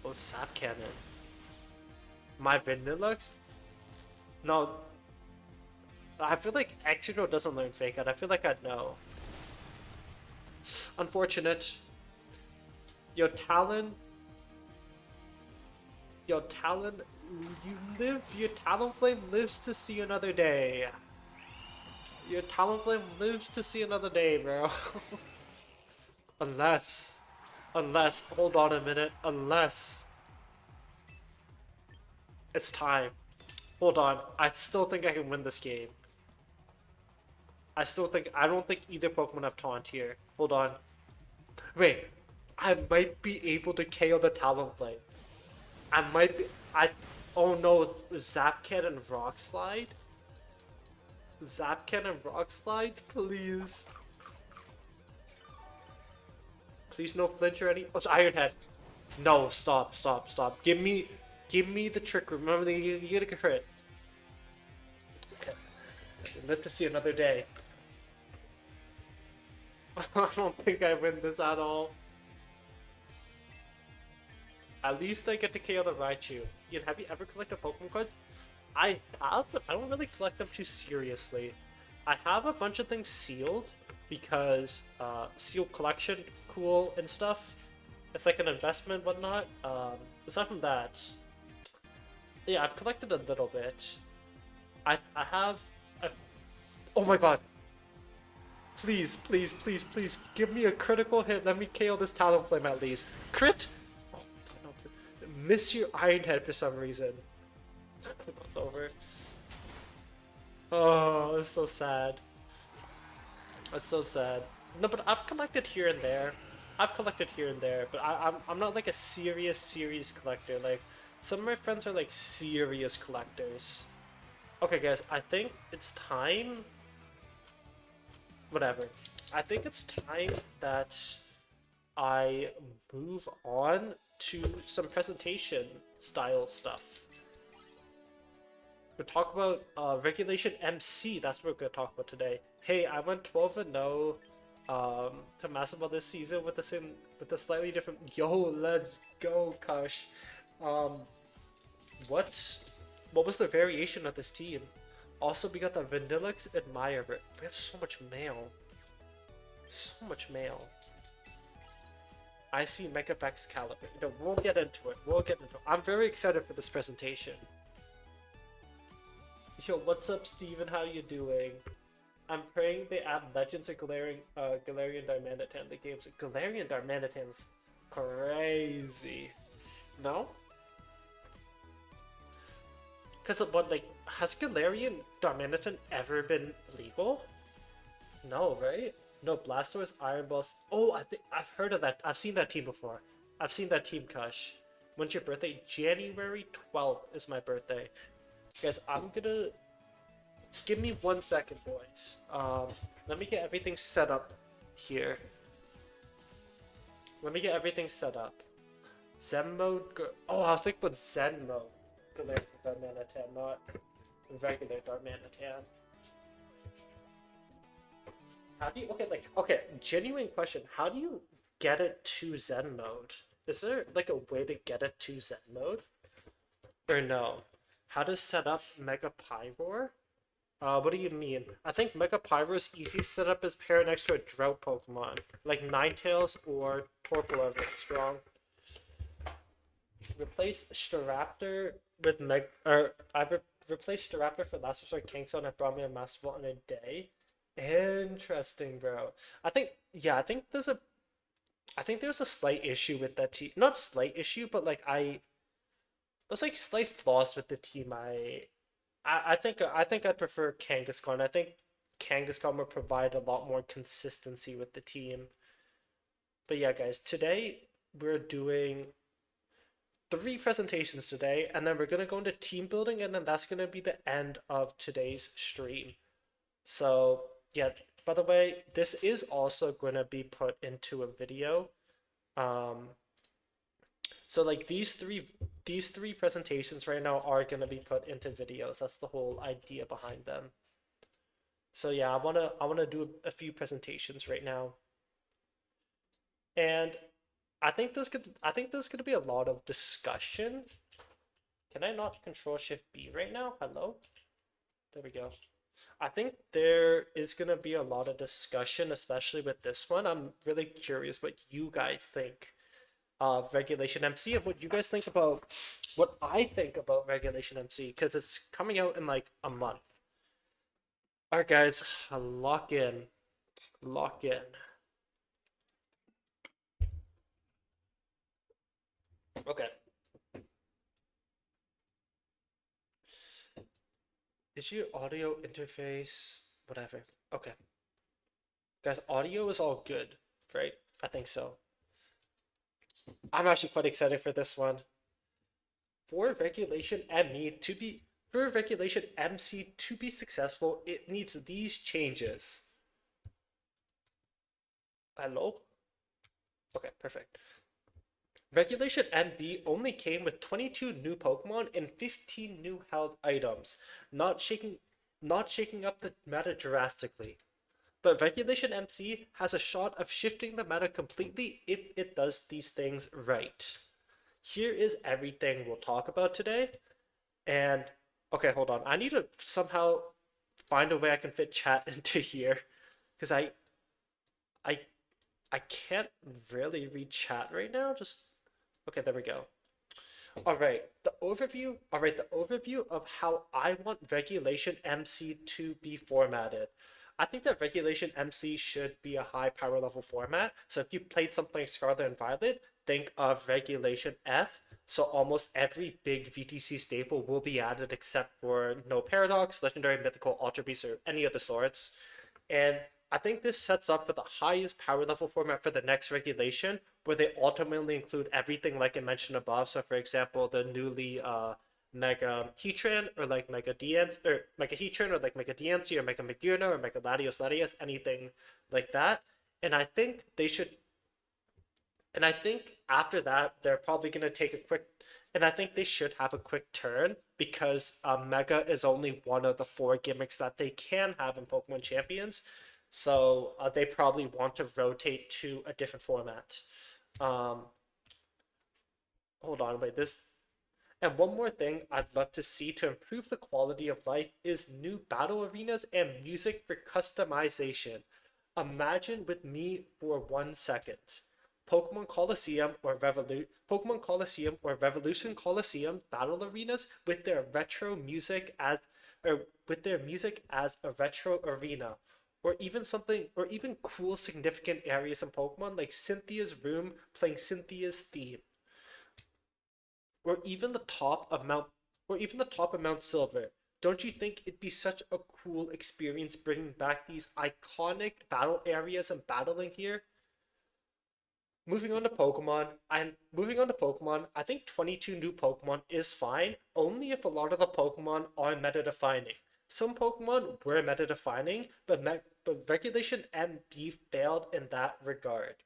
Oh, Sap Cannon. My Vanilluxe? No. I feel like Excadrill doesn't learn Fake Out. I feel like I'd know. Unfortunate. Yo, Talon, you live. Your Talonflame lives to see another day. Your Talonflame lives to see another day, bro. Unless, hold on a minute, unless it's time. Hold on, I still think I can win this game. I don't think either Pokemon have Taunt here. Hold on. Wait, I might be able to KO the Talonflame. Oh no, Zapcat and Rock Slide? Zapcat and Rock Slide, please. Please no flinch or any. Oh, it's Iron Head. No, stop. Give me the trick. Remember, you get a crit. Okay. Live to see another day. I don't think I win this at all. At least I get to KO the Raichu. Ian, have you ever collected Pokemon cards? I have, but I don't really collect them too seriously. I have a bunch of things sealed because sealed collection, cool and stuff. It's like an investment, whatnot. Aside from that, yeah, I've collected a little bit. I have. Oh my god! Please, give me a critical hit. Let me KO this Talonflame at least. Crit! Oh, no, miss your Iron Head for some reason. It's over. Oh, it's so sad. It's so sad. No, but I've collected here and there. But I'm not like a serious collector. Like, some of my friends are like serious collectors. Okay, guys, I think it's time. Whatever. I think it's time that I move on to some presentation style stuff. We'll talk about Regulation MC. That's what we're gonna talk about today. Hey, I went 12-0 to Massive this season with a slightly different. Yo, let's go, Kush. What was the variation of this team? Also, we got the Vanilluxe And Camerupt. We have so much mail. So much mail. I see Megabex Caliber. No, we'll get into it. I'm very excited for this presentation. Yo, what's up, Steven? How you doing? I'm praying they add Legends of Galarian Darmanitan in the games. Galarian Darmanitan's crazy. No? Because, but, like, has Galarian Darmanitan ever been legal? No, right? No, Blastoise, Iron Balls. Oh, I've heard of that. I've seen that team before. I've seen that team, Kush. When's your birthday? January 12th is my birthday. Guys, I'm gonna... Give me 1 second, boys. Let me get everything set up here. Let me get everything set up. Zen mode... Oh, I was thinking about Zen mode. Galarian Darmanitan, not regular Darmanitan. How do you... Okay, genuine question. How do you get it to Zen mode? Is there, like, a way to get it to Zen mode? Or no? How to set up Mega Pyroar? What do you mean? I think Mega Pyroar's easy setup is paired next to a Drought Pokemon, like Ninetales or Torkoal are very strong. Replace Staraptor with I've replaced Staraptor for Lastrosaur, Kingston, and brought me a Master Ball in a day. Interesting, bro. I think there's a slight issue with that team. Not slight issue, but like there's like slight flaws with the team. I think I'd prefer Kangaskhan. I think Kangaskhan would provide a lot more consistency with the team. But yeah, guys, today we're doing 3 presentations today, and then we're gonna go into team building, and then that's gonna be the end of today's stream. So yeah, by the way, this is also gonna be put into a video. So like these three presentations right now are gonna be put into videos. That's the whole idea behind them. So yeah, I wanna do a few presentations right now, and I think there's gonna be a lot of discussion. Can I not Control Shift B right now? Hello? There we go. I think there is gonna be a lot of discussion, especially with this one. I'm really curious what you guys think of Regulation MC and what you guys think about what I think about Regulation MC, because it's coming out in like a month. Alright guys, lock in. Okay. Is your audio interface whatever? Okay. Guys, audio is all good, right? I think so. I'm actually quite excited for this one. For Regulation MC to be successful, it needs these changes. Hello? Okay, perfect. Regulation MB only came with 22 new Pokemon and 15 new held items, not shaking up the meta drastically. But Regulation MC has a shot of shifting the meta completely if it does these things right. Here is everything we'll talk about today. And okay, hold on. I need to somehow find a way I can fit chat into here, because I can't really read chat right now. Just okay, there we go. Alright, the overview of how I want Regulation MC to be formatted. I think that Regulation MC should be a high power level format. So if you played something like Scarlet and Violet, think of Regulation F. So almost every big VTC staple will be added except for no Paradox, Legendary, Mythical, Ultra Beast, or any of the sorts. And I think this sets up for the highest power level format for the next regulation, where they ultimately include everything like I mentioned above. So for example, the newly Mega Heatran, or like Mega Diancie, or Mega Heatran, or like Mega Diancie, or Mega Maguna, or Mega Latios, anything like that. And I think they should And I think after that, they're probably going to take a quick, and I think they should have a quick turn because Mega is only one of the four gimmicks that they can have in Pokemon Champions. So they probably want to rotate to a different format. Um, hold on, wait, this. And one more thing I'd love to see to improve the quality of life is new battle arenas and music for customization. Imagine with me for 1 second. Pokemon Coliseum or Revolution Coliseum battle arenas with their retro music as or with their music as a retro arena. Or even cool significant areas in Pokemon like Cynthia's room playing Cynthia's theme. Or even the top of Mount or even the top of Mount Silver. Don't you think it'd be such a cool experience bringing back these iconic battle areas and battling here? Moving on to Pokemon, I think 22 new Pokemon is fine, only if a lot of the Pokemon are meta defining. Some Pokemon were meta defining, but Regulation MB failed in that regard.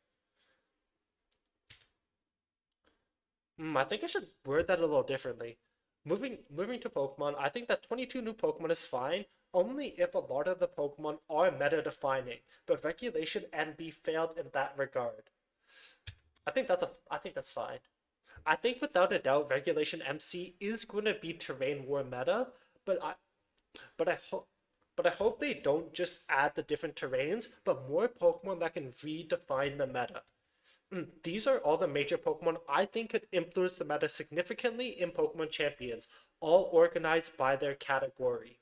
I think I should word that a little differently. Moving to Pokemon, I think that 22 new Pokemon is fine, only if a lot of the Pokemon are meta defining, but Regulation MB failed in that regard. I think that's fine. I think without a doubt Regulation MC is going to be terrain war meta, but I but I hope but I hope they don't just add the different terrains, but more Pokemon that can redefine the meta. These are all the major Pokemon I think could influence the meta significantly in Pokemon Champions, all organized by their category.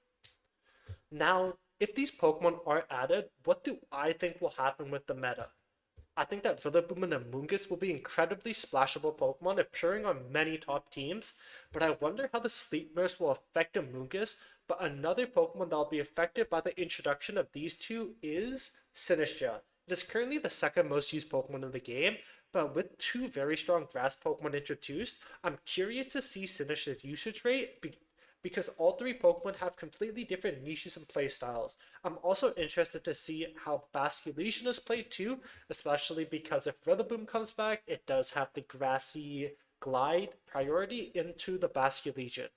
Now, if these Pokemon are added, what do I think will happen with the meta? I think that Rillaboom and Amoonguss will be incredibly splashable Pokemon appearing on many top teams, but I wonder how the Sleep Nurse will affect Amoonguss, but another Pokemon that will be affected by the introduction of these two is Sinistcha. It is currently the second most used Pokemon in the game, but with two very strong grass Pokemon introduced, I'm curious to see Sinistcha's usage rate because all three Pokemon have completely different niches and playstyles. I'm also interested to see how Basculation is played too, especially because if Rillaboom comes back, it does have the grassy glide priority into the Basculation.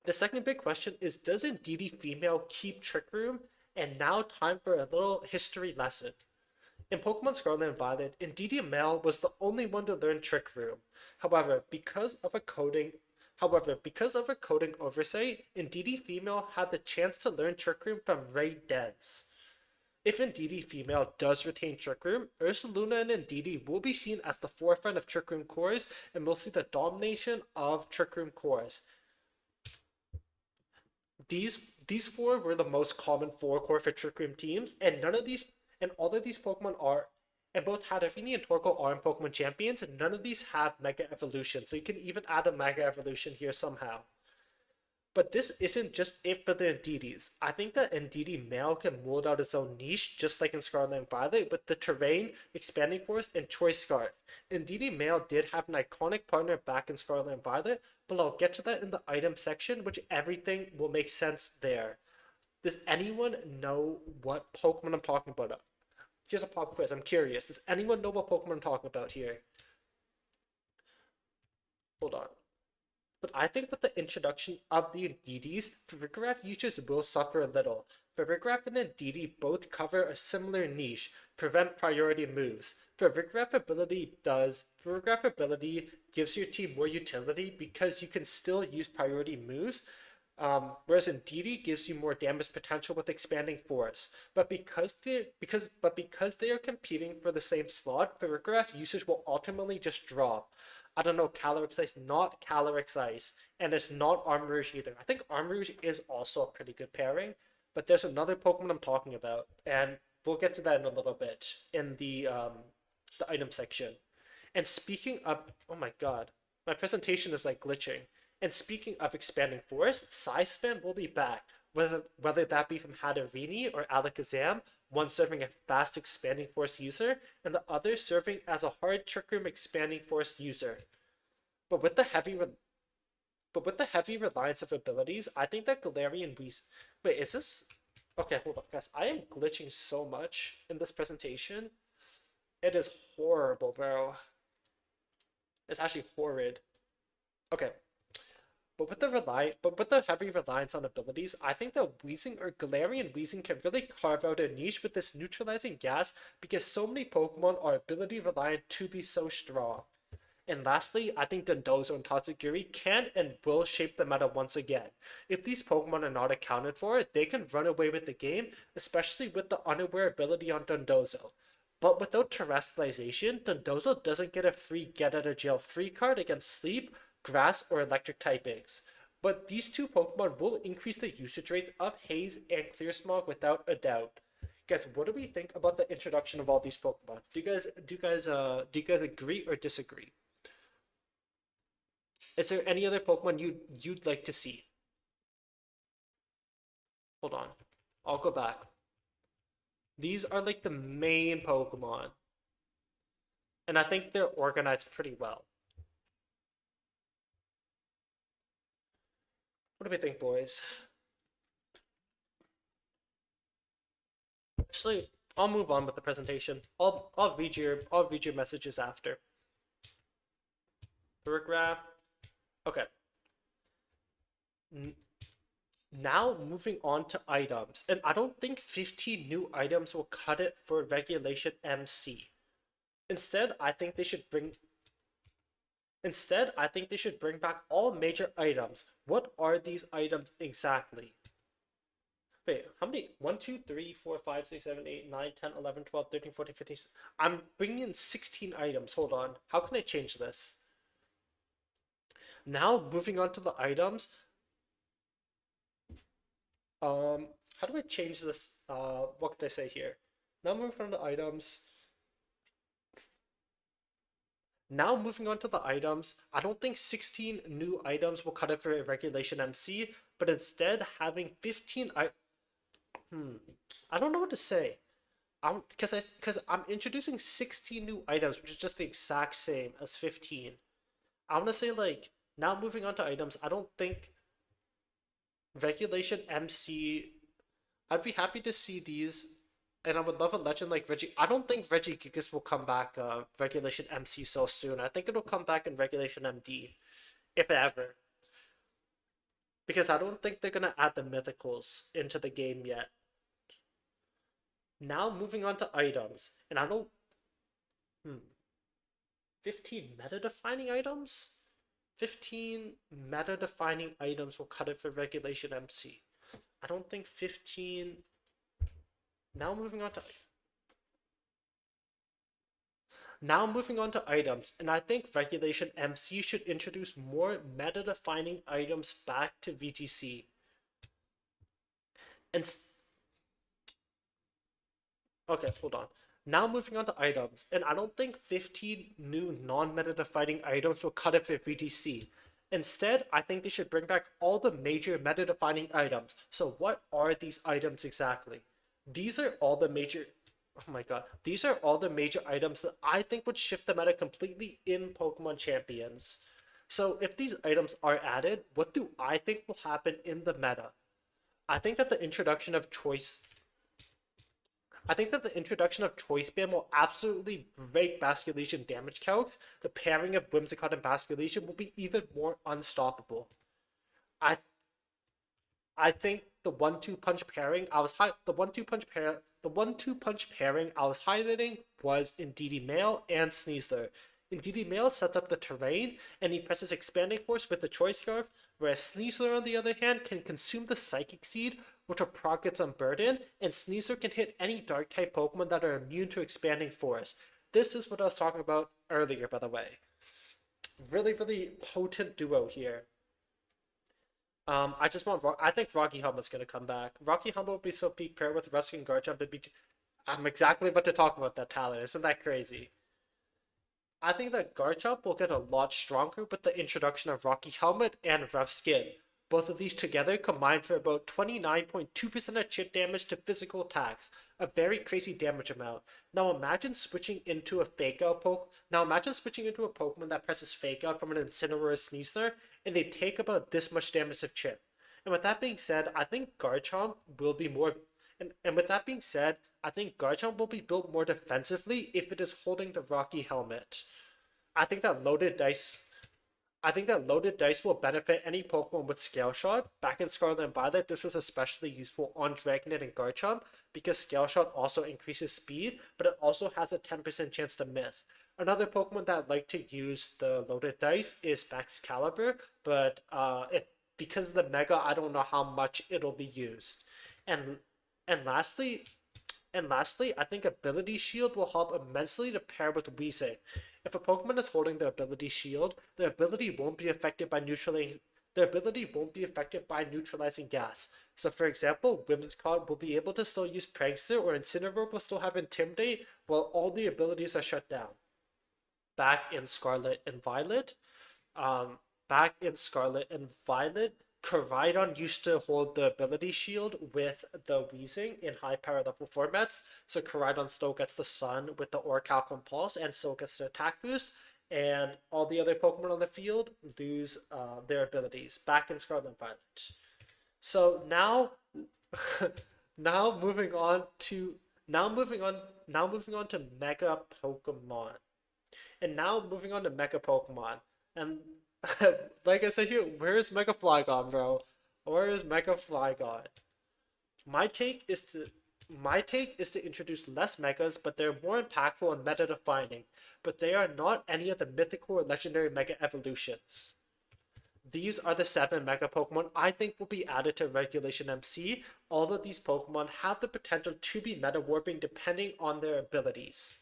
The second big question is, does Indeedee female keep Trick Room? And now time for a little history lesson. In Pokemon Scarlet and Violet, Indeedee male was the only one to learn Trick Room. Because of a coding oversight, Indeedee female had the chance to learn Trick Room from Ray Dents. If Indeedee female does retain Trick Room, Ursaluna and Indeedee will be seen as the forefront of Trick Room cores and mostly the domination of Trick Room cores. These four were the most common four core for Trick Room teams, and all of these Pokemon are, and both Hatterene and Torkoal are in Pokemon Champions, and none of these have Mega Evolution, so you can even add a Mega Evolution here somehow. But this isn't just it for the Indeedees. I think that Indeedee male can mold out its own niche, just like in Scarlet and Violet, with the Terrain, Expanding Force, and Choice Scarf. Indeedee male did have an iconic partner back in Scarlet and Violet, but I'll get to that in the item section, which everything will make sense there. Does anyone know what Pokemon I'm talking about? Here's a pop quiz. I'm curious. Does anyone know what Pokemon I'm talking about here? Hold on. But I think with the introduction of the Indeedees, Farigiraf users will suffer a little. Farigiraf and Indeedee both cover a similar niche, prevent priority moves. Farigiraf ability gives your team more utility because you can still use priority moves, whereas Indeedee gives you more damage potential with expanding force. But because they are competing for the same slot, Farigiraf usage will ultimately just drop. I don't know, Calyrex Ice, not Calyrex Ice, and it's not Armarouge either. I think Armarouge is also a pretty good pairing, but there's another Pokemon I'm talking about, and we'll get to that in a little bit in the item section. And speaking of, oh my god, my presentation is like glitching. And speaking of expanding force, Psyspan will be back, whether that be from Hatterene or Alakazam, one serving a fast expanding force user, and the other serving as a hard Trick Room expanding force user. But with the heavy reliance of abilities, I think that Galarian Weez. Wait, is this? Okay, hold on, guys. I am glitching so much in this presentation, It is horrible, bro. It's actually horrid. Okay. But with the heavy reliance on abilities, I think that Weezing or Galarian Weezing can really carve out a niche with this neutralizing gas because so many Pokemon are ability reliant to be so strong. And lastly, I think Dondozo and Tatsugiri can and will shape the meta once again. If these Pokemon are not accounted for, they can run away with the game, especially with the unaware ability on Dondozo. But without terrestrialization, Dondozo doesn't get a free get out of jail free card against Sleep, Grass, or Electric typings. But these two Pokemon will increase the usage rates of Haze and Clear Smog without a doubt. Guys, what do we think about the introduction of all these Pokemon? Do you guys agree or disagree? Is there any other Pokemon you'd like to see? Hold on. I'll go back. These are like the main Pokemon. And I think they're organized pretty well. What do we think, boys? Actually, I'll move on with the presentation. I'll read your messages after. Paragraph. Okay. Now moving on to items, and I don't think 15 new items will cut it for Regulation MC. Instead, I think they should bring back all major items. What are these items exactly? Wait, how many? 1, 2, 3, 4, 5, 6, 7, 8, 9, 10, 11, 12, 13, 14, 15. I'm bringing in 16 items. Hold on. How can I change this? Now, moving on to the items. How do I change this? What could I say here? Now moving on to items. Now moving on to the items, I don't think 16 new items will cut it for Regulation MC, but instead having 15 I don't know what to say. Because I'm introducing 16 new items, which is just the exact same as 15. I want to say like now moving on to items, I don't think Regulation MC. I'd be happy to see these, and I would love a legend like Reggie. I don't think Regigigas will come back Regulation MC so soon. I think it'll come back in Regulation MD, if ever. Because I don't think they're gonna add the mythicals into the game yet. Now moving on to items, and I don't. 15 meta-defining items? 15 meta-defining items will cut it for Regulation MC. I don't think 15. Now moving on to items, and I think Regulation MC should introduce more meta-defining items back to VGC. And okay, hold on. Now moving on to items, and I don't think 15 new non-meta defining items will cut it for VGC. Instead, I think they should bring back all the major meta defining items. So what are these items exactly? These are all the major Oh my god. These are all the major items that I think would shift the meta completely in Pokemon Champions. So if these items are added, what do I think will happen in the meta? I think that the introduction of choice spam will absolutely break Basculation damage calcs. The pairing of Whimsicott and Basculation will be even more unstoppable. I think the 1-2 punch pairing the 1-2 punch pairing I was highlighting was Indeedee Male and Sneasler. Indeedee Male sets up the terrain and he presses Expanding Force with the Choice Scarf, whereas Sneasler on the other hand can consume the Psychic Seed, which will proc its Unburden, and Sneasler can hit any dark type Pokemon that are immune to Expanding Force. This is what I was talking about earlier, by the way. Really, really potent duo here. I think Rocky Helmet's gonna come back. Rocky Helmet would be so peak pair with Rescue and Guard Jump. I'm exactly about to talk about that talent. Isn't that crazy? I think that Garchomp will get a lot stronger with the introduction of Rocky Helmet and Rough Skin. Both of these together combine for about 29.2% of chip damage to physical attacks, a very crazy damage amount. Now imagine switching into a Pokemon that presses Fake Out from an Incineroar or Sneasler, and they take about this much damage of chip. And with that being said, I think Garchomp will be more. And with that being said, I think Garchomp will be built more defensively if it is holding the Rocky Helmet. I think that loaded dice I think that loaded dice will benefit any Pokemon with Scale Shot. Back in Scarlet and Violet, this was especially useful on Dragonite and Garchomp because Scale Shot also increases speed, but it also has a 10% chance to miss. Another Pokemon that like to use the loaded dice is Excalibur, but because of the Mega, I don't know how much it'll be used. And and lastly, I think Ability Shield will help immensely to pair with Weezing. If a Pokemon is holding the Ability Shield, the ability won't be affected by neutralizing gas. So for example, Whimsicott will be able to still use Prankster, or Incineroar will still have Intimidate, while all the abilities are shut down. Back in Scarlet and Violet, um, back in Scarlet and Violet, Koraidon used to hold the ability shield with the Weezing in high power level formats, so Koraidon still gets the Sun with the Orichalcum Pulse and still gets the attack boost, and all the other Pokemon on the field lose their abilities back in Scarlet and Violet. So now, now moving on to Mega Pokemon. And now moving on to Mecha Pokemon. And like I said here, where's Mega Flygon, bro? Where is Mega Flygon? My take is to introduce less megas, but they're more impactful and meta defining. But they are not any of the mythical or legendary mega evolutions. These are the 7 Mega Pokemon I think will be added to Regulation MC. All of these Pokemon have the potential to be meta warping depending on their abilities.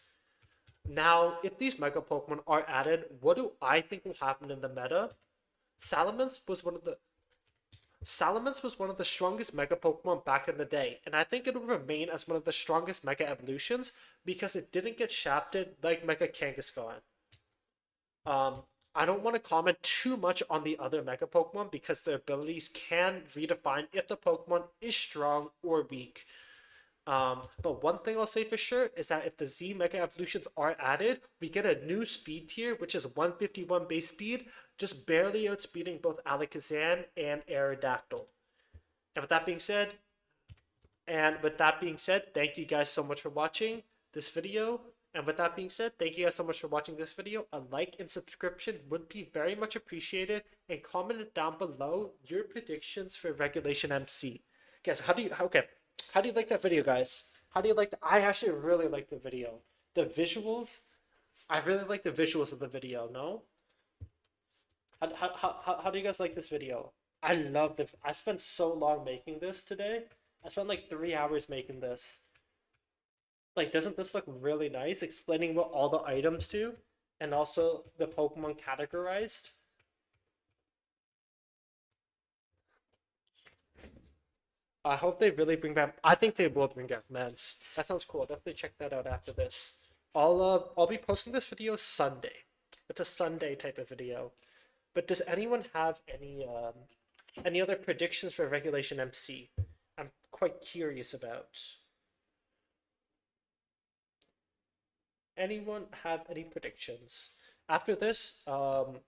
Now, if these Mega Pokemon are added, what do I think will happen in the meta? Salamence was one of the strongest Mega Pokemon back in the day, and I think it will remain as one of the strongest Mega Evolutions because it didn't get shafted like Mega Kangaskhan. I don't want to comment too much on the other Mega Pokemon because their abilities can redefine if the Pokemon is strong or weak. But one thing I'll say for sure is that if the Z Mega Evolutions are added, we get a new speed tier, which is 151 base speed, just barely outspeeding both Alakazam and Aerodactyl. And with that being said, thank you guys so much for watching this video. A like and subscription would be very much appreciated, and comment down below your predictions for Regulation MC. Guys, how do you like that video, guys? I actually really like the video. The visuals, I really like the visuals of the video, no? How do you guys like this video? I spent so long making this today. I spent like 3 hours making this. Like, doesn't this look really nice? Explaining what all the items do, and also the Pokemon categorized. I hope they really bring back. I think they will bring back Mence. That sounds cool. Definitely check that out after this. I'll be posting this video Sunday. It's a Sunday type of video. But does anyone have any other predictions for Regulation MC? I'm quite curious about. Anyone have any predictions? After this, gonna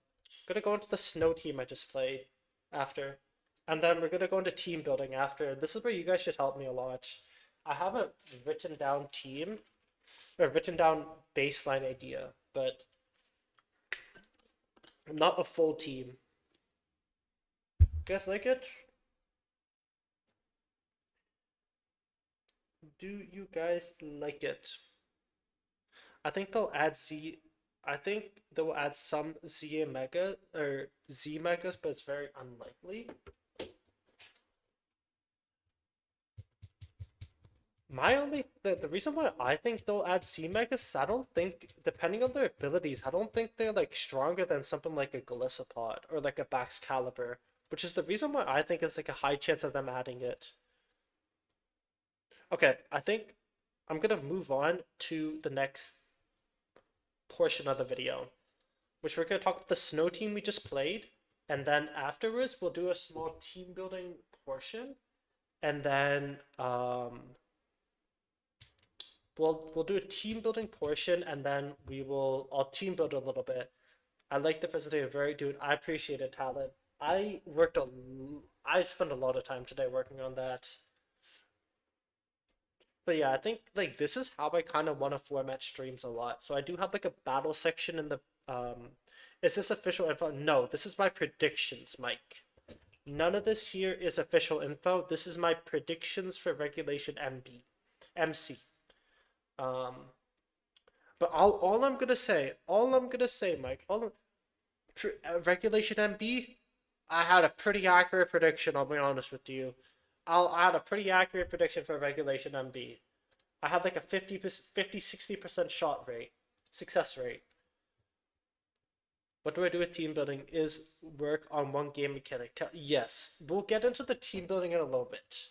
go into the snow team I just played after. And then we're gonna go into team building after. This is where you guys should help me a lot. I have a written down team, or written down baseline idea, but not a full team. You guys like it? Do you guys like it? I think they'll add some ZA Mega or Z Megas, but it's very unlikely. The reason why I think they'll add Z Megas is I don't think, depending on their abilities, I don't think they're like stronger than something like a Golisopod or like a Baxcalibur, which is the reason why I think it's like a high chance of them adding it. Okay, I think I'm gonna move on to the next portion of the video, which we're going to talk about the snow team we just played, and then afterwards we'll do a small team building portion, and then we'll do a team building portion, and then I'll team build a little bit. I like the presentation, dude, I appreciate it, Talent. I spent a lot of time today working on that. But yeah, I think like this is how I kind of want to format streams a lot. So I do have like a battle section in the is this official info? No, this is my predictions, Mike. None of this here is official info. This is my predictions for regulation MC. Um, but all I'm gonna say, Mike, regulation MB, I had a pretty accurate prediction. I'll be honest with you. I had a pretty accurate prediction for regulation MB. I had like a 60% shot rate, success rate. What do I do with team building? Is work on one game mechanic. Yes, we'll get into the team building in a little bit.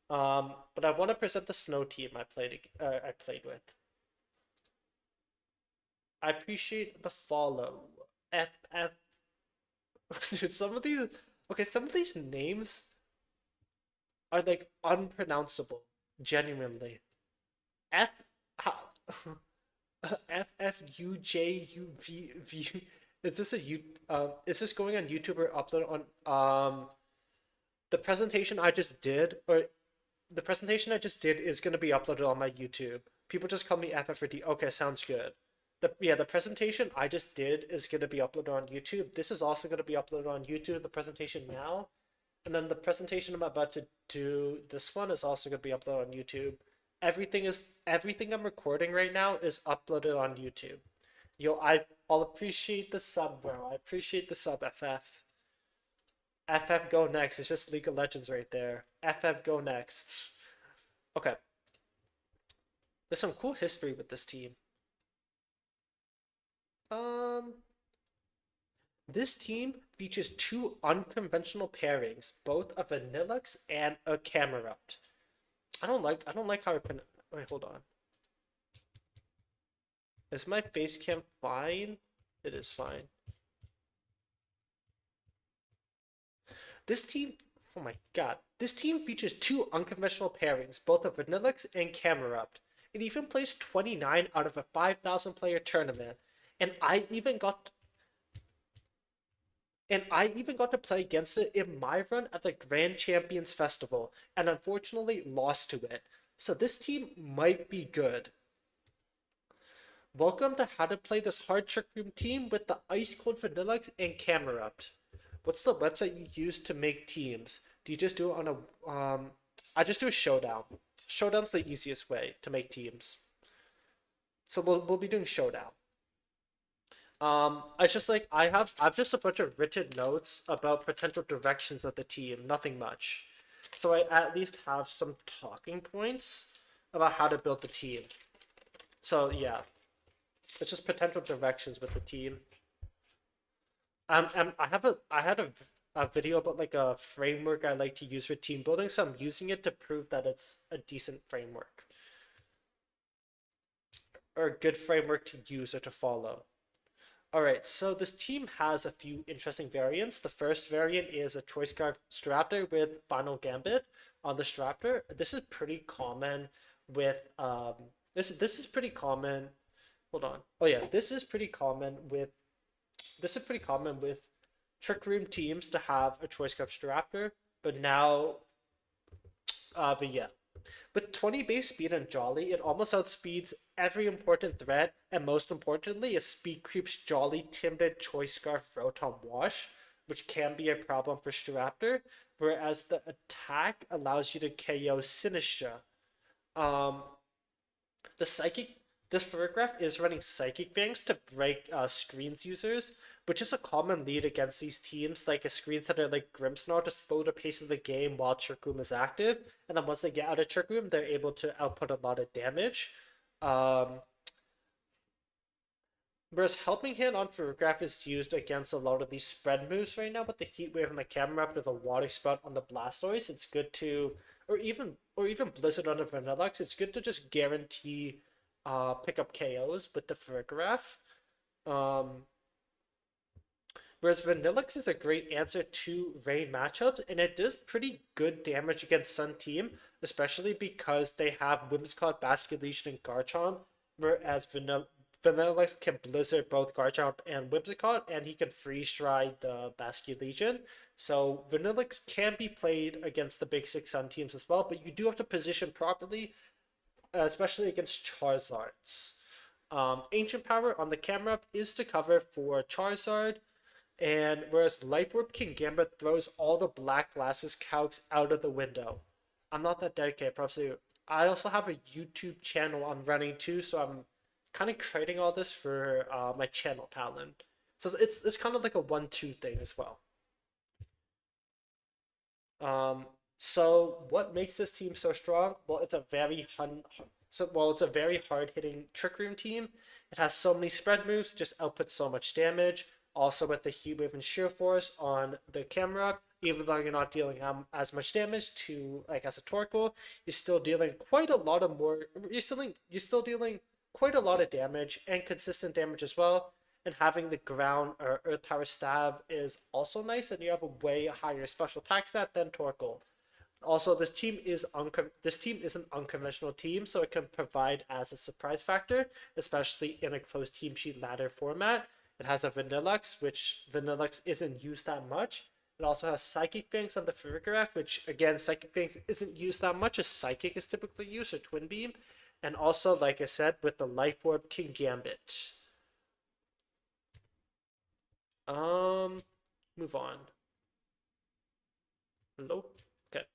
But I want to present the snow team I played with. I appreciate the follow. FF. Dude, some of these names are like unpronounceable. Genuinely. F. FFUJUV. Is this a U? Is this going on YouTube or upload on the presentation I just did, or the presentation I just did is gonna be uploaded on my YouTube. People just call me FFD. Okay, sounds good. The presentation I just did is gonna be uploaded on YouTube. This is also gonna be uploaded on YouTube. The presentation now, and then the presentation I'm about to do, this one is also gonna be uploaded on YouTube. Everything I'm recording right now is uploaded on YouTube. I'll appreciate the sub, bro. I appreciate the sub, FF. FF go next. It's just League of Legends right there. FF go next. Okay. There's some cool history with this team. Um, this team features two unconventional pairings, both a Vanilluxe and a Camerupt. I don't like how I put. Wait, hold on. Is my face cam fine? It is fine. This team, oh my god, this team features two unconventional pairings, both a Vanilluxe and Camerupt. It even placed 29 out of a 5,000 player tournament, and I even got to play against it in my run at the Grand Champions Festival, and unfortunately lost to it. So this team might be good. Welcome to how to play this hard trick room team with the Ice Cold Vanilluxe and Camerupt. What's the website you use to make teams? Do you just do it on a I just do a showdown. Showdown's the easiest way to make teams. So we'll be doing showdown. I just like I've just a bunch of written notes about potential directions of the team, nothing much. So I at least have some talking points about how to build the team. So yeah, it's just potential directions with the team. I had a video about like a framework I like to use for team building, so I'm using it to prove that it's a decent framework or a good framework to use or to follow. All right, so this team has a few interesting variants. The first variant is a choice card Straptor with Final Gambit on the Straptor. This is pretty common with this is pretty common. Hold on. Oh yeah, this is pretty common with Trick Room teams to have a choice card Straptor, but now but yeah. With 20 base speed and Jolly, it almost outspeeds every important threat, and most importantly, it speed creeps Jolly, Timid, Choice Scarf, Rotom, Wash, which can be a problem for Straptor, whereas the attack allows you to KO Sinistra. Um, the Psychic, this photograph is running Psychic Fangs to break screens users, which is a common lead against these teams, like a screens that are like Grimmsnarl to slow the pace of the game while Trick Room is active, and then once they get out of Trick Room, they're able to output a lot of damage. Um, Whereas Helping Hand on photograph is used against a lot of these spread moves right now, but the Heat Wave and the Camera Up with the Water Spout on the Blastoise, it's good to, or even Blizzard on the Vanilluxe, it's good to just guarantee pick up KOs with the photograph. Um, Whereas Vanilluxe is a great answer to rain matchups, and it does pretty good damage against Sun Team, especially because they have Whimsicott, Basculation, and Garchomp, whereas Vanilluxe can Blizzard both Garchomp and Whimsicott, and he can freeze dry the Basculation. So Vanilluxe can be played against the big six Sun teams as well, but you do have to position properly. especially against Charizards. Ancient Power on the camera is to cover for Charizard, and whereas Life Orb King Gambit throws all the Black Glasses calcs out of the window. I'm not that dedicated, probably. I also have a YouTube channel I'm running too, so I'm kind of creating all this for my channel talent. So it's kind of like a 1-2 thing as well. Um, so what makes this team so strong? Well, it's a very hard hitting Trick Room team. It has so many spread moves, just outputs so much damage. Also with the Heat Wave and Sheer Force on the camera, even though you're not dealing as much damage to like as a Torkoal, you're still dealing quite a lot of more. You're still dealing quite a lot of damage and consistent damage as well. And having the ground or earth power stab is also nice, and you have a way higher special attack stat than Torkoal. Also, this team is an unconventional team, so it can provide as a surprise factor, especially in a closed team sheet ladder format. It has a Vanilluxe, which Vanilluxe isn't used that much. It also has Psychic Fangs on the Farigiraf, which again, Psychic Fangs isn't used that much as Psychic is typically used, or Twin Beam. And also, like I said, with the Life Orb King Gambit. Um, Move on. Hello? Okay.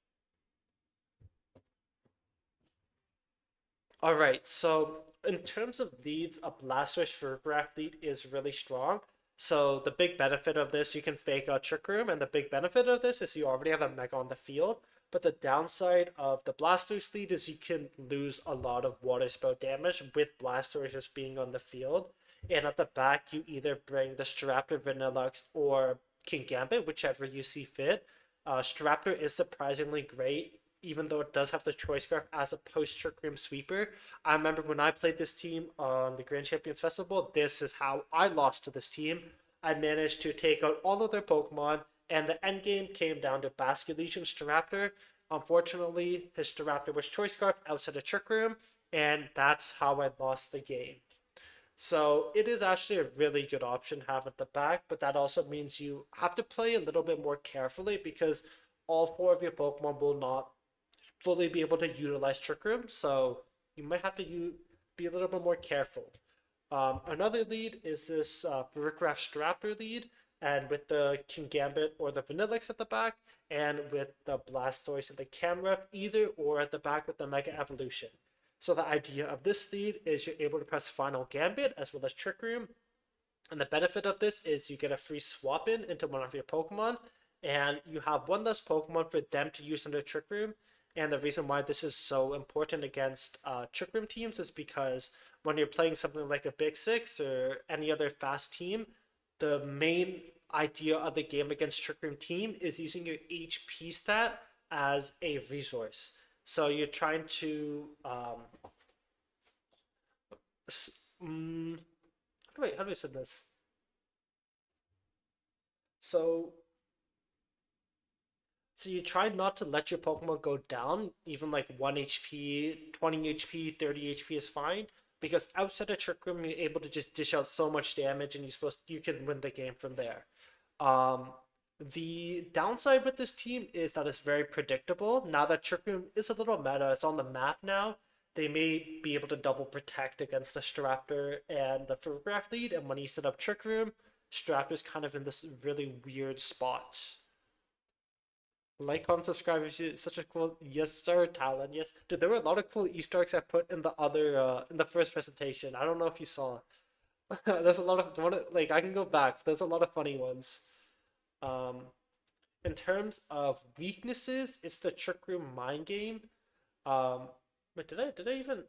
All right, so in terms of leads, a Blastoise Farigiraf lead is really strong. So the big benefit of this, you can fake out Trick Room, and the big benefit of this is you already have a Mega on the field. But the downside of the Blastoise lead is you can lose a lot of Water Spout damage with Blastoise just being on the field. And at the back, you either bring the Staraptor, Vanilluxe, or King Gambit, whichever you see fit. Staraptor is surprisingly great, even though it does have the choice graph as a post Trick Room sweeper. I remember when I played this team on the Grand Champions Festival, this is how I lost to this team. I managed to take out all of their Pokemon, and the end game came down to Basculegion Staraptor. Unfortunately, his Staraptor was choice scarf outside of Trick Room, and that's how I lost the game. So it is actually a really good option to have at the back, but that also means you have to play a little bit more carefully because all four of your Pokemon will not fully be able to utilize Trick Room, so you might have to be a little bit more careful. Another lead is this Farigiraf Staraptor lead, and with the King Gambit or the Vanilluxe at the back, and with the Blastoise and the Camerupt either or at the back with the Mega Evolution. So the idea of this lead is you're able to press Final Gambit as well as Trick Room, and the benefit of this is you get a free swap in into one of your Pokemon, and you have one less Pokemon for them to use in their Trick Room. And the reason why this is so important against Trick Room teams is because when you're playing something like a Big Six or any other fast team, the main idea of the game against Trick Room team is using your HP stat as a resource. So you're trying to how do I say this? So you try not to let your Pokemon go down, even like 1 HP, 20 HP, 30 HP is fine. Because outside of Trick Room, you're able to just dish out so much damage and you can win the game from there. Um, the downside with this team is that it's very predictable. Now that Trick Room is a little meta, it's on the map now. They may be able to double protect against the Staraptor and the Farigiraf lead, and when you set up Trick Room, Staraptor's kind of in this really weird spot. Like, comment, subscribe. It's such a cool, yes sir, Talon. Yes, dude. There were a lot of cool Easter eggs I put in the in the first presentation. I don't know if you saw. There's a lot of like I can go back. There's a lot of funny ones. Um, in terms of weaknesses, it's the Trick Room mind game. Um, but did I even?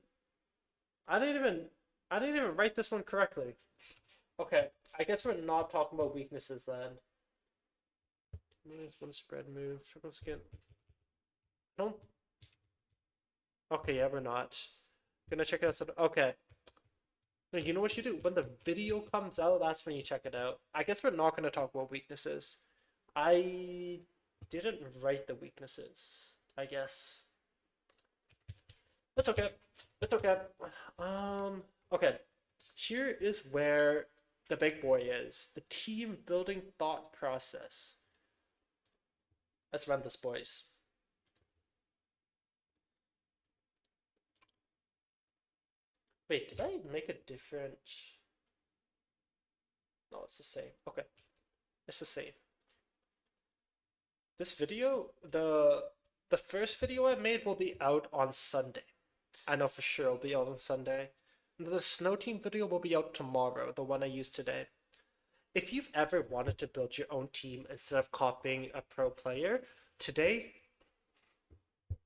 I didn't even I didn't even write this one correctly. Okay, I guess we're not talking about weaknesses then. One spread move, triple skin. Don't. Okay, yeah, we're not. Gonna check out some. Okay. No, you know what you do? When the video comes out, that's when you check it out. I guess we're not gonna talk about weaknesses. I didn't write the weaknesses, I guess. That's okay. It's okay. Okay. Here is where the big boy is. The team building thought process. Let's run this, boys. Wait, did I make a different? No, it's the same. Okay, it's the same. This video, the first video I made will be out on Sunday. I know for sure it'll be out on Sunday. The snow team video will be out tomorrow, the one I used today. If you've ever wanted to build your own team instead of copying a pro player, today,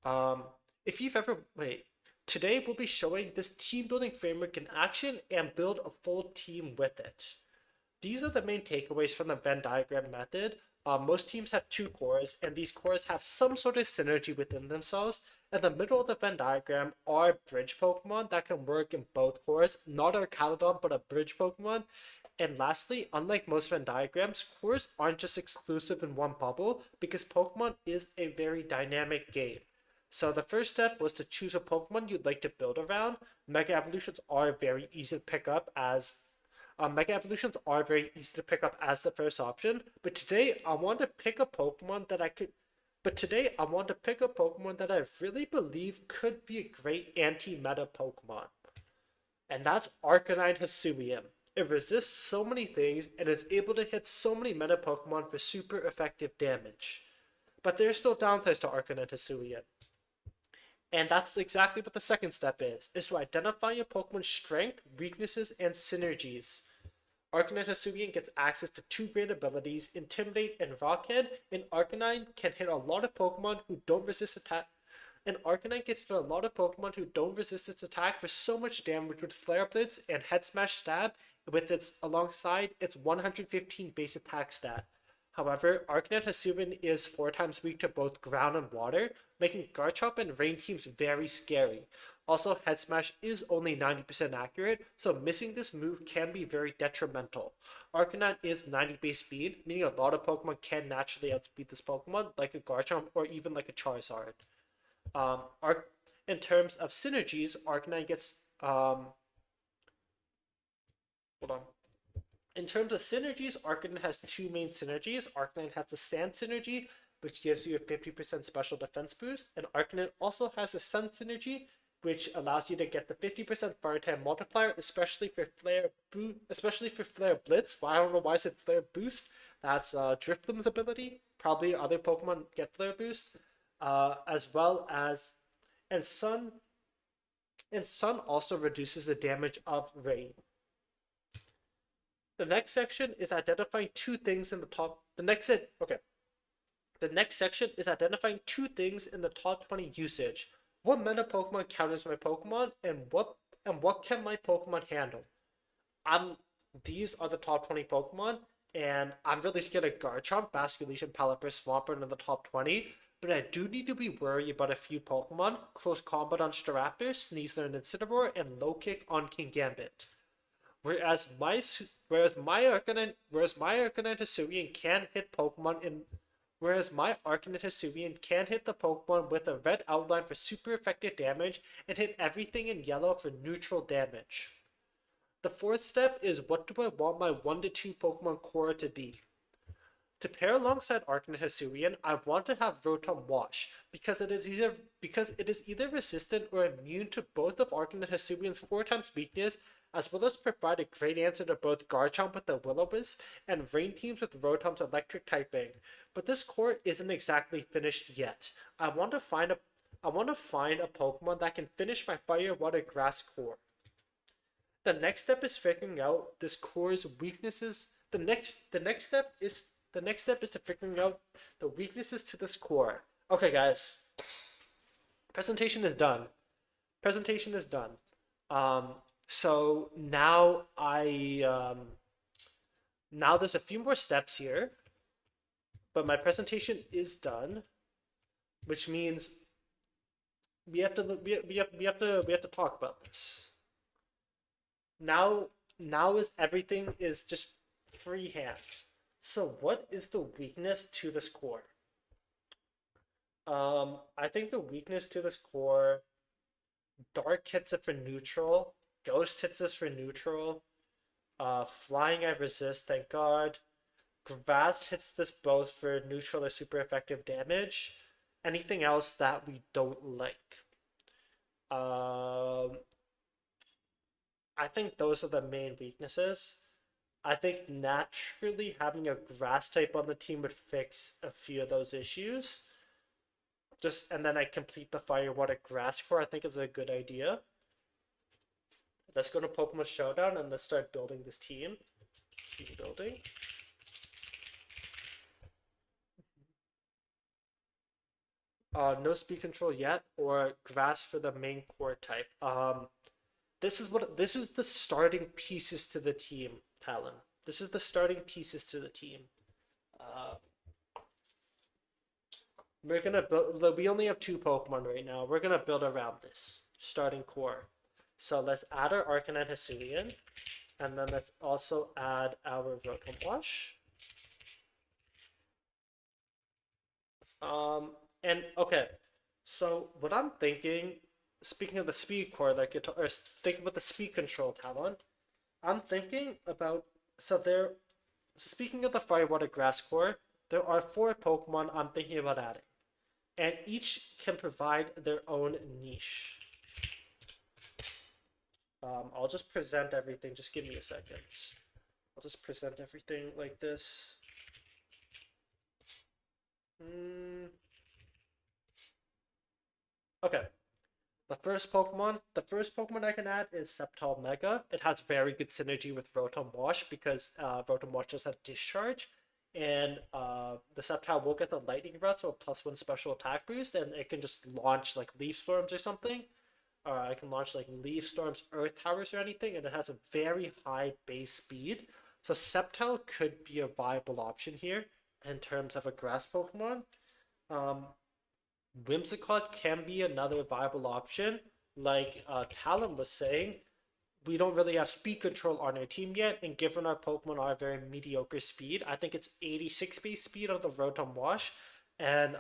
um, if you've ever, wait, today we'll be showing this team building framework in action and build a full team with it. These are the main takeaways from the Venn diagram method. Most teams have two cores, and these cores have some sort of synergy within themselves. In the middle of the Venn diagram are bridge Pokemon that can work in both cores, not a Caledon, but a bridge Pokemon. And lastly, unlike most Venn diagrams, cores aren't just exclusive in one bubble, because Pokemon is a very dynamic game. So the first step was to choose a Pokemon you'd like to build around. Mega Evolutions are very easy to pick up as Mega Evolutions are very easy to pick up as the first option, but today I want to pick a Pokemon that I really believe could be a great anti-meta Pokemon. And that's Arcanine Hisuian. It resists so many things and is able to hit so many meta Pokemon for super effective damage. But there's still downsides to Arcanine Hisuian. And that's exactly what the second step is to identify your Pokemon's strength, weaknesses, and synergies. Arcanine Hisuian gets access to two great abilities, Intimidate and Rockhead, and Arcanine can hit a lot of Pokemon who don't resist attack. And Arcanine can hit a lot of Pokemon who don't resist its attack for so much damage with Flare Blitz and Head Smash Stab with its alongside its 115 base attack stat. However, Arcanine Hisuian is 4 times weak to both ground and water, making Garchomp and Rain teams very scary. Also, Head Smash is only 90% accurate, so missing this move can be very detrimental. Arcanine is 90 base speed, meaning a lot of Pokemon can naturally outspeed this Pokemon, like a Garchomp or even like a Charizard. In terms of synergies, Arcanine gets hold on. In terms of synergies, Arcanine has two main synergies. Arcanine has the Sand synergy, which gives you a 50% special defense boost, and Arcanine also has a Sun synergy, which allows you to get the 50% fire time multiplier, especially for Flare Blitz. Well, I don't know why I said Flare Boost. That's Drifloom's ability. Probably other Pokemon get Flare Boost, as well as Sun also reduces the damage of Rain. The next section is identifying two things in the top. The next section is identifying two things in the top 20 usage. What meta Pokemon counters my Pokemon, and what can my Pokemon handle? These are the top 20 Pokemon, and I'm really scared of Garchomp, Basculation, Palipper, Swampert in the top 20. But I do need to be worried about a few Pokemon: Close Combat on Staraptor, Sneasler and Incineroar, and Low Kick on Kingambit. Whereas my Arcanine Hisuian can hit the Pokemon with a red outline for super effective damage and hit everything in yellow for neutral damage. The fourth step is, what do I want my 1 to 2 Pokemon core to be? To pair alongside Arcanine Hisuian, I want to have Rotom Wash, because it is either resistant or immune to both of Arcanine Hisuian's 4 times weakness, as well as provide a great answer to both Garchomp with the Will-O-Wisp and Rain teams with Rotom's electric typing. But this core isn't exactly finished yet. I want to find a Pokemon that can finish my Fire, Water, Grass core. The next step is figuring out this core's weaknesses. The next step is to figuring out the weaknesses to this core. Okay, guys. Presentation is done. So now now there's a few more steps here, but my presentation is done, which means we have to talk about this. Now is everything is just freehand. So what is the weakness to this core? I think the weakness to this core, Dark hits it for neutral, Ghost hits this for neutral, Flying I resist, thank god. Grass hits this both for neutral or super effective damage. Anything else that we don't like? I think those are the main weaknesses. I think naturally having a grass type on the team would fix a few of those issues. Just and then I complete the fire water grass core. I think is a good idea. Let's go to Pokemon Showdown and let's start building this team. Team building. No speed control yet, or grass for the main core type. This is the starting pieces to the team, Talon. This is the starting pieces to the team. Uh, we're gonna build. We only have 2 Pokemon right now. We're gonna build around this starting core. So let's add our Arcanine Hisuian, and then let's also add our Rotom Wash. And okay, so what I'm thinking, speaking of the speed core, like or thinking about the speed control talent, I'm thinking about speaking of the fire water grass core, there are 4 Pokemon I'm thinking about adding, and each can provide their own niche. I'll just present everything. Just give me a second. I'll just present everything like this. Okay. The first Pokemon I can add is Sceptile Mega. It has very good synergy with Rotom Wash because Rotom Wash does have Discharge, and the Sceptile will get the Lightning Rod, so a +1 special attack boost, and it can just launch like Leaf Storms or something. I can launch like Leaf Storms, Earth Towers, or anything, and it has a very high base speed. So Sceptile could be a viable option here in terms of a Grass Pokemon. Whimsicott can be another viable option. Like Talon was saying, we don't really have speed control on our team yet, and given our Pokemon are very mediocre speed, I think it's 86 base speed on the Rotom Wash and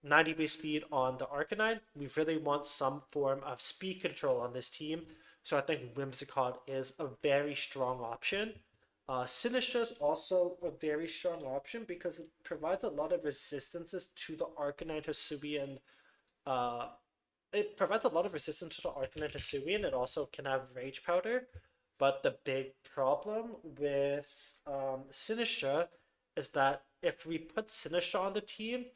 90 base speed on the Arcanine. We really want some form of speed control on this team, so I think Whimsicott is a very strong option. Sinistra is also a very strong option because it provides a lot of resistances to the Arcanine Hisuian. It provides a lot of resistance to the Arcanine Hisuian. It also can have Rage Powder, but the big problem with Sinistra is that if we put Sinistra on the team,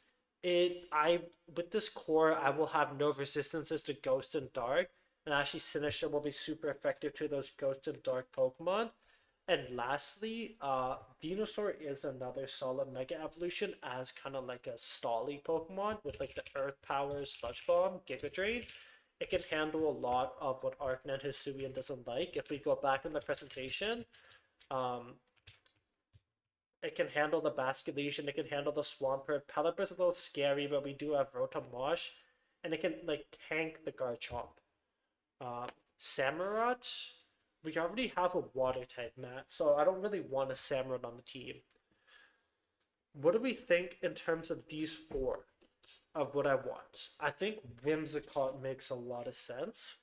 with this core I will have no resistances to Ghost and Dark, and actually Sinistra will be super effective to those Ghost and Dark Pokemon. And lastly, Venusaur is another solid Mega Evolution as kind of like a stally Pokemon with like the Earth Power, Sludge Bomb, Giga Drain. It can handle a lot of what Arcanine Hisuian doesn't like. If we go back in the presentation, it can handle the Basculation, it can handle the Swampert. Pelipper is a little scary, but we do have Rotom Wash, and it can like tank the Garchomp. Samurott, we already have a water type, Matt, so I don't really want a Samurott on the team. What do we think in terms of these 4 of what I want? I think Whimsicott makes a lot of sense.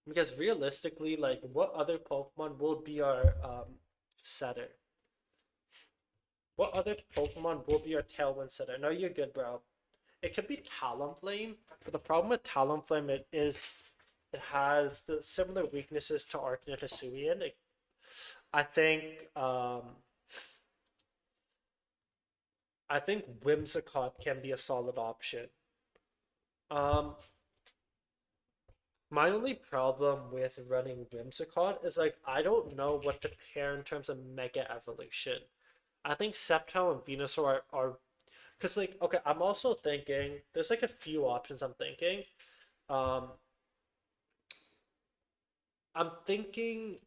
Because realistically, like, what other Pokemon will be our setter? What other Pokemon will be our Tailwind setter? No, you're good, bro. It could be Talonflame, but the problem with Talonflame is it has the similar weaknesses to Arcanine Hisuian. I think Whimsicott can be a solid option. My only problem with running Whimsicott is like I don't know what to pair in terms of Mega Evolution. I think Sceptile and Venusaur are because like okay, I'm also thinking there's like a few options I'm thinking. I'm thinking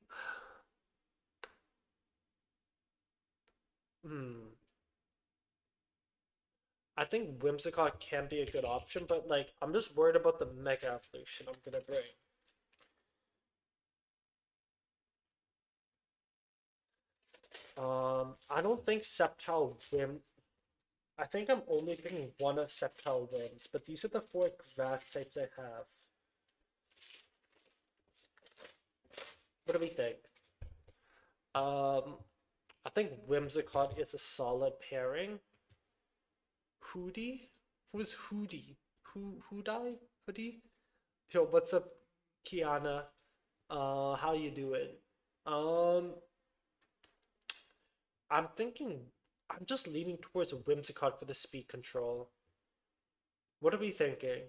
I think Whimsicott can be a good option, but like I'm just worried about the Mega Evolution I'm gonna bring. I don't think Sceptile Whim. I think I'm only picking one of Sceptile Whims, but these are the 4 grass types I have. What do we think? I think Whimsicott is a solid pairing. Hootie? Who is Hootie? Hoodie? Yo, what's up? Kiana. How you doing? Um, I'm thinking. I'm just leaning towards Whimsicott for the speed control. What are we thinking?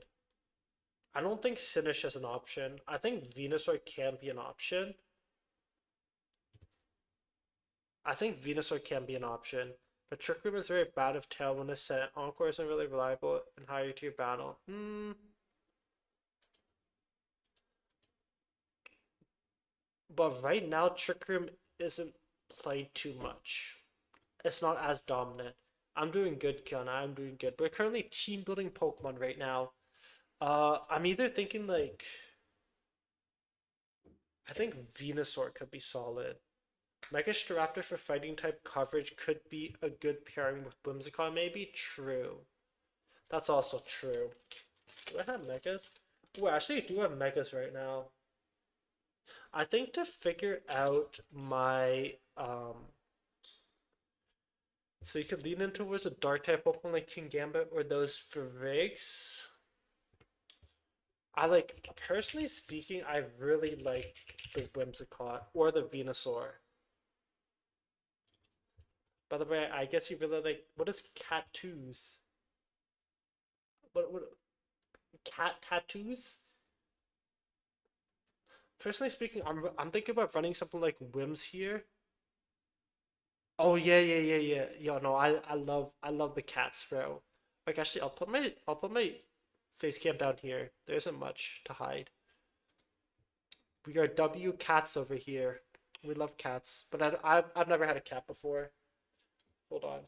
I don't think Sinish is an option. I think Venusaur can be an option. I think Venusaur can be an option. But Trick Room is very bad if Tailwind is set. Encore isn't really reliable in higher tier battle. But right now, Trick Room isn't played too much. It's not as dominant. I'm doing good, Kiana. I'm doing good. We're currently team building Pokemon right now. I'm either thinking like I think Venusaur could be solid. Mega Staraptor for fighting type coverage could be a good pairing with Whimsicott, maybe? True. That's also true. Do I have Megas? Oh, I actually do have Megas right now. I think to figure out my so you could lean in towards a dark type Pokemon like King Gambit or those for Rigs. I like, personally speaking, I really like the Whimsicott or the Venusaur. By the way, I guess you really like, what is Tattoos? What cat tattoos? Personally speaking, I'm thinking about running something like Whims here. Oh yeah. Yo, no, I love the cats, bro. Like actually, I'll put my face cam down here. There isn't much to hide. We are W cats over here. We love cats, but I've never had a cat before. Hold on.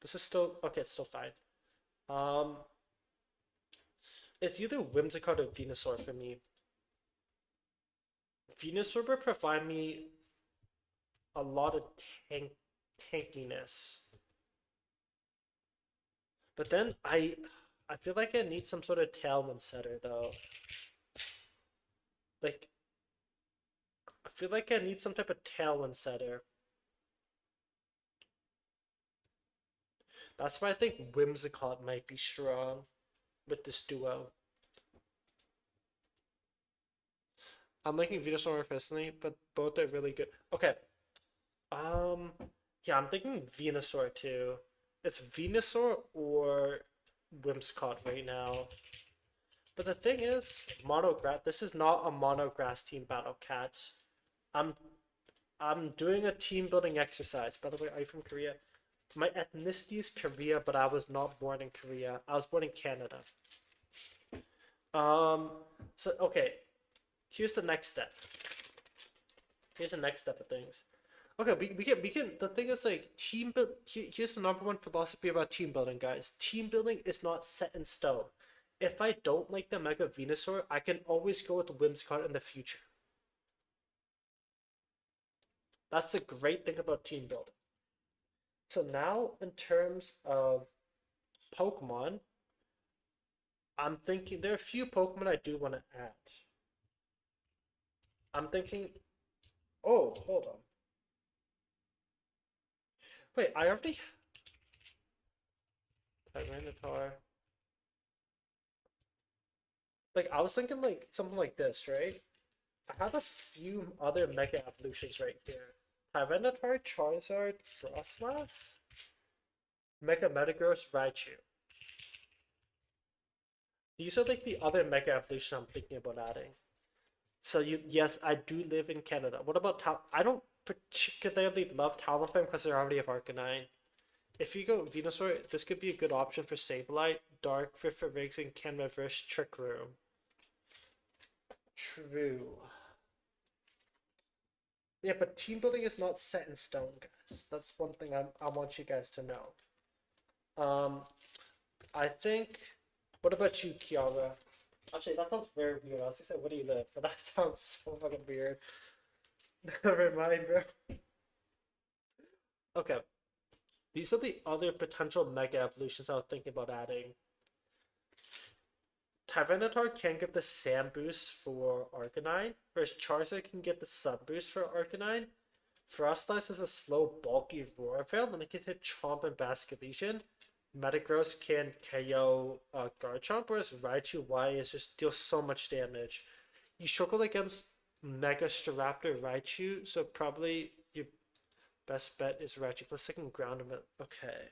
This is still okay. It's still fine. Um, it's either Whimsicott or Venusaur for me. Venusaur will provide me a lot of tankiness, but then I feel like I need some sort of Tailwind setter though. Like I feel like I need some type of Tailwind setter. That's why I think Whimsicott might be strong with this duo. I'm liking Venusaur personally, but both are really good. Okay. Um, yeah, I'm thinking Venusaur too. It's Venusaur or Whimsicott right now. But the thing is, Monograss. This is not a Monograss team battle, cat. I'm I'm doing a team building exercise. By the way, are you from Korea? My ethnicity is Korea, but I was not born in Korea. I was born in Canada. Um, so okay, here's the next step. Here's the next step of things. Okay, we can the thing is like team build here's the number one philosophy about team building, guys. Team building is not set in stone. If I don't like the Mega Venusaur, I can always go with the Whimsicott in the future. That's the great thing about team building. So now in terms of Pokemon, I'm thinking there are a few Pokemon I do want to add. I'm thinking, oh, hold on. Wait, I already Tyranitar. Like I was thinking like something like this, right? I have a few other Mega Evolutions right here. Tyranitar, Charizard, Frostlass, Mega Metagross, Raichu. These are like the other Mega Evolution I'm thinking about adding. So yes, I do live in Canada. What about I don't particularly love Talonflame because I already have Arcanine. If you go Venusaur, this could be a good option for Sableye, Dark, for Riggs, and can reverse Trick Room. True. Yeah, but team building is not set in stone, guys. That's one thing I want you guys to know. I think. What about you, Kiara? Actually, that sounds very weird. I was gonna say, where do you live? But that sounds so fucking weird. Never mind, bro. Okay, these are the other potential Mega Evolutions I was thinking about adding. Tyranitar can get the Sand Boost for Arcanine, whereas Charizard can get the Sun Boost for Arcanine. Frostlass is a slow, bulky Roar Veil, and it can hit Chomp and Basculation. Metagross can KO Garchomp, whereas Raichu Y is just deals so much damage. You struggle against Mega Staraptor Raichu, so probably your best bet is Raichu. Plus, I can ground him. Okay.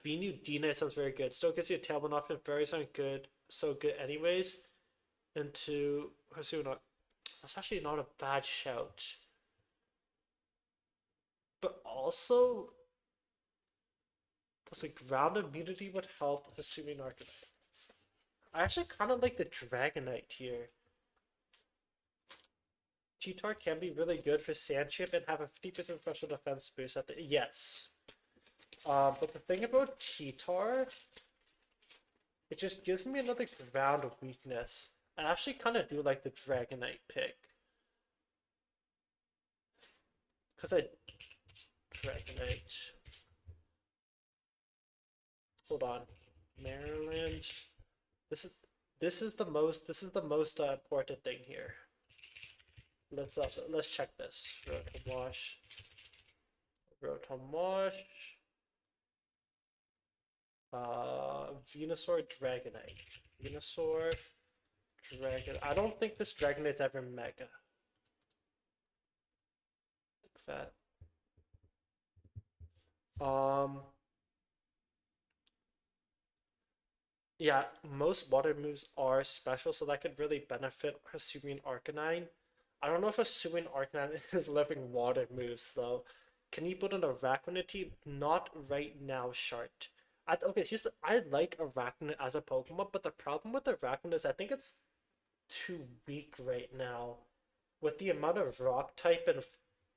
Venu D-Knight sounds very good. Still gives you a tailwind option. Fairies aren't good, so good anyways. Into Hasuna. That's actually not a bad shout. But also, plus a ground immunity would help, assuming Arcanine. I actually kind of like the Dragonite here. T-Tar can be really good for Sandchip and have a 50% special defense boost at the yes. But the thing about T-Tar, it just gives me another ground weakness. I actually kind of do like the Dragonite pick. Because I... Dragonite. Hold on. Maryland. This is the most important thing here. Let's check this. Rotom Wash. Venusaur, Dragonite. Venusaur, Dragon. I don't think this Dragonite's ever Mega. Fat. Yeah, most water moves are special, so that could really benefit Hisuian Arcanine. I don't know if Hisuian Arcanine is living water moves though. Can you put an Arachnid team? Not right now, Shart. Okay, I like Arachnid as a Pokemon, but the problem with Arachnid is I think it's too weak right now. With the amount of rock type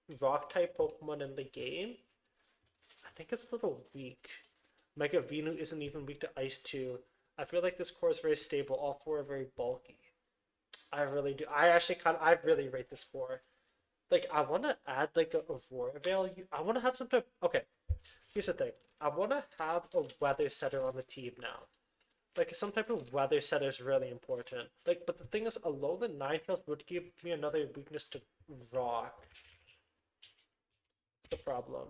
Pokemon in the game, I think it's a little weak. Mega Venu isn't even weak to Ice 2. I feel like this core is very stable. All four are very bulky. I really do. I really rate this core. Like, I want to add like a Aurora Veil. I want to have some type. Okay, here's the thing. I want to have a weather setter on the team now. Like, some type of weather setter is really important. Like, but the thing is, Alolan Ninetales would give me another weakness to rock. What's the problem?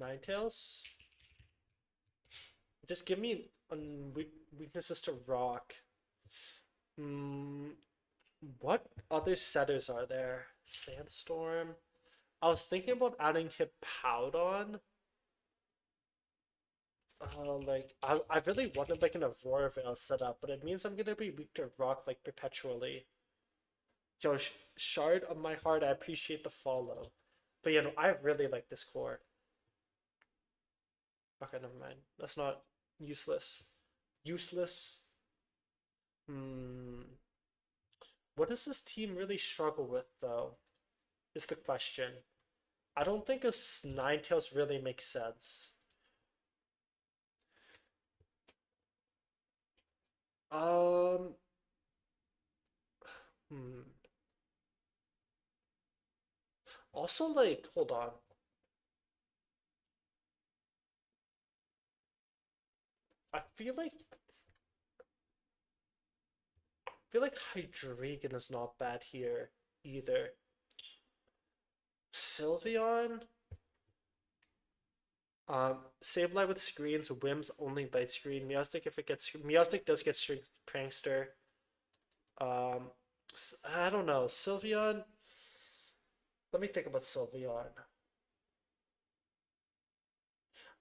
Ninetales. Just give me weaknesses to rock. What other setters are there? Sandstorm. I was thinking about adding Hippowdon. Like I really wanted like an Aurora Veil setup, but it means I'm gonna be weak to rock like perpetually. Yo, Shard of my heart, I appreciate the follow. But you know, I really like this core. Okay, never mind. That's not useless. Useless. What does this team really struggle with, though? Is the question. I don't think a Ninetales really makes sense. Um. Also, like, hold on. I feel like Hydreigon is not bad here either. Sylveon? Sableye with screens, Whims only light screen. Meowstic does get Strength Prankster. I don't know. Sylveon. Let me think about Sylveon.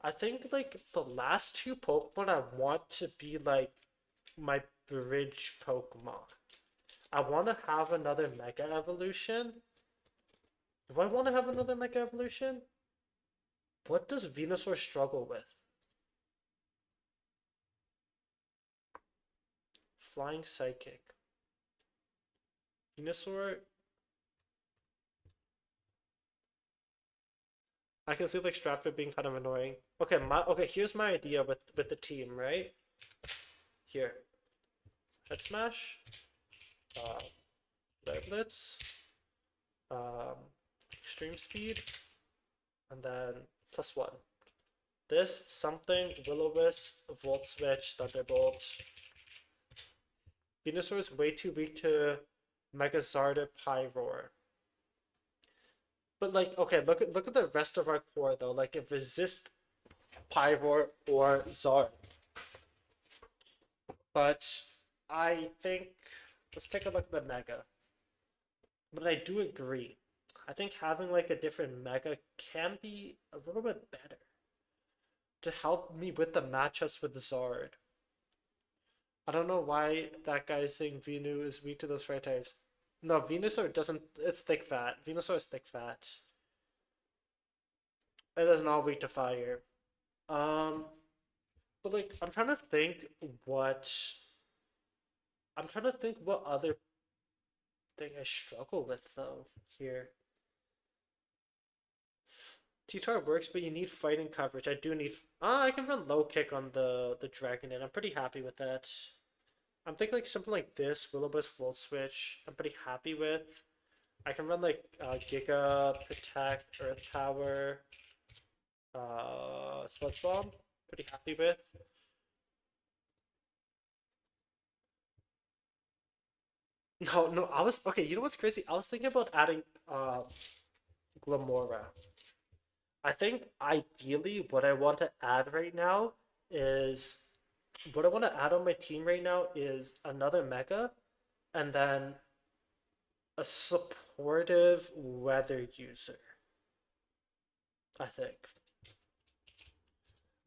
I think like the last two Pokemon I want to be like my bridge Pokemon. I want to have another Mega Evolution. Do I want to have another Mega Evolution? What does Venusaur struggle with? Flying Psychic. Venusaur. I can see like Stratford being kind of annoying. Okay, here's my idea with the team, right? Here. Head Smash. Red Blitz. Extreme Speed. And then +1. This, something, Will-O-Wisp, Volt Switch, Thunderbolt. Venusaur is way too weak to Megazard Pyroar. But like, okay, look at the rest of our core though. Like, if resist, Pyroar, or Zard. But I think let's take a look at the mega. But I do agree. I think having like a different mega can be a little bit better to help me with the matchups with Zard. I don't know why that guy's saying Venu is weak to those fire types. No, Venusaur doesn't. It's thick fat. Venusaur is thick fat. It is not weak to fire. Um, but like, what. I'm trying to think what other thing I struggle with though here. T-Tar works, but you need fighting coverage. I do need. Ah, I can run low kick on the dragon, and I'm pretty happy with that. I'm thinking like something like this, Will-O-Wisp Volt Switch. I'm pretty happy with. I can run like Giga Protect, Earth Power, Sludge Bomb. Pretty happy with. No, no, I was okay. You know what's crazy? I was thinking about adding Glamora. I think ideally what I want to add right now is what I want to add on my team right now is another mega and then a supportive weather user. I think.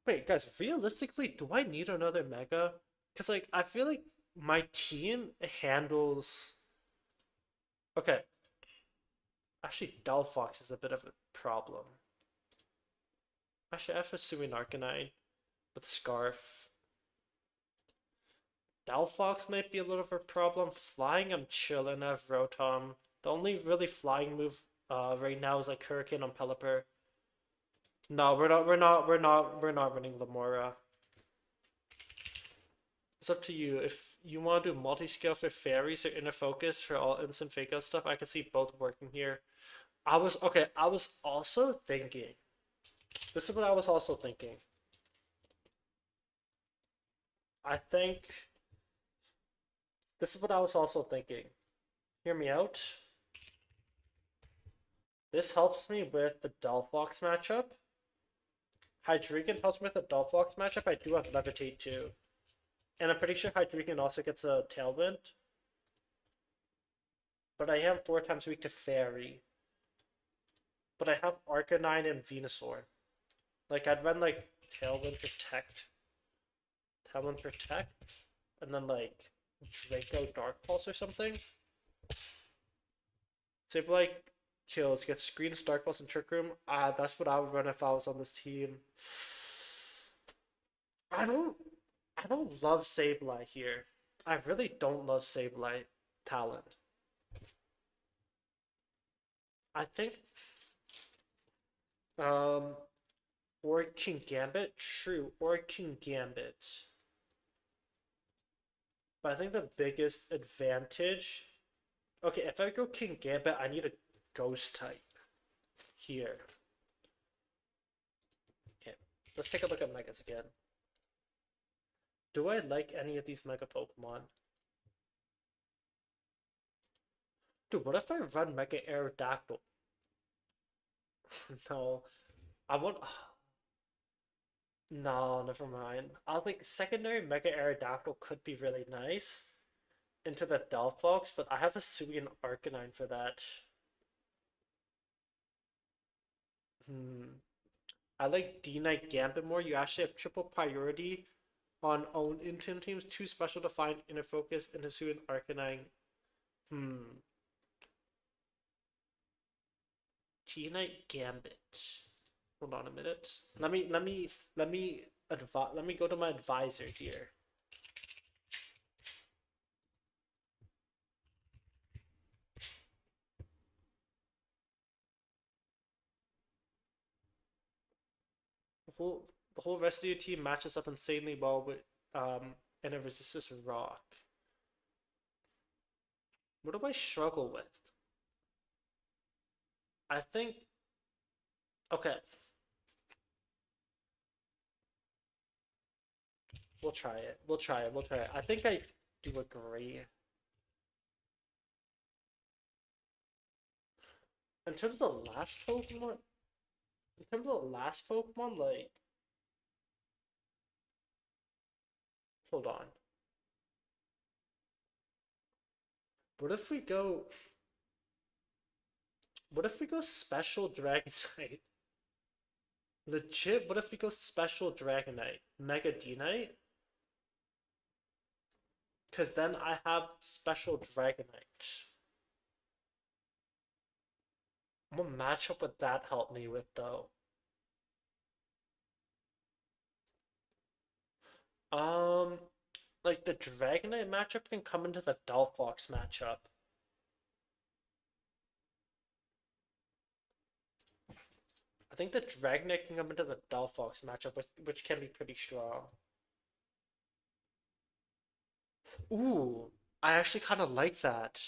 Wait, guys, realistically, do I need another mega? Because like I feel like my team handles. Okay, actually, Delphox is a bit of a problem. Actually, I have a Pursuing Arcanine with Scarf. Delphox might be a little of a problem. Flying, I'm chilling. I have Rotom. The only really flying move right now is like Hurricane on Pelipper. No, we're not running Lamora. It's up to you. If you want to do multi-scale for fairies or inner focus for all instant fake out stuff, I can see both working here. I was also thinking. This is what I was also thinking. I think this is what I was also thinking. Hear me out. This helps me with the Delphox matchup. Hydreigon helps me with the Delphox matchup. I do have Levitate too. And I'm pretty sure Hydreigon also gets a Tailwind. But I am 4 times weak to Fairy. But I have Arcanine and Venusaur. Like, I'd run, like, Tailwind Protect. Tailwind Protect. And then, like, Draco Dark Pulse or something. Save, like, kills, get Screens, Dark Pulse, and Trick Room. That's what I would run if I was on this team. I don't love Sableye here. I really don't love Sableye talent. I think or King Gambit, true, or King Gambit. But I think the biggest advantage. Okay, if I go King Gambit, I need a ghost type here. Okay, let's take a look at Megas again. Do I like any of these Mega Pokemon? Dude, what if I run Mega Aerodactyl? No, I want. No, never mind. I think secondary Mega Aerodactyl could be really nice into the Delphox, but I have a Suian Arcanine for that. I like D-Knight Gambit more. You actually have triple priority on own Intune teams. Too special to find Inner Focus and Hisuian Arcanine. D-Knight Gambit. Hold on a minute. Let me go to my advisor here. The whole rest of your team matches up insanely well with and it resists rock. What do I struggle with? I think okay. We'll try it. We'll try it. We'll try it. I think I do agree. In terms of the last Pokemon, like, hold on. What if we go? What if we go Special Dragonite? Legit, what if we go Special Dragonite? Mega D-Knight? Because then I have Special Dragonite. What matchup would that help me with, though? Um, like the Dragonite matchup can come into the Delphox matchup. I think the Dragonite can come into the Delphox matchup, which can be pretty strong. Ooh, I actually kind of like that.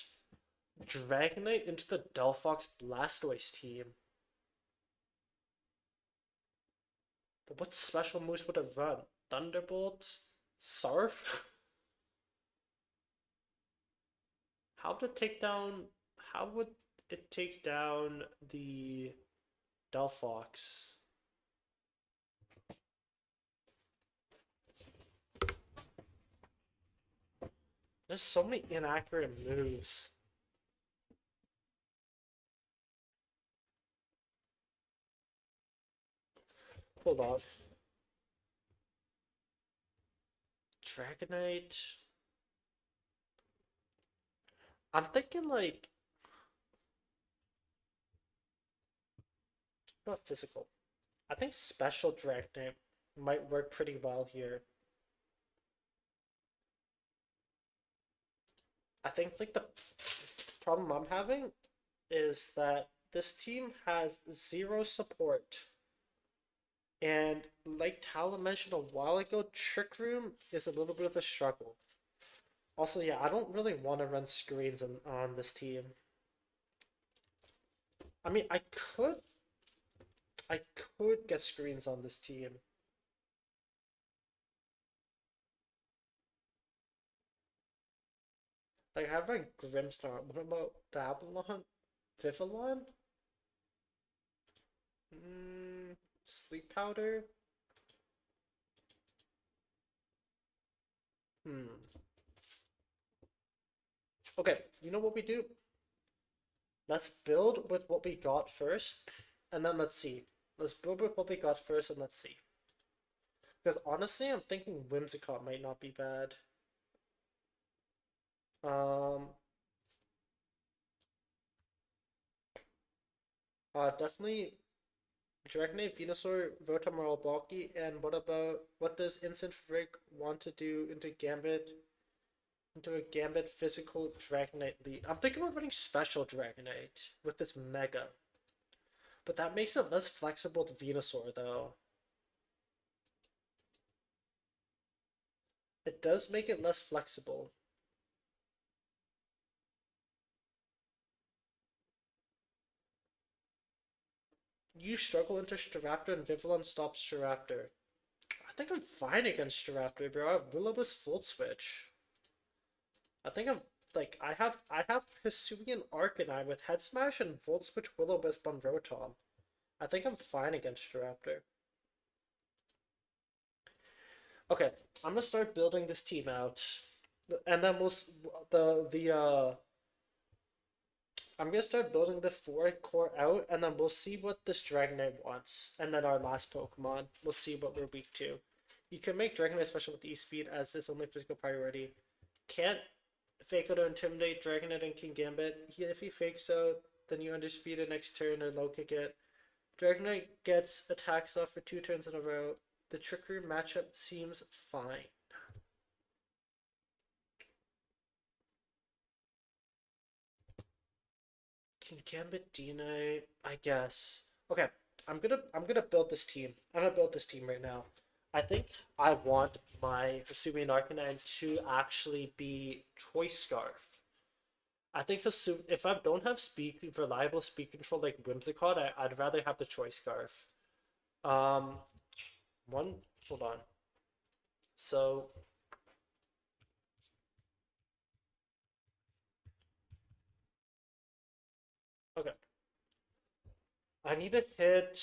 Dragonite into the Delphox Blastoise team. But what special moves would it run? Thunderbolt? Surf? How would it take down? How would it take down the Delphox? There's so many inaccurate moves. Hold on. Dragonite. I'm thinking like not physical. I think special Dragonite might work pretty well here. I think like the problem I'm having is that this team has zero support. And like Tala mentioned a while ago, Trick Room is a little bit of a struggle. Also, yeah, I don't really want to run screens on this team. I mean, I could get screens on this team. Like, I have a Grimmsnar. What about Babylon? Vivillon? Sleep Powder? Hmm. Okay, you know what we do? Let's build with what we got first, and then let's see. Let's build with what we got first, and let's see. Because honestly, I'm thinking Whimsicott might not be bad. Um, definitely Dragonite, Venusaur, Rotom, bulky, and what does Instant Frig want to do into a Gambit physical Dragonite lead? I'm thinking about running Special Dragonite with this Mega, but that makes it less flexible to Venusaur though. It does make it less flexible. You struggle into Staraptor and Vivillon stops Staraptor. I think I'm fine against Staraptor, bro. I have Will-O-Wisp Volt Switch. I think I'm like I have Hisuian Arcanine with Head Smash and Volt Switch Will-O-Wisp on Rotom. I think I'm fine against Staraptor. Okay, I'm gonna start building this team out, and then the I'm gonna start building the 4 core out, and then we'll see what this Dragonite wants, and then our last Pokemon. We'll see what we're weak to. You can make Dragonite special with E-Speed as its only physical priority. Can't fake out or intimidate Dragonite and King Gambit. If he fakes out, then you underspeed it next turn or low kick it. Dragonite gets attacks off for 2 turns in a row. The Trick Room matchup seems fine. King Gambit D-Knight, I guess. Okay, I'm gonna build this team. I'm gonna build this team right now. I think I want my Hisuian Arcanine to actually be Choice Scarf. I think if I don't have reliable speed control like Whimsicott, I'd rather have the Choice Scarf. Um, hold on. So, okay. I need to hit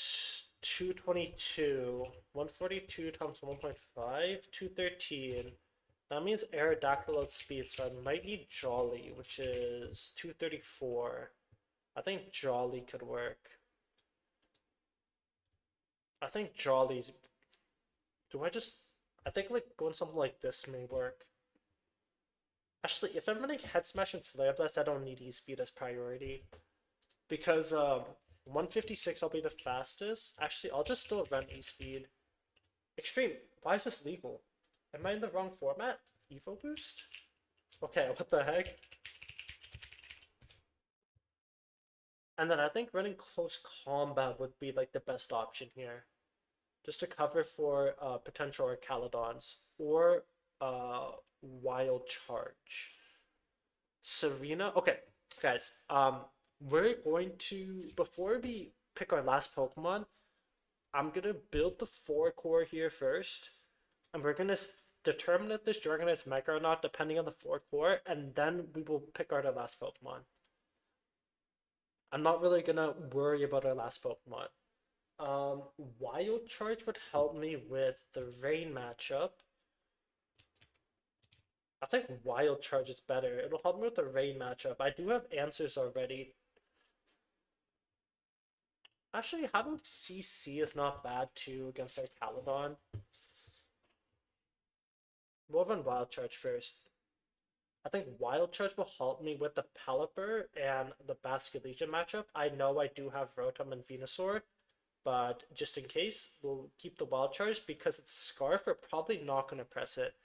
222. 142 times 1.5, 213. That means Aerodactyl outspeed, so I might need Jolly, which is 234. I think Jolly could work. I think Jolly's. Do I just. I think like going something like this may work. Actually, if I'm running Head Smash and Flare Blast, I don't need E-Speed as priority. Because 156 I'll be the fastest. Actually, I'll just still run E-Speed. Extreme, why is this legal? Am I in the wrong format? Evo Boost? Okay, what the heck? And then I think running Close Combat would be like the best option here. Just to cover for potential Archaludons. Or Wild Charge. Serena? Okay, guys, we're going to, before we pick our last Pokemon, I'm gonna build the 4 core here first, and we're gonna determine if this Dragonite is Mega or not, depending on the 4 core, and then we will pick our last Pokemon. I'm not really gonna worry about our last Pokemon. Wild Charge would help me with the Rain matchup. I think Wild Charge is better. It'll help me with the Rain matchup. I do have answers already. Actually, having CC is not bad too against our Caledon. We'll run Wild Charge first. I think Wild Charge will help me with the Pelipper and the Basculegion matchup. I know I do have Rotom and Venusaur, but just in case, we'll keep the Wild Charge because it's Scarf. We're probably not going to press it.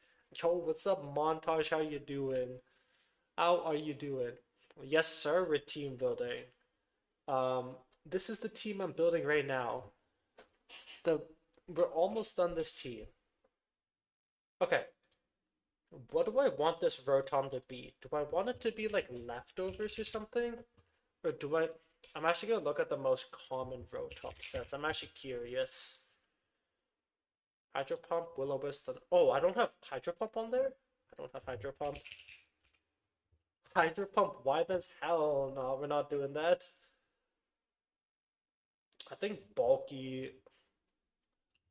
Yo, what's up, Montage? How you doing? How are you doing? Yes, sir, we're team building. This is the team I'm building right now. We're almost done this team. Okay. What do I want this Rotom to be? Do I want it to be like leftovers or something? Or do I... I'm actually going to look at the most common Rotom sets. I'm actually curious. Hydro Pump, Will-O-Wisp, and... Oh, I don't have Hydro Pump on there? I don't have Hydro Pump. Hydro Pump, why that's hell no, we're not doing that. I think bulky.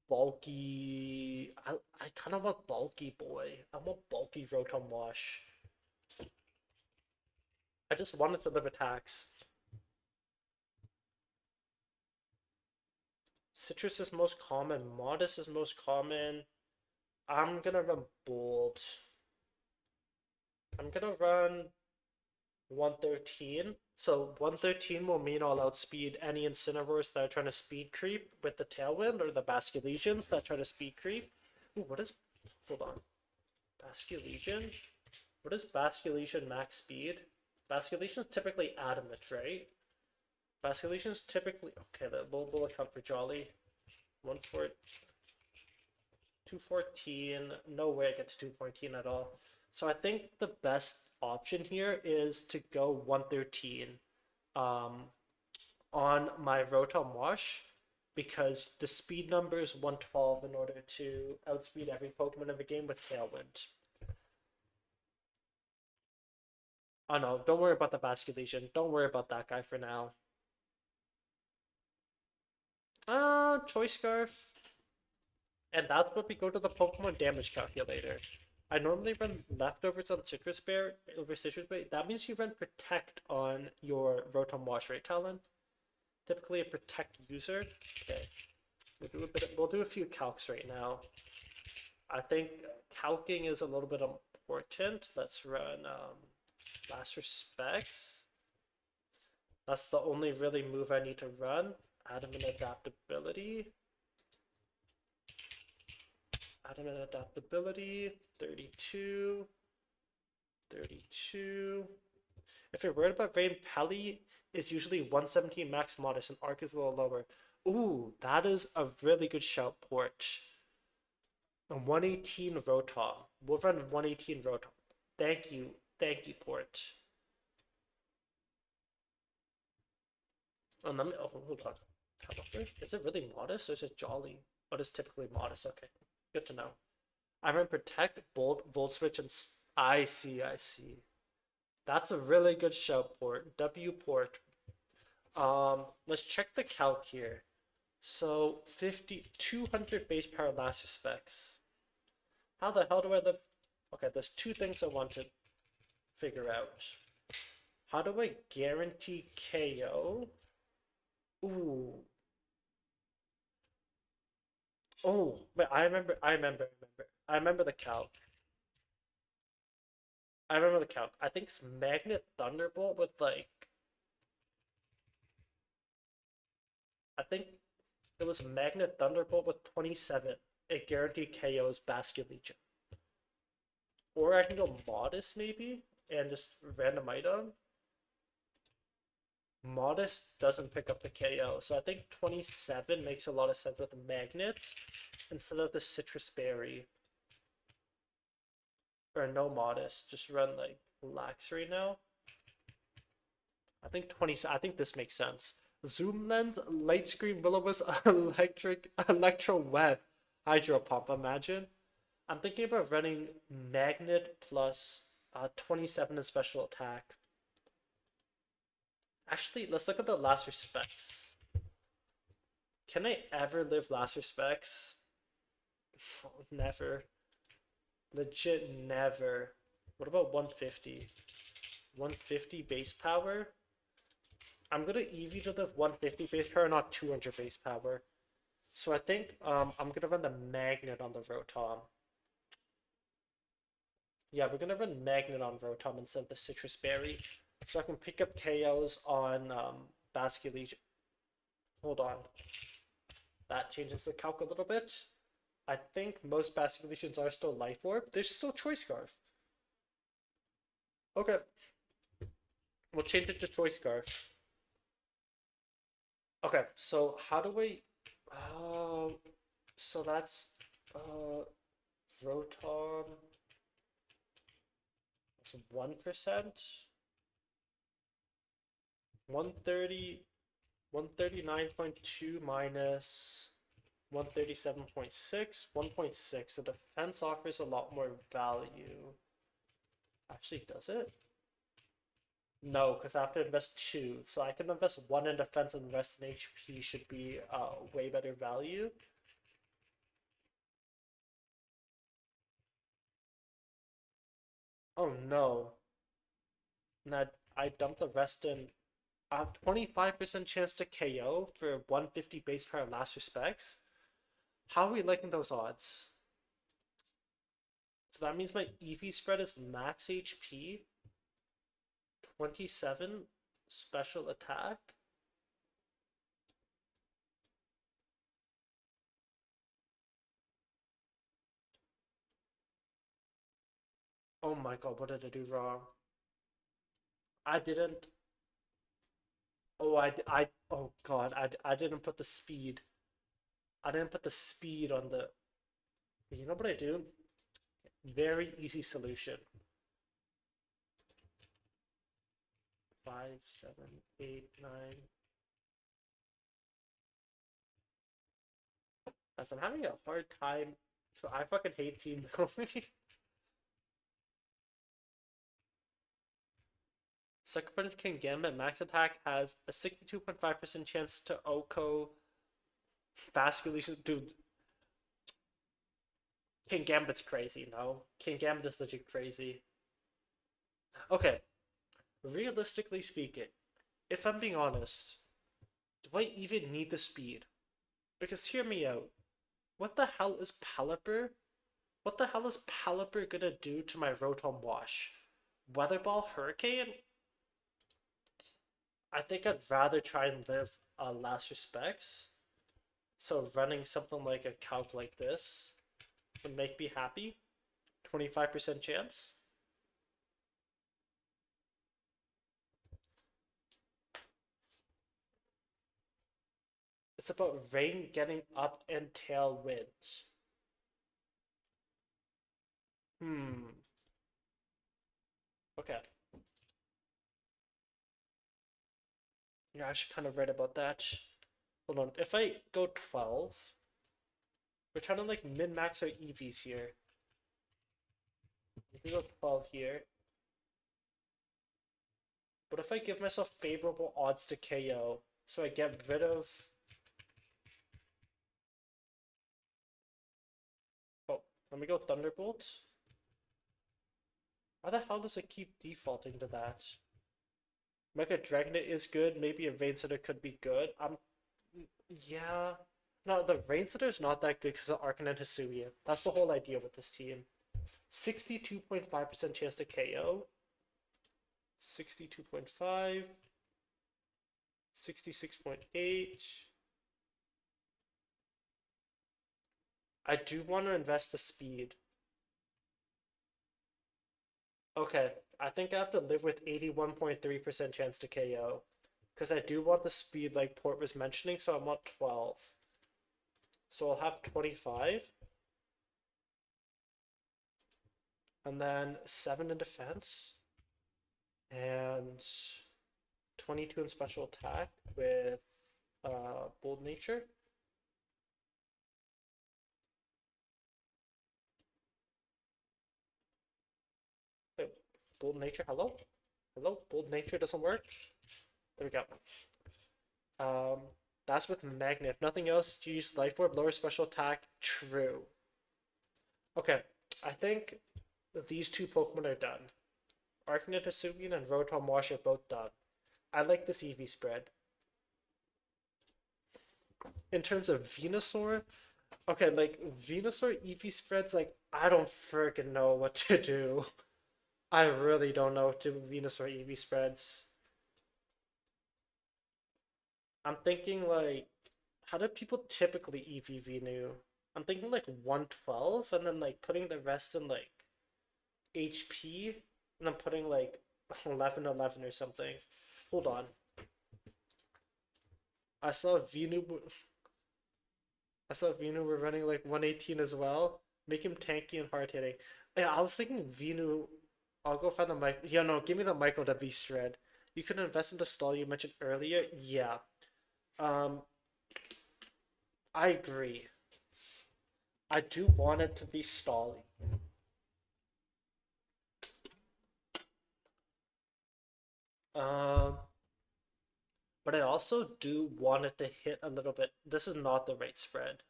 I kind of want bulky boy. I want bulky Rotom Wash. I just wanted to live attacks. Citrus is most common. Modest is most common. I'm gonna run Bold. I'm gonna run 113. So 113 will mean I'll outspeed any Incineroars that are trying to speed creep with the Tailwind, or the Basculegions that try to speed creep. Ooh, what is... Hold on. Basculegion? What is Basculegion max speed? Basculegions typically adamant, right? Basculegions typically... Okay, we'll account for Jolly. 214. No way I get to 214 at all. So I think the best option here is to go 113 on my Rotom Wash, because the speed number is 112 in order to outspeed every Pokemon in the game with Tailwind. Oh no, don't worry about the Basculegion. Don't worry about that guy for now. Choice Scarf. And that's what we go to the Pokemon damage calculator. I normally run leftovers on Citrus Bear over Citrus Bear. That means you run Protect on your Rotom Wash, right, Talon? Typically a Protect user. Okay. We'll do a few calcs right now. I think calcing is a little bit important. Let's run Last Respects. That's the only really move I need to run. Adamant Adaptability. Adamant Adaptability, 32. If you're worried about Rain, Pally is usually 117 max modest and Arc is a little lower. Ooh, that is a really good shout, Port. A 118 Rotom. We'll run 118 Rotom. Thank you, Port. Oh, hold on. Is it really modest or is it Jolly? Oh, it is typically modest, okay. Good to know. I run Protect, Bolt, Volt Switch, and... I see. That's a really good shout, Port. W Port. Let's check the calc here. So 200 base power laser specs. How the hell do I live? Okay, there's two things I want to figure out. How do I guarantee KO? Ooh. Oh, wait, I remember the calc. I remember the calc. I think it's Magnet Thunderbolt with like, I think it was Magnet Thunderbolt with 27. It guaranteed KO's Basket Legion. Or I can go Modest maybe and just random item. Modest doesn't pick up the KO, so I think 27 makes a lot of sense with the Magnet instead of the Citrus Berry. Or no Modest, just run like Lax right now. I think 20. I think this makes sense. Zoom lens, light screen, Will-O-Wisp, electro web, hydro pump. Imagine. I'm thinking about running Magnet plus 27 in special attack. Actually, let's look at the last specs. Can I ever live last specs? Never. Legit never. What about 150? 150 base power? I'm gonna EV to the 150 base power, not 200 base power. So I think I'm gonna run the Magnet on the Rotom. Yeah, we're gonna run Magnet on Rotom instead of the Citrus Berry. So I can pick up KOs on Basket Legion. Hold on. That changes the calc a little bit. I think most Basket Legions are still Life Orb. There's still Choice Scarf. Okay. We'll change it to Choice Scarf. Okay, so how do we... so that's... Rotom... That's 1%. 130... 139.2 minus 137.6. 1.6. The defense offers a lot more value. Actually, does it? No, because I have to invest 2. So I can invest 1 in defense and the rest in HP should be way better value. Oh no. And I dumped the rest in. I have 25% chance to KO for 150 base power last respects. How are we liking those odds? So that means my EV spread is max HP. 27 special attack. Oh my god, what did I do wrong? I didn't. Oh, oh god, I didn't put the speed. I didn't put the speed on the. You know what I do? Very easy solution. 5, 7, 8, 9. As I'm having a hard time. So I fucking hate team building. Sucker Punch King Gambit max attack has a 62.5% chance to OHKO Vasculation. Dude. King Gambit's crazy, no? King Gambit is legit crazy. Okay. Realistically speaking, if I'm being honest, do I even need the speed? Because hear me out. What the hell is Pelipper? What the hell is Pelipper gonna do to my Rotom Wash? Weather Ball Hurricane? I think I'd rather try and live last respects. So running something like a calc like this would make me happy. 25% chance. It's about rain getting up and tailwind. Okay. Yeah, I should kind of write about that. Hold on. If I go 12, we're trying to like min-max our EVs here. If we go 12 here. But if I give myself favorable odds to KO, so I get rid of... Oh, let me go Thunderbolt. Why the hell does it keep defaulting to that? Mega Dragonet is good. Maybe a Rainsitter could be good. Yeah. No, the Rainsitter is not that good because of Arcanine and Hisuian. That's the whole idea with this team. 62.5% chance to KO. 62.5. 66.8. I do want to invest the speed. Okay, I think I have to live with 81.3% chance to KO. Because I do want the speed like Port was mentioning, so I want 12. So I'll have 25. And then 7 in defense. And 22 in special attack with Bold Nature. Wait, Bold Nature, hello? Hello? Bold Nature doesn't work? There we go. That's with Magnet. If nothing else, use Life Orb, lower special attack. True. Okay, I think these two Pokemon are done. Arcanine, Hisuian, and Rotom Wash are both done. I like this EV spread. In terms of Venusaur, okay, like Venusaur EV spreads, like I don't freaking know what to do. I really don't know what to do with Venusaur EV spreads. I'm thinking like, how do people typically EV Venu? I'm thinking like 112 and then like putting the rest in like HP and then putting like 1111 or something. Hold on. I saw Venu. I saw Venu were running like 118 as well. Make him tanky and hard hitting. Yeah, I was thinking Venu. I'll go find the mic. Yeah, no, give me the Michael W. Shred. You could invest in the stall you mentioned earlier. Yeah. Um, I agree. I do want it to be stalling. Um, but I also do want it to hit a little bit. This is not the right spread.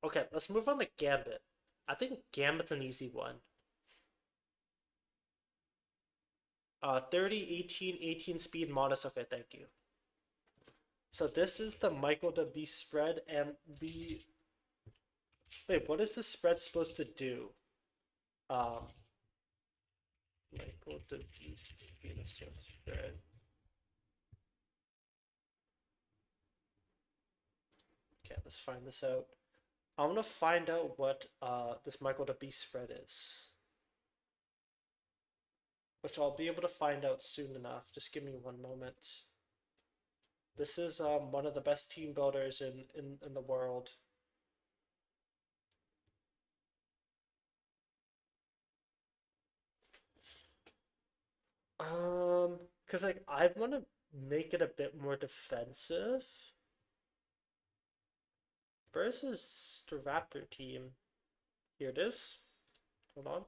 Okay, let's move on to Gambit. I think Gambit's an easy one. 30, 18, 18 speed modest. Okay, thank you. So this is the Michael the Beast spread, and the... Wait, what is this spread supposed to do? Michael the Beast spread. Okay, let's find this out. I want to find out what this Michael the Beast spread is. Which I'll be able to find out soon enough. Just give me one moment. This is one of the best team builders in the world. Because like I want to make it a bit more defensive versus the Raptor team. Here it is. Hold on.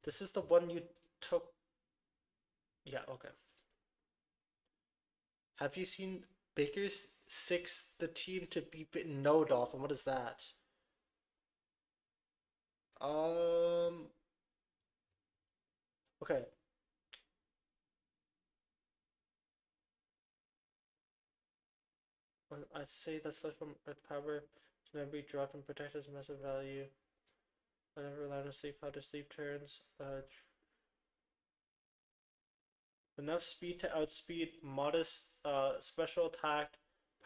This is the one you took. Yeah, okay. Have you seen Baker's 6, the team to be bitten? No, Dolphin. What is that? Okay. I say that such from Earth power should never be dropped and protect its massive value. I never rely on sleep how to sleep turns. Enough speed to outspeed modest special attack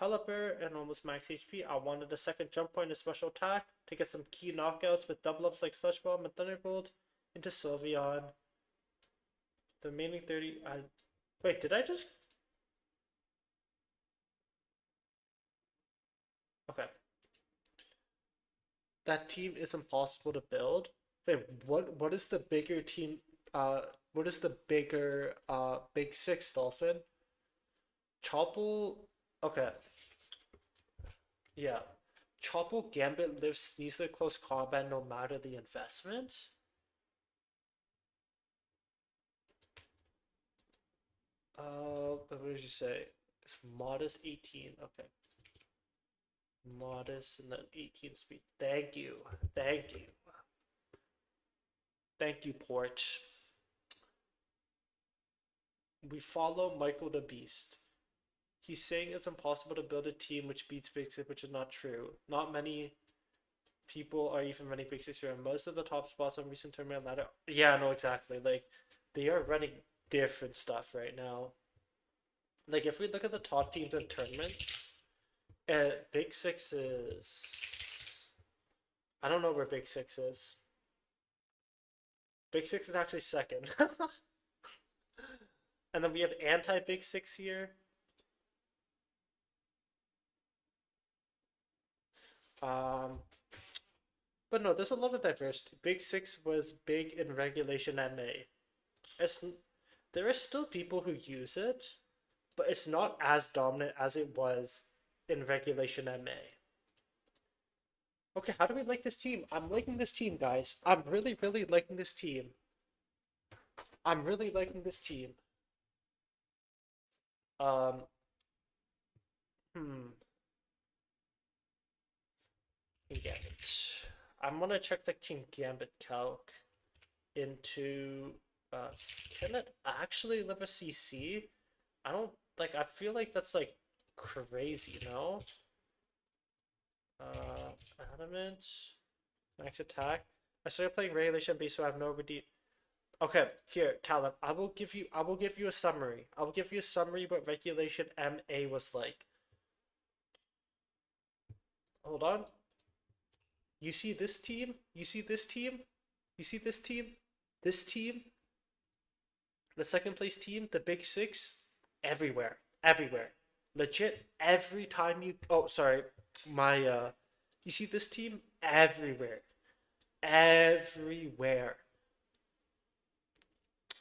Pelipper and almost max HP. I wanted a second jump point and special attack to get some key knockouts with double ups like Sludge Bomb and Thunderbolt into Sylveon. The remaining 30. Wait, did I just. Okay. That team is impossible to build. Wait, what is the bigger team? What is the bigger Big Six Dolphin? Chople. Okay. Yeah. Chople Gambit lives sneeze close combat no matter the investment. What did you say? It's modest 18. Okay. Modest and then 18 speed. Thank you. Thank you. Thank you, Port. We follow Michael the Beast. He's saying it's impossible to build a team which beats Big Six, which is not true. Not many people are even running Big Six here. Most of the top spots on recent tournament ladder. Yeah, no, exactly. Like, they are running different stuff right now. Like, if we look at the top teams in tournaments, Big Six is. I don't know where Big Six is. Big Six is actually second. And then we have anti Big Six here. But no, there's a lot of diversity. Big Six was big in regulation MA. It's, there are still people who use it, but it's not as dominant as it was in regulation MA. Okay, how do we like this team? I'm liking this team, guys. I'm really, really liking this team. I'm really liking this team. Um, hmm. Gambit. I'm gonna check the King Gambit calc into. Can it actually live a CC? I don't like. I feel like that's like crazy, you know? Adamant, max attack. I started playing regulation base, so I have no redeem. Okay, here, Talon. I will give you a summary. I will give you a summary what regulation MA was like. Hold on. You see this team? You see this team? You see this team? This team? The second place team, the Big Six, everywhere. Everywhere. Legit every time you oh sorry. You see this team? Everywhere. Everywhere.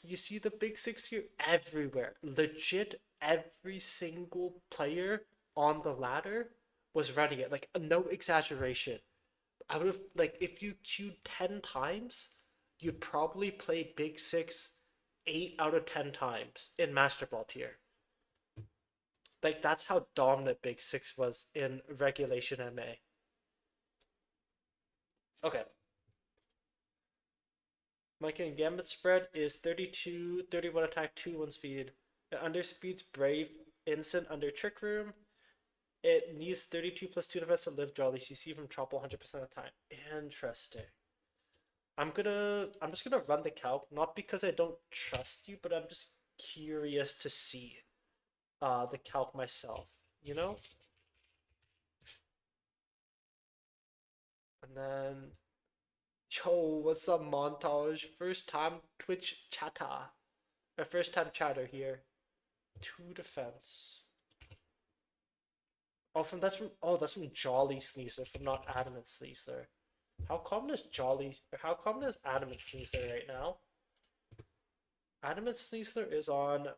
You see the Big Six here? Everywhere. Legit every single player on the ladder was running it. Like, no exaggeration. I would have, like, if you queued 10 times, you'd probably play Big Six 8 out of 10 times in Master Ball tier. Like, that's how dominant Big Six was in regulation MA. Okay. Micah and Gambit spread is 32, 31 attack, 2-1 speed. It underspeeds Brave, Instant under Trick Room. It needs 32 plus 2 defense to live Jolly CC from Chopple 100% of the time. Interesting. I'm just gonna run the calc, not because I don't trust you, but I'm just curious to see the calc myself, you know? And then yo, what's up, montage? First time Twitch chatter. Our first time chatter here. 2 defense. Oh, that's from Jolly Sneezer, from not Adamant Sneezer. How common is Adamant Sneezer right now? Adamant Sneezer is on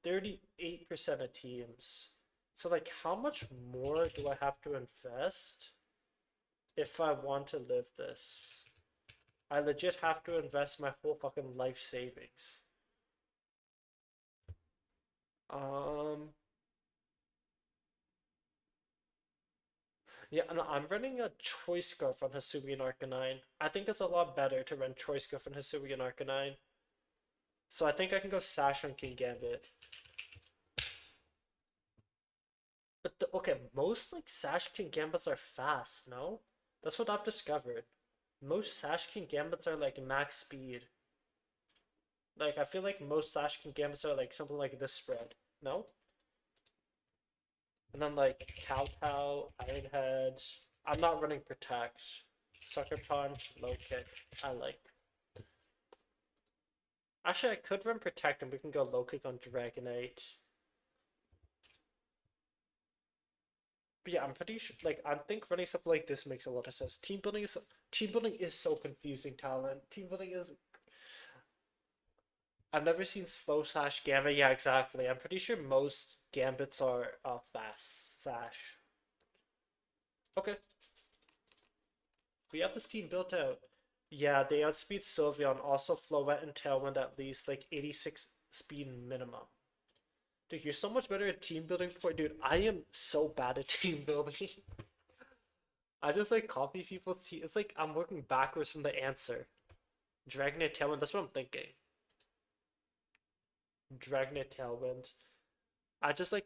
38% of teams. So like, how much more do I have to invest if I want to live this? I legit have to invest my whole fucking life savings. Yeah, no, I'm running a Choice Scarf on Hisuian Arcanine. I think it's a lot better to run Choice Scarf on Hisuian Arcanine. So I think I can go Sash on King Gambit. But okay, most like Sash King Gambits are fast, no? That's what I've discovered. Most Sash King Gambits are like max speed. Like, I feel like most Sash King Gambits are like something like this spread, no? And then like Kowtow, Iron Head. I'm not running Protect. Sucker Punch, Low Kick. I like. Actually, I could run Protect and we can go Low Kick on Dragonite. But yeah, I'm pretty sure. Like, I think running something like this makes a lot of sense. Team building is so confusing. Talent. Team building is. I've never seen slow Sash Gambit. Yeah, exactly. I'm pretty sure most Gambits are fast Sash. Okay. We have this team built out. Yeah, they outspeed Sylveon, also Floette and Tailwind at least like 86 speed minimum. Dude, you're so much better at team building, Port. Dude, I am so bad at team building. I just like copy people's team. It's like I'm working backwards from the answer. Dragonite Tailwind, that's what I'm thinking. Dragonite Tailwind. I just like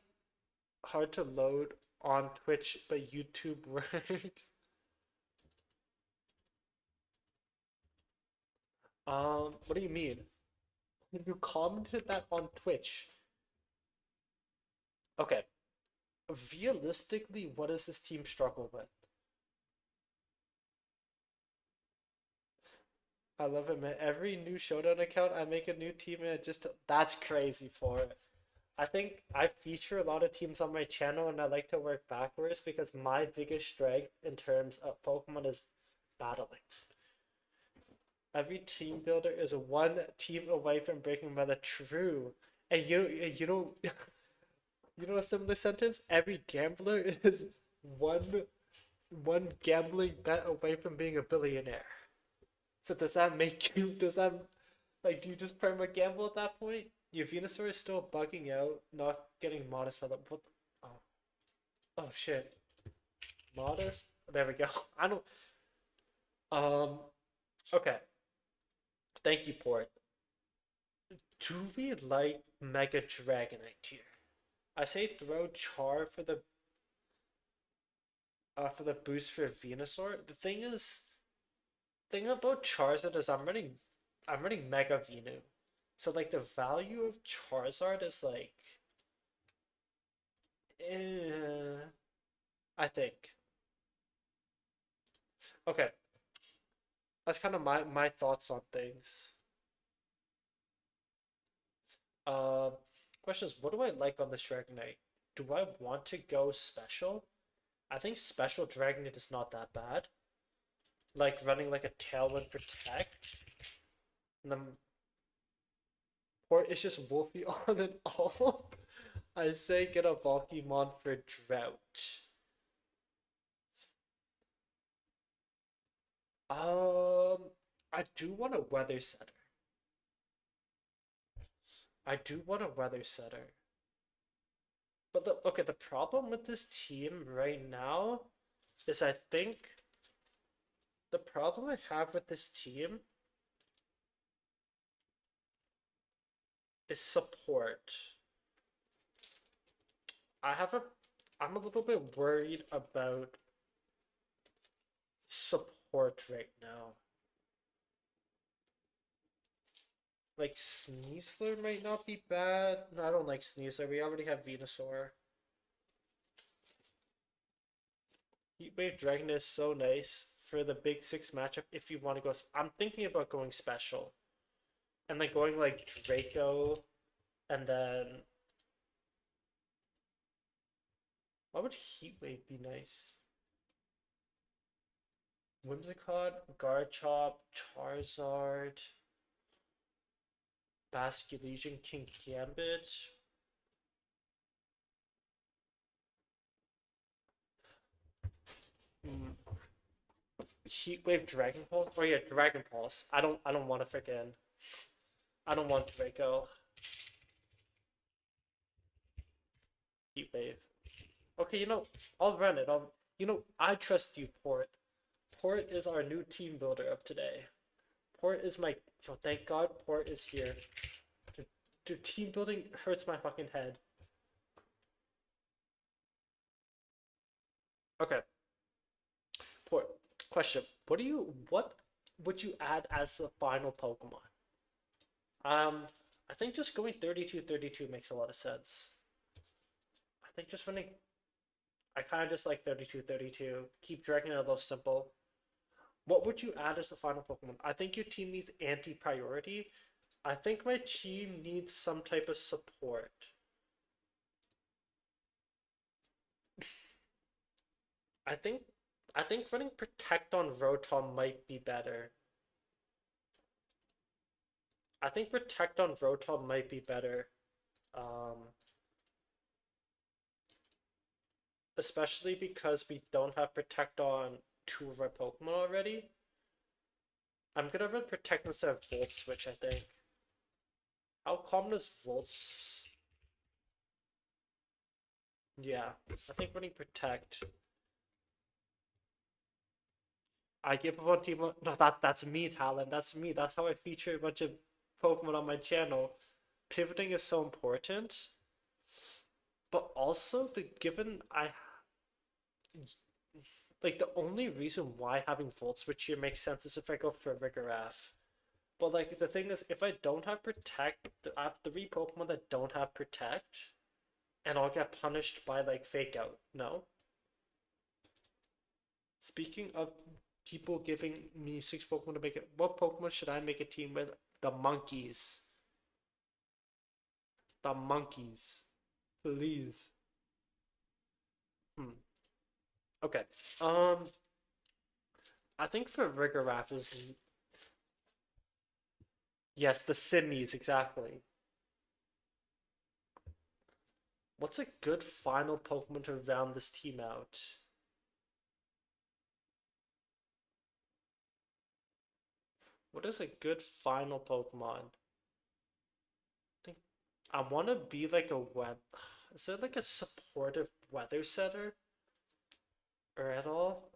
hard to load on Twitch, but YouTube works. What do you mean? You commented that on Twitch. Okay. Realistically, what does this team struggle with? I love it, man. Every new Showdown account, I make a new team and that's crazy for it. I think I feature a lot of teams on my channel and I like to work backwards because my biggest strength in terms of Pokemon is battling. Every team builder is one team away from breaking meta. True. And you know a similar sentence? Every gambler is one gambling bet away from being a billionaire. So does that make you do you just perma gamble at that point? Your Venusaur is still bugging out, not getting modest by the what the, oh. Oh shit. Modest? There we go. I don't okay. Thank you, Port. Do we like Mega Dragonite here? I say throw Char for the boost for Venusaur. The thing about Charizard is I'm running Mega Venu. So like the value of Charizard is like I think. Okay. That's kind of my thoughts on things. Uh, question is, what do I like on this Dragonite? Do I want to go special? I think special Dragonite is not that bad. Like running like a Tailwind Protect. And then or it's just Wolfie on and all. I say get a Volkymon for Drought. I do want a Weather Setter. I do want a Weather Setter. But the problem with this team right now is I think the problem I have with this team is support. I'm a little bit worried about support right now. Like Sneasler might not be bad. No, I don't like Sneasler. We already have Venusaur. Heatwave Dragon is so nice for the big six matchup if you want to go. I'm thinking about going special. And like going like Draco and then why would Heatwave be nice? Whimsicott, Garchomp, Charizard, Basculegion, King Gambit. Heatwave Dragon Pulse? Oh yeah, Dragon Pulse. I don't want to freaking I don't want Draco. Heatwave. Okay, I'll run it. I trust you, Port. Port is our new team builder of today. Port is my. Oh, thank God, Port is here. Dude, team building hurts my fucking head. Okay. Port. Question. What would you add as the final Pokemon? I think just going 32-32 makes a lot of sense. I think just running. I kind of just like 32-32. Keep dragging it a little simple. What would you add as the final Pokemon? I think your team needs anti-priority. I think my team needs some type of support. I think running Protect on Rotom might be better. I think Protect on Rotom might be better. Especially because we don't have Protect on two of our Pokemon already. I'm gonna run Protect instead of Volt Switch, I think. How common is Volts? Yeah, I think running Protect. I give up on Team. No, that's me, Talon. That's me. That's how I feature a bunch of Pokemon on my channel. Pivoting is so important, but also the given I like the only reason why having Volt Switch here makes sense is if I go for Rigoraph. But like the thing is, if I don't have Protect, I have 3 Pokemon that don't have Protect, and I'll get punished by like Fake Out. No. Speaking of people giving me 6 Pokemon to make it, what Pokemon should I make a team with? The monkeys. The monkeys. Please. Hmm. Okay. Um, I think for Rigoraph is yes, the Simmies exactly. What's a good final Pokemon to round this team out? What is a good final Pokemon? I think I want to be like a web. Is it like a supportive weather setter or at all?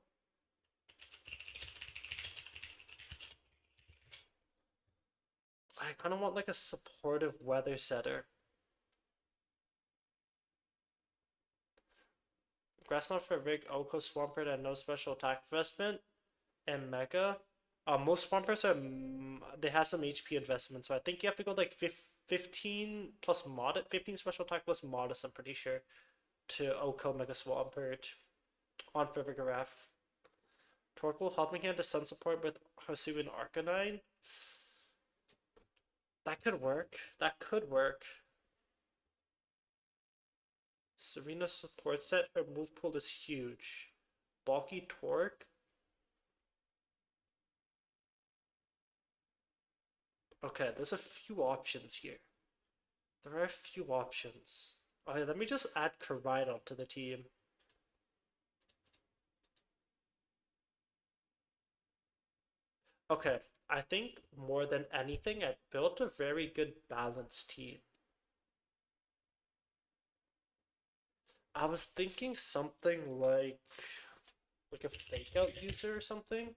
I kind of want like a supportive weather setter. Grassland for Rig, Oko Swampert, and no special attack investment, and Mega. Most Swamperts are they have some HP investment, so I think you have to go like 15 plus mod, 15 special attack plus modest. I'm pretty sure to Oko Mega Swampert on for Vigoraph. Torkoal helping hand to Sun support with Hisuian Arcanine. That could work. That could work. Serena support set or move pool is huge. Bulky Torque. Okay, there's a few options here. There are a few options. Okay, let me just add Koraidon to the team. Okay, I think more than anything, I built a very good balanced team. I was thinking something like a fake out user or something.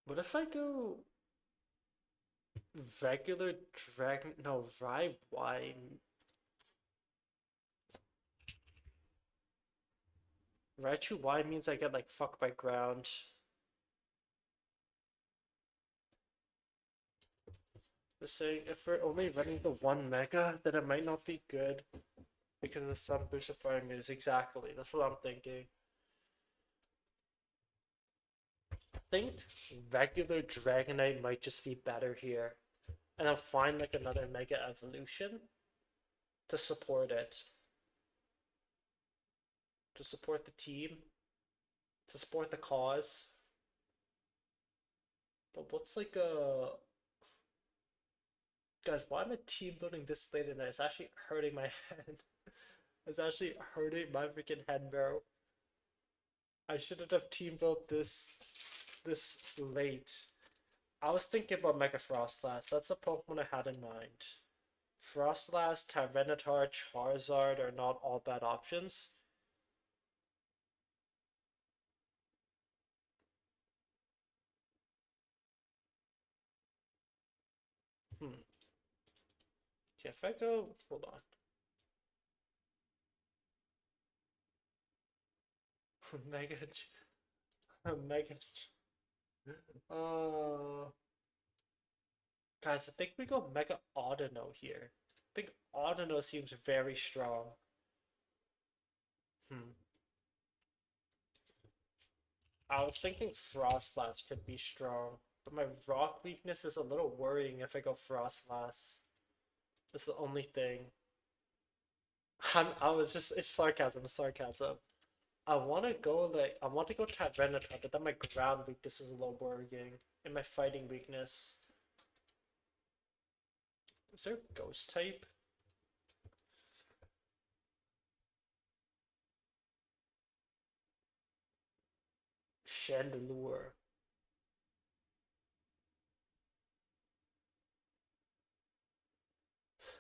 What if I go regular dragon? No, Raichu Y means I get like fucked by ground. Just saying, if we're only running the 1 Mega, then it might not be good because of the Sun Boost of Fire moves. Exactly, that's what I'm thinking. I think regular Dragonite might just be better here. And I'll find like another Mega Evolution to support it. To support the team. To support the cause. But what's like a... Guys, why am I team building this late at night? It's actually hurting my head. It's actually hurting my freaking head, bro. I shouldn't have team built this late. I was thinking about Mega Frostlass. That's the Pokemon I had in mind. Frostlass, Tyranitar, Charizard are not all bad options. Hmm. Okay, if I go, hold on. Mega, Mega. Uh, guys, I think we go Mega Audino here. I think Audino seems very strong. Hmm. I was thinking Frostlass could be strong, but my rock weakness is a little worrying if I go Frostlass. That's the only thing. I was just, it's sarcasm, sarcasm. I want to go Tyranitar, but then my ground weakness is a little worrying, and my fighting weakness. Is there ghost type? Chandelure.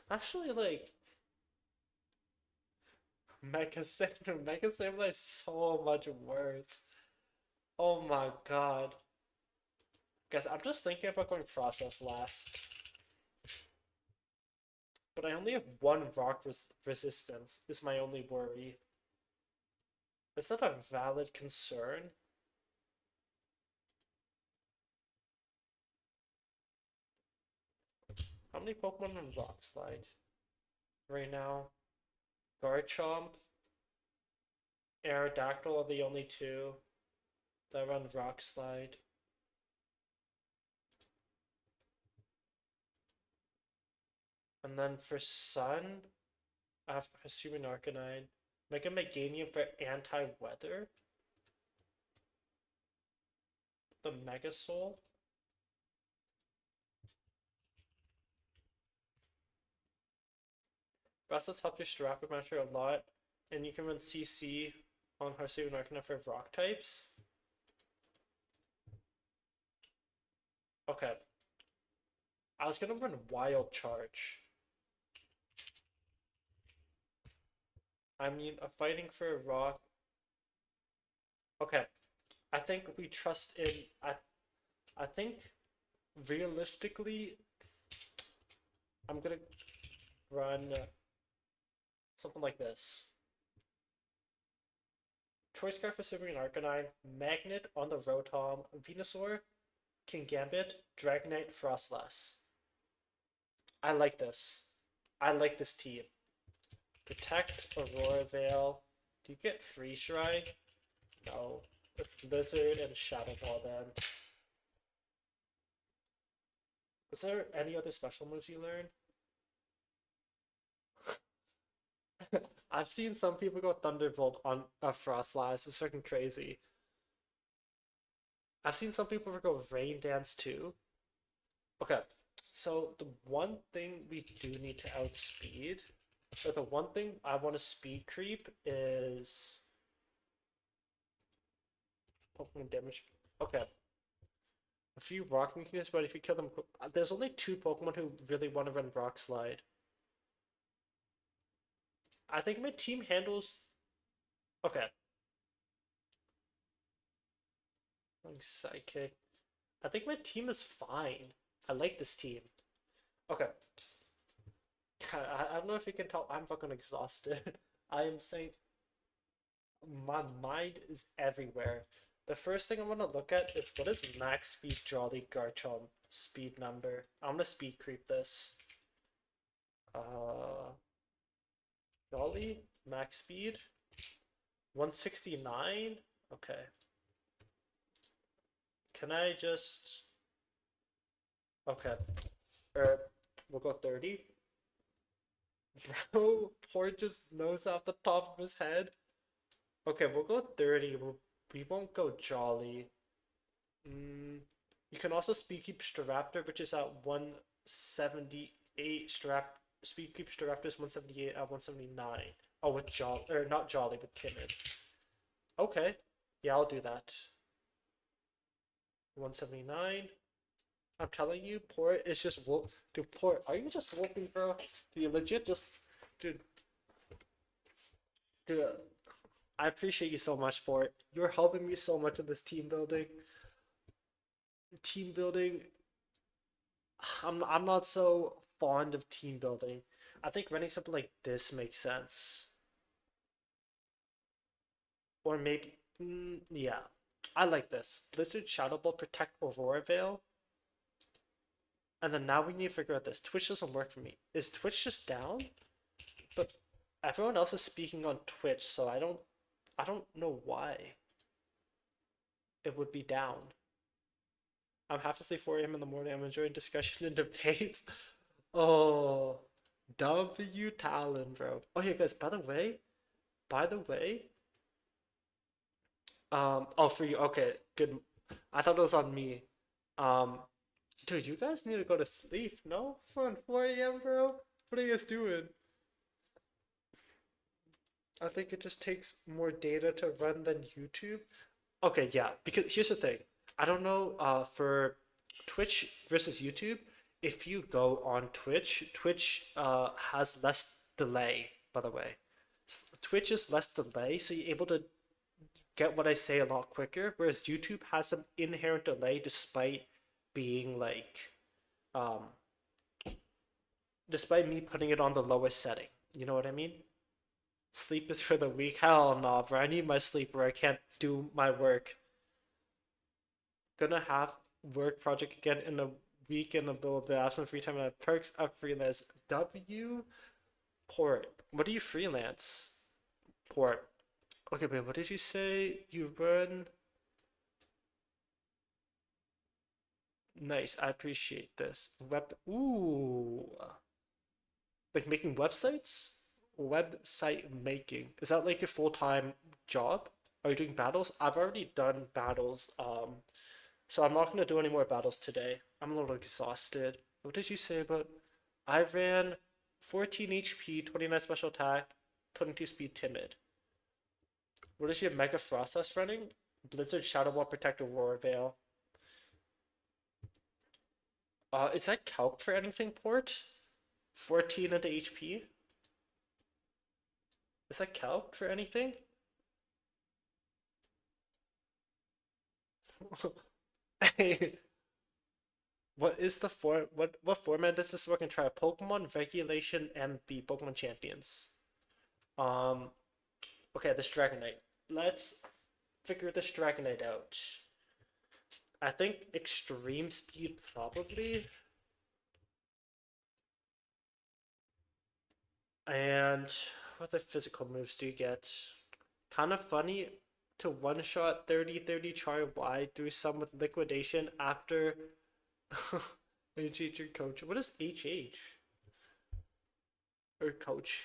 Actually, like, Mega Samurai is so much worse. Oh my god. Guys, I'm just thinking about going process last. But I only have one rock resistance, is my only worry. Is that a valid concern? How many Pokemon on Rock Slide right now? Garchomp, Aerodactyl are the only two that run Rock Slide. And then for Sun, I have Hisuian Arcanine. Make a Meganium for anti-weather. The Mega Soul. Bracelets help your Staraptor Master a lot, and you can run CC on Hisuian Arcanine for rock types. Okay. I was gonna run Wild Charge. I mean, a fighting for a rock. Okay. I think we trust in. I think realistically, I'm gonna run something like this. Choice card for Siberian Arcanine, Magnet on the Rotom, Venusaur, King Gambit, Dragonite, Frostless. I like this. I like this team. Protect, Aurora Veil. Do you get Free Shrine? No. With Blizzard and Shadow Ball then. Is there any other special moves you learn? I've seen some people go Thunderbolt on a Frostlass. It's freaking crazy. I've seen some people go Rain Dance too. Okay, so the one thing we do need to outspeed, or the one thing I want to speed creep is Pokemon damage. Okay. A few rock weaknesses, but if you kill them, there's only two Pokemon who really want to run Rock Slide. I think my team handles. Okay. Psychic. I think my team is fine. I like this team. Okay. I don't know if you can tell, I'm fucking exhausted. I am saying my mind is everywhere. The first thing I want to look at is what is max speed Jolly Garchomp speed number. I'm gonna speed creep this. Jolly max speed 169. Okay. Can I just? Okay. We'll go 30. Bro, Port just knows off the top of his head. Okay, we'll go 30. We won't go Jolly. You can also speed keep Staraptor, which is at 178. Speed keep Staraptor is 178 at 179. Oh, with Jolly, or not Jolly, but Timid. Okay, yeah, I'll do that. 179. I'm telling you, Port is just wolf. Dude, Port, are you just wolfing, bro? Do you legit just, dude? Dude, I appreciate you so much, Port. You're helping me so much in this team building. Team building. I'm not so fond of team building. I think running something like this makes sense. Or maybe, yeah. I like this. Blizzard, Shadow Ball, Protect, Aurora Veil. And then now we need to figure out this. Twitch doesn't work for me. Is Twitch just down? But everyone else is speaking on Twitch, so I don't know why it would be down. I'm half asleep 4 a.m. in the morning. I'm enjoying discussion and debates. Oh, W Talon, bro. Oh yeah, guys. By the way, oh for you. Okay, good. I thought it was on me. Um, dude, you guys need to go to sleep. No, fun 4 a.m., bro. What are you guys doing? I think it just takes more data to run than YouTube. Okay, yeah, because here's the thing. I don't know for Twitch versus YouTube, if you go on Twitch, Twitch has less delay, by the way. Twitch is less delay, so you're able to get what I say a lot quicker, whereas YouTube has some inherent delay despite being like um despite me putting it on the lowest setting. You know what I mean? Sleep is for the weak. Hell no, bro. I need my sleep or I can't do my work. Gonna have work project again in a week and a little bit. I have some free time and perks of freelance. W port. What do you freelance? Port. Okay, but what did you say? You run. Nice. I appreciate this. Web. Ooh. Like making websites? Website making. Is that like your full-time job? Are you doing battles? I've already done battles. So I'm not gonna do any more battles today. I'm a little exhausted. What did you say about? I ran 14 HP, 29 special attack, 22 speed timid. What is your Mega Frost Dust running? Blizzard Shadow Wall Protector Roar Veil. Is that calc for anything, Port? 14 into HP? Is that calc for anything? What is the what format does this work in? Try Pokemon Regulation MB Pokemon Champions. Um okay, this Dragonite. Let's figure this Dragonite out. I think extreme speed probably. And what other physical moves do you get? Kind of funny to one shot 30-30 try wide through some with liquidation after HH or coach. What is HH? Or coach?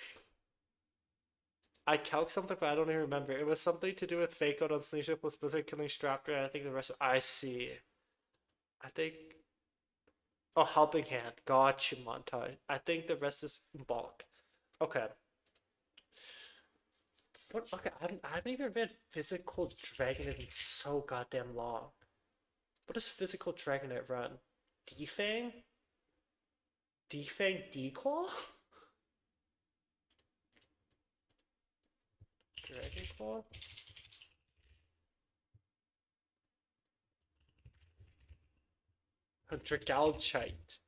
I calc something, but I don't even remember. It was something to do with fake out on Sneasha plus Blizzard killing Straptor, and I think the rest of I see. I think oh helping hand. Gotcha, Montai. I think the rest is bulk. Okay. What okay, I haven't even read physical Dragonite in so goddamn long. What does physical Dragonite run? Defang? Defang Declaw? Dragon Claw? Dragalchite.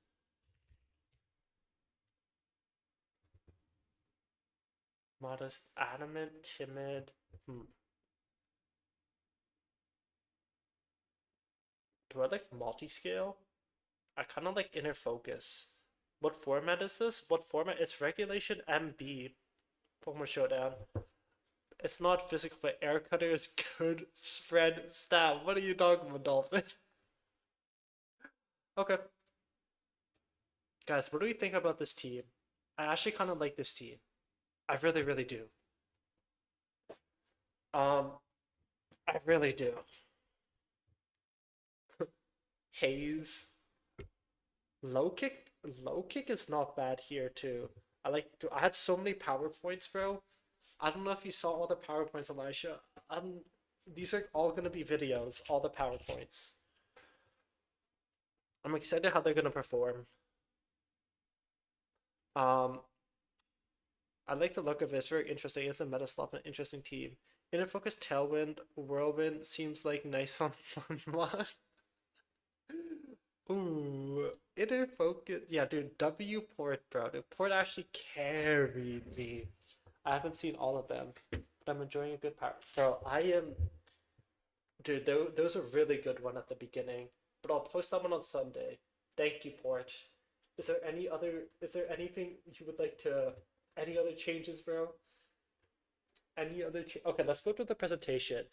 Modest, adamant, timid. Do I like multi-scale? I kind of like inner focus. What format is this? What format? It's Regulation MB. Pokemon Showdown. It's not physical, but air cutter is good spread stat. What are you talking about, Dolphin? Okay. Guys, what do we think about this team? I actually kind of like this team. I really, really do. Um, I really do. Haze. Low kick is not bad here too. I had so many PowerPoints, bro. I don't know if you saw all the PowerPoints, Elisha. These are all gonna be videos, all the PowerPoints. I'm excited how they're gonna perform. Um, I like the look of it. It's very interesting. It's a meta slot, an interesting team. Inner Focus, Tailwind, Whirlwind seems like nice on one mod. Ooh, Inner Focus. Yeah, dude, W Port, bro. Dude, Port actually carried me. I haven't seen all of them, but I'm enjoying a good part. Bro, I am. Dude, those a really good one at the beginning, but I'll post that one on Sunday. Thank you, Port. Is there any other? Is there anything you would like to? Any other changes, bro? Any other? Okay, let's go to the presentation.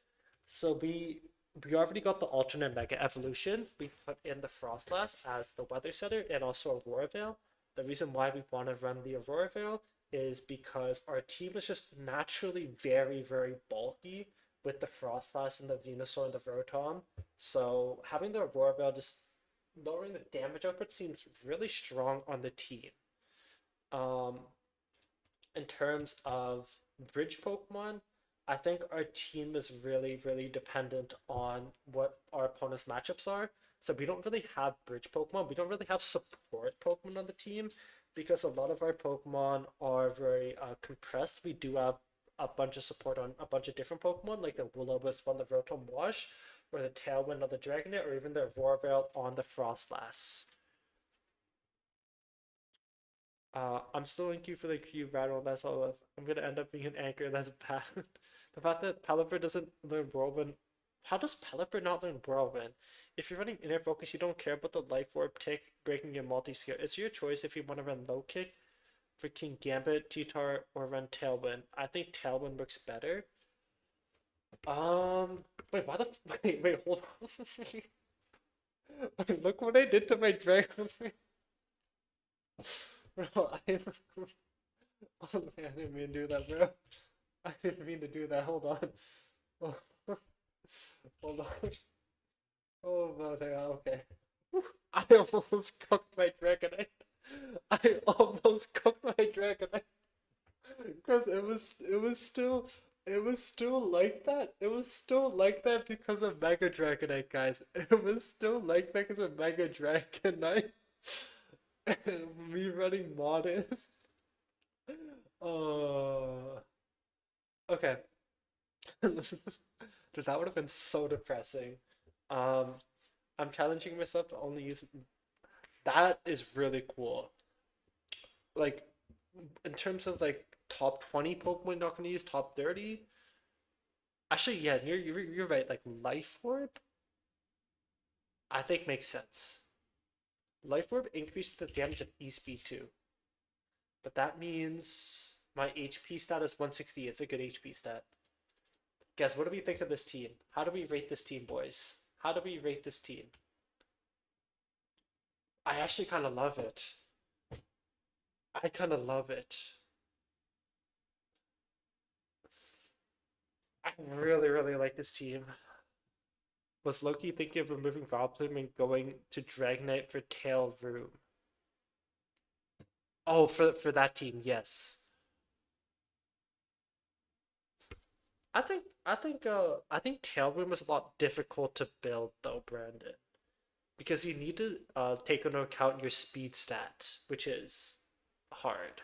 So we already got the alternate Mega Evolution. We put in the Frostlass as the Weather Setter and also Aurora Veil. The reason why we want to run the Aurora Veil is because our team is just naturally very, very bulky with the Frostlass and the Venusaur and the Rotom. So having the Aurora Veil just lowering the damage output seems really strong on the team. Um, in terms of bridge Pokemon, I think our team is really, really dependent on what our opponent's matchups are. So we don't really have bridge Pokemon. We don't really have support Pokemon on the team because a lot of our Pokemon are very compressed. We do have a bunch of support on a bunch of different Pokemon, like the Will-O-Wisp on the Rotom Wash, or the Tailwind on the Dragonair, or even the Roarveil on the Frostlass. I'm still in queue for the queue battle. That's all. I'm gonna end up being an anchor. That's bad. The fact that Pelipper doesn't learn Whirlwind. How does Pelipper not learn Whirlwind? If you're running Inner Focus, you don't care about the Life Orb tick breaking your multi-skill. It's your choice if you want to run Low Kick for King Gambit, T-Tar, or run Tailwind. I think Tailwind works better. Wait, why the wait, hold on. Look what I did to my dragon. Bro, oh man, I didn't mean to do that, bro. I didn't mean to do that. Hold on. Oh, hold on. Oh, man, okay. I almost cooked my Dragonite. I almost cooked my Dragonite. Because it was still like that. It was still like that because of Mega Dragonite, guys. It was still like that because of Mega Dragonite. Me running Modest. Oh. Okay. Dude, that would have been so depressing. Um, I'm challenging myself to only use. That is really cool. Like, in terms of like top 20 Pokemon, not gonna use top 30. Actually, yeah, you're right. Like Life Orb, I think makes sense. Life Orb increases the damage of E-Speed too, but that means my HP stat is 160. It's a good HP stat. Guys, what do we think of this team? How do we rate this team, boys? How do we rate this team? I actually kind of love it. I kind of love it. I really, really like this team. Was Loki thinking of removing Vileplume and going to Dragonite for Tail Room? Oh, for that team, yes. I think Tail Room is a lot difficult to build though, Brandon. Because you need to take into account your speed stat, which is hard.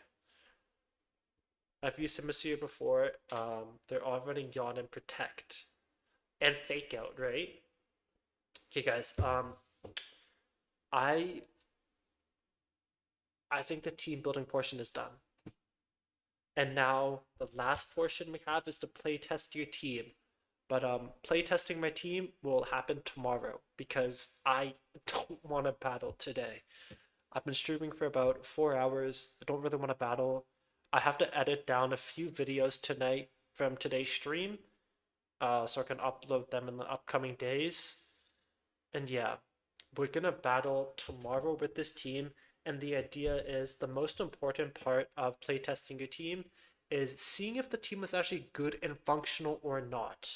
I've used Hemisphere before. They're all running Yawn and Protect. And Fake Out, right? Okay, guys. I I think the team building portion is done. And now the last portion we have is to play test your team. But play testing my team will happen tomorrow because I don't want to battle today. I've been streaming for about 4 hours. I don't really want to battle. I have to edit down a few videos tonight from today's stream, so I can upload them in the upcoming days. And yeah, we're gonna battle tomorrow with this team. And the idea is the most important part of playtesting your team is seeing if the team is actually good and functional or not.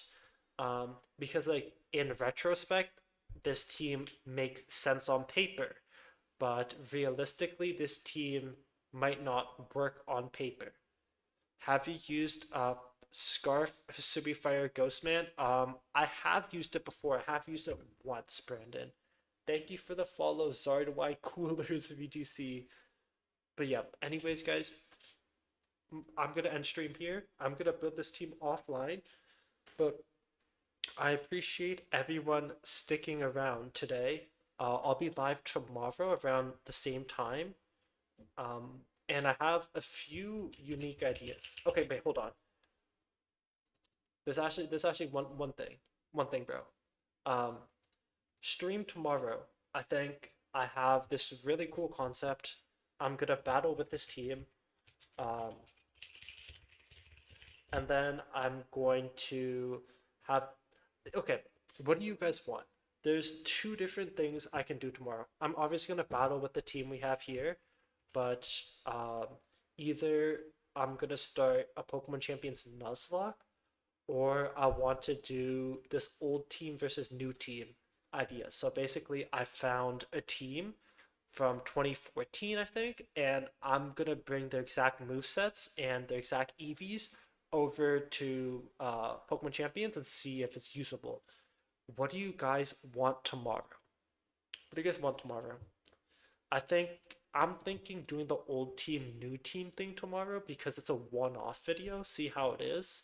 Because like in retrospect, this team makes sense on paper, but realistically, this team might not work on paper. Have you used Scarf Hisubi Fire Ghostman? I have used it before. I have used it once, Brandon. Thank you for the follow, Zardwy Coolers VGC. But yeah, anyways, guys, I'm gonna end stream here. I'm gonna build this team offline, but I appreciate everyone sticking around today. I'll be live tomorrow around the same time. And I have a few unique ideas. Okay, wait, hold on. There's actually one thing, bro. Um, Stream tomorrow. I think I have this really cool concept. I'm gonna battle with this team. Um, and then I'm going to have. Okay, what do you guys want? There's two different things I can do tomorrow. I'm obviously gonna battle with the team we have here, but either I'm gonna start a Pokemon Champions Nuzlocke, or I want to do this old team versus new team idea. So basically, I found a team from 2014, I think, and I'm gonna bring their exact move sets and their exact EVs over to Pokemon Champions and see if it's usable. What do you guys want tomorrow? What do you guys want tomorrow? I think I'm thinking doing the old team, new team thing tomorrow because it's a one-off video. See how it is.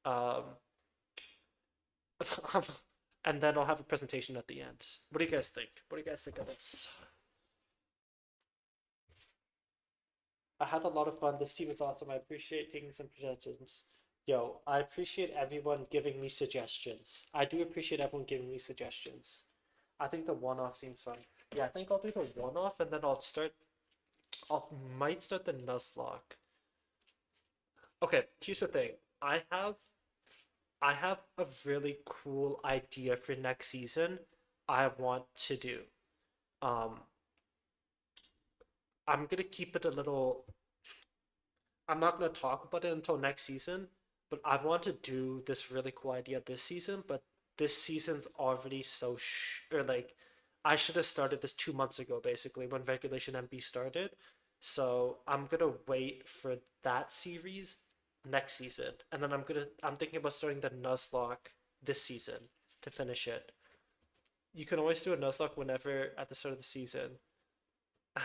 Um, and then I'll have a presentation at the end. What do you guys think? What do you guys think of this? I had a lot of fun. This team is awesome. I appreciate taking some suggestions. Yo, I appreciate everyone giving me suggestions. I do appreciate everyone giving me suggestions. I think the one-off seems fun. Yeah, I think I'll do the one-off and then might start the Nuzlocke. Okay, here's the thing. I have I have a really cool idea for next season I want to do. Um, I'm gonna keep it a little. I'm not gonna talk about it until next season, but I want to do this really cool idea this season. But this season's already or like, I should have started this 2 months ago, basically when Regulation MB started. So I'm gonna wait for that series next season, and then I'm thinking about starting the Nuzlocke this season to finish it. You can always do a Nuzlocke whenever at the start of the season.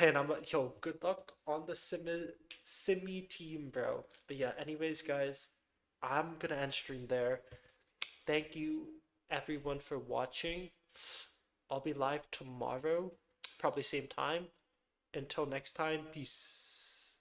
And I'm like, yo, good luck on the Simi team, bro. But yeah, anyways, guys, I'm gonna end stream there. Thank you everyone for watching. I'll be live tomorrow, probably same time. Until next time, peace.